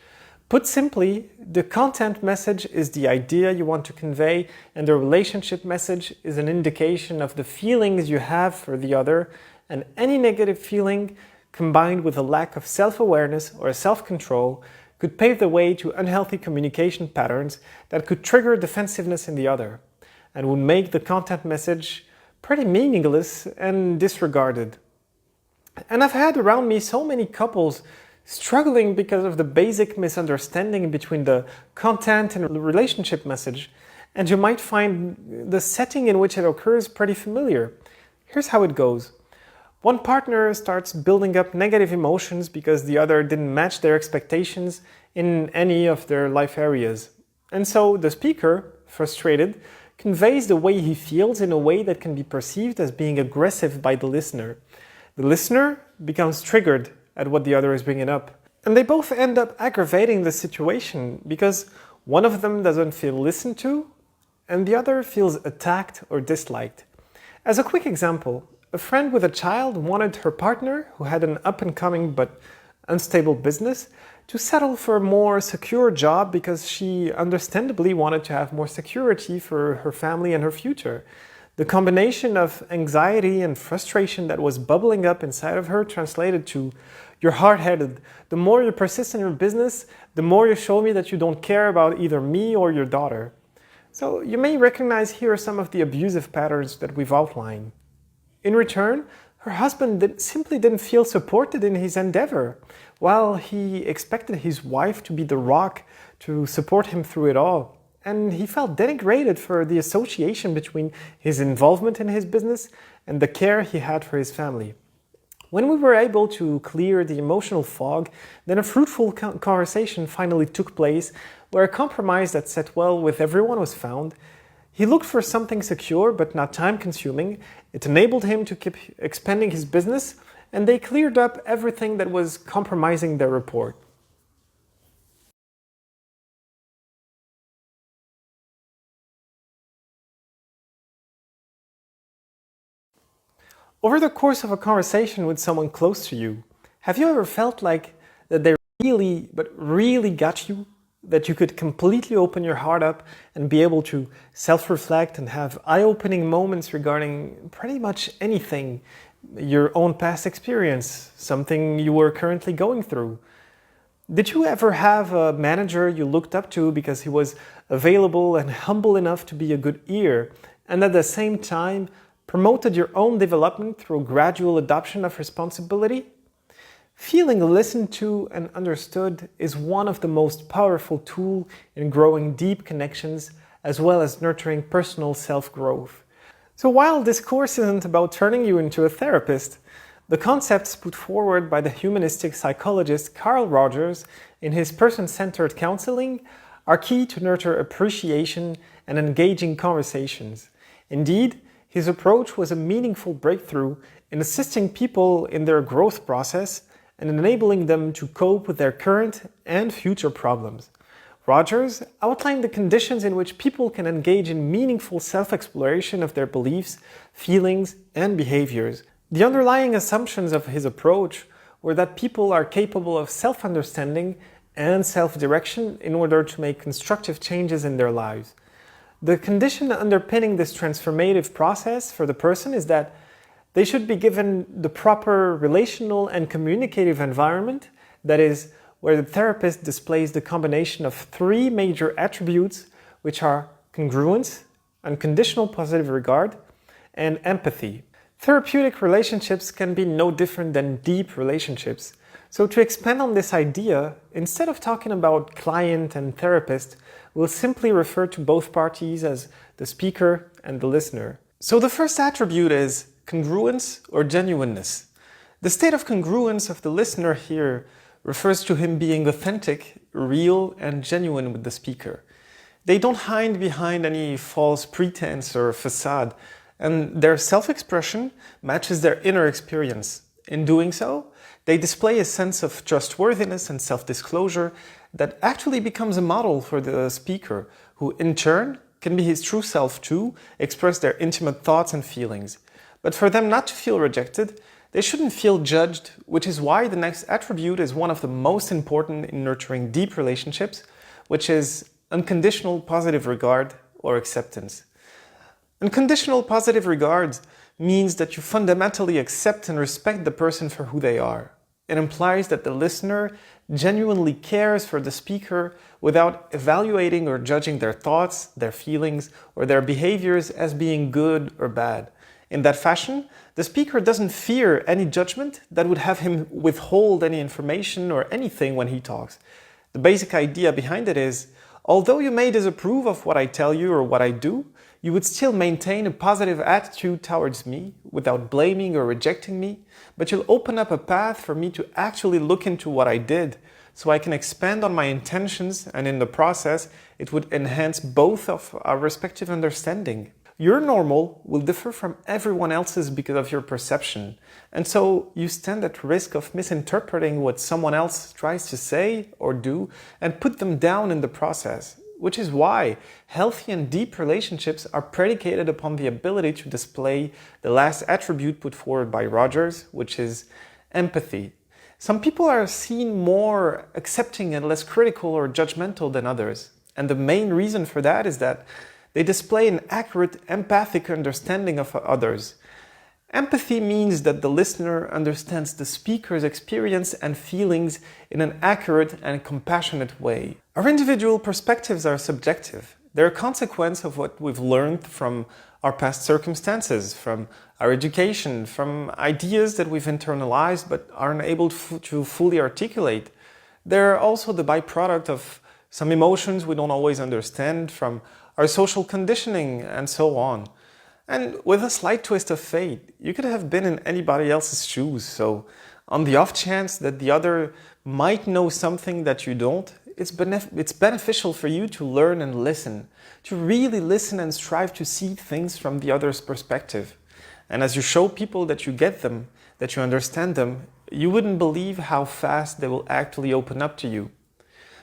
Put simply, the content message is the idea you want to convey, and the relationship message is an indication of the feelings you have for the other, and any negative feeling combined with a lack of self-awareness or self-control could pave the way to unhealthy communication patterns that could trigger defensiveness in the other, and would make the content message pretty meaningless and disregarded. And I've had around me so many couples struggling because of the basic misunderstanding between the content and the relationship message, and you might find the setting in which it occurs pretty familiar. Here's how it goes. One partner starts building up negative emotions because the other didn't match their expectations in any of their life areas. And so the speaker, frustrated, conveys the way he feels in a way that can be perceived as being aggressive by the listener. The listener becomes triggered at what the other is bringing up. And they both end up aggravating the situation because one of them doesn't feel listened to and the other feels attacked or disliked. As a quick example, a friend with a child wanted her partner, who had an up-and-coming but unstable business, to settle for a more secure job because she understandably wanted to have more security for her family and her future. The combination of anxiety and frustration that was bubbling up inside of her translated to, "You're hard-headed. The more you persist in your business, the more you show me that you don't care about either me or your daughter." So you may recognize here some of the abusive patterns that we've outlined. In return, her husband simply didn't feel supported in his endeavor, while he expected his wife to be the rock to support him through it all. And he felt denigrated for the association between his involvement in his business and the care he had for his family. When we were able to clear the emotional fog, then a fruitful conversation finally took place where a compromise that set well with everyone was found. He looked for something secure but not time-consuming. It enabled him to keep expanding his business, and they cleared up everything that was compromising their rapport. Over the course of a conversation with someone close to you, have you ever felt like that they really got you? That you could completely open your heart up and be able to self-reflect and have eye-opening moments regarding pretty much anything, your own past experience, something you were currently going through? Did you ever have a manager you looked up to because he was available and humble enough to be a good ear, and at the same time promoted your own development through gradual adoption of responsibility? Feeling listened to and understood is one of the most powerful tools in growing deep connections as well as nurturing personal self-growth. So while this course isn't about turning you into a therapist, the concepts put forward by the humanistic psychologist Carl Rogers in his person-centered counseling are key to nurture appreciation and engaging conversations. Indeed, his approach was a meaningful breakthrough in assisting people in their growth process and enabling them to cope with their current and future problems. Rogers outlined the conditions in which people can engage in meaningful self-exploration of their beliefs, feelings, and behaviors. The underlying assumptions of his approach were that people are capable of self-understanding and self-direction in order to make constructive changes in their lives. The condition underpinning this transformative process for the person is that they should be given the proper relational and communicative environment, that is, where the therapist displays the combination of three major attributes, which are congruence, unconditional positive regard, and empathy. Therapeutic relationships can be no different than deep relationships. So to expand on this idea, instead of talking about client and therapist, we'll simply refer to both parties as the speaker and the listener. So the first attribute is congruence or genuineness. The state of congruence of the listener here refers to him being authentic, real, and genuine with the speaker. They don't hide behind any false pretense or facade, and their self-expression matches their inner experience. In doing so, they display a sense of trustworthiness and self-disclosure that actually becomes a model for the speaker, who in turn can be his true self too, express their intimate thoughts and feelings. But for them not to feel rejected, they shouldn't feel judged, which is why the next attribute is one of the most important in nurturing deep relationships, which is unconditional positive regard or acceptance. Unconditional positive regard means that you fundamentally accept and respect the person for who they are. It implies that the listener genuinely cares for the speaker without evaluating or judging their thoughts, their feelings, or their behaviors as being good or bad. In that fashion, the speaker doesn't fear any judgment that would have him withhold any information or anything when he talks. The basic idea behind it is, Although you may disapprove of what I tell you or what I do, you would still maintain a positive attitude towards me without blaming or rejecting me, but you'll open up a path for me to actually look into what I did so I can expand on my intentions, and in the process, it would enhance both of our respective understanding. Your normal will differ from everyone else's because of your perception, and so you stand at risk of misinterpreting what someone else tries to say or do and put them down in the process, which is why healthy and deep relationships are predicated upon the ability to display the last attribute put forward by Rogers, which is empathy. Some people are seen more accepting and less critical or judgmental than others, and the main reason for that is that they display an accurate, empathic understanding of others. Empathy means that the listener understands the speaker's experience and feelings in an accurate and compassionate way. Our individual perspectives are subjective. They're a consequence of what we've learned from our past circumstances, from our education, from ideas that we've internalized but aren't able to fully articulate. They're also the byproduct of some emotions we don't always understand, from our social conditioning, and so on. And with a slight twist of fate, you could have been in anybody else's shoes, so on the off chance that the other might know something that you don't, it's beneficial for you to learn and listen, to really listen and strive to see things from the other's perspective. And as you show people that you get them, that you understand them, you wouldn't believe how fast they will actually open up to you.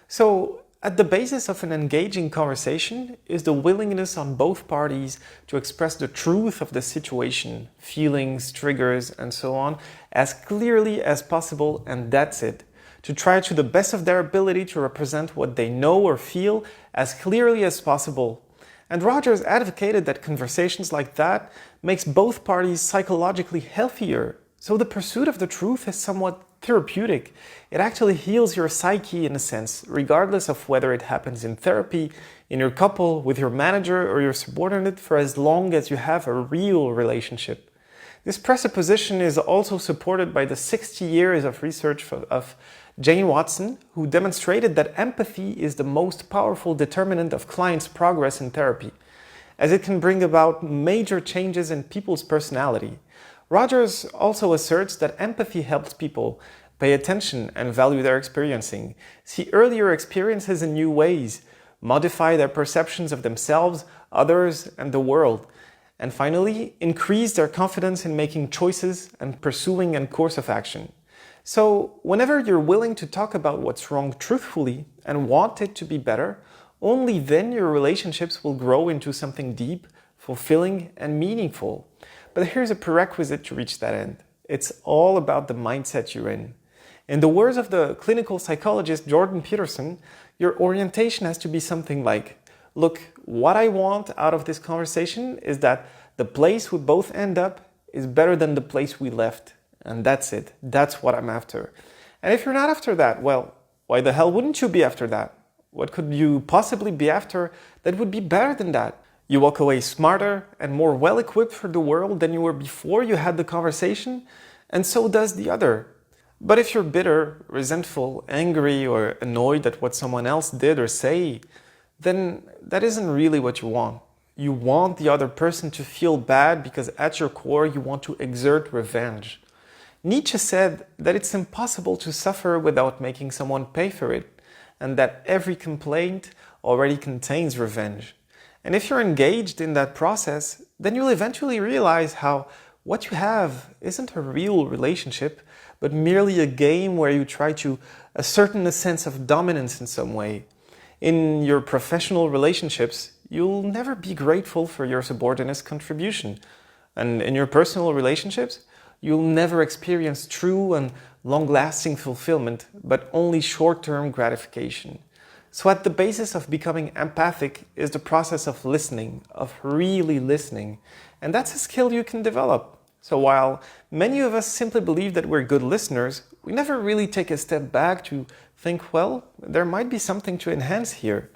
So, at the basis of an engaging conversation is the willingness on both parties to express the truth of the situation, feelings, triggers, and so on, as clearly as possible, and that's it. To try to the best of their ability to represent what they know or feel as clearly as possible. And Rogers advocated that conversations like that makes both parties psychologically healthier. So the pursuit of the truth is somewhat therapeutic. It actually heals your psyche in a sense, regardless of whether it happens in therapy, in your couple, with your manager or your subordinate, for as long as you have a real relationship. This presupposition is also supported by the 60 years of research of Jane Watson, who demonstrated that empathy is the most powerful determinant of clients' progress in therapy, as it can bring about major changes in people's personality. Rogers also asserts that empathy helps people pay attention and value their experiencing, see earlier experiences in new ways, modify their perceptions of themselves, others, and the world, and finally, increase their confidence in making choices and pursuing a course of action. So, whenever you're willing to talk about what's wrong truthfully and want it to be better, only then your relationships will grow into something deep, fulfilling, and meaningful. But here's a prerequisite to reach that end. It's all about the mindset you're in. In the words of the clinical psychologist Jordan Peterson, your orientation has to be something like, look, what I want out of this conversation is that the place we both end up is better than the place we left. And that's it. That's what I'm after. And if you're not after that, well, why the hell wouldn't you be after that? What could you possibly be after that would be better than that? You walk away smarter and more well-equipped for the world than you were before you had the conversation, and so does the other. But if you're bitter, resentful, angry, or annoyed at what someone else did or say, then that isn't really what you want. You want the other person to feel bad because at your core you want to exert revenge. Nietzsche said that it's impossible to suffer without making someone pay for it, and that every complaint already contains revenge. And if you're engaged in that process, then you'll eventually realize how what you have isn't a real relationship, but merely a game where you try to ascertain a sense of dominance in some way. In your professional relationships, you'll never be grateful for your subordinate's contribution. And in your personal relationships, you'll never experience true and long-lasting fulfillment, but only short-term gratification. So at the basis of becoming empathic is the process of listening, of really listening. And that's a skill you can develop. So while many of us simply believe that we're good listeners, we never really take a step back to think, well, there might be something to enhance here.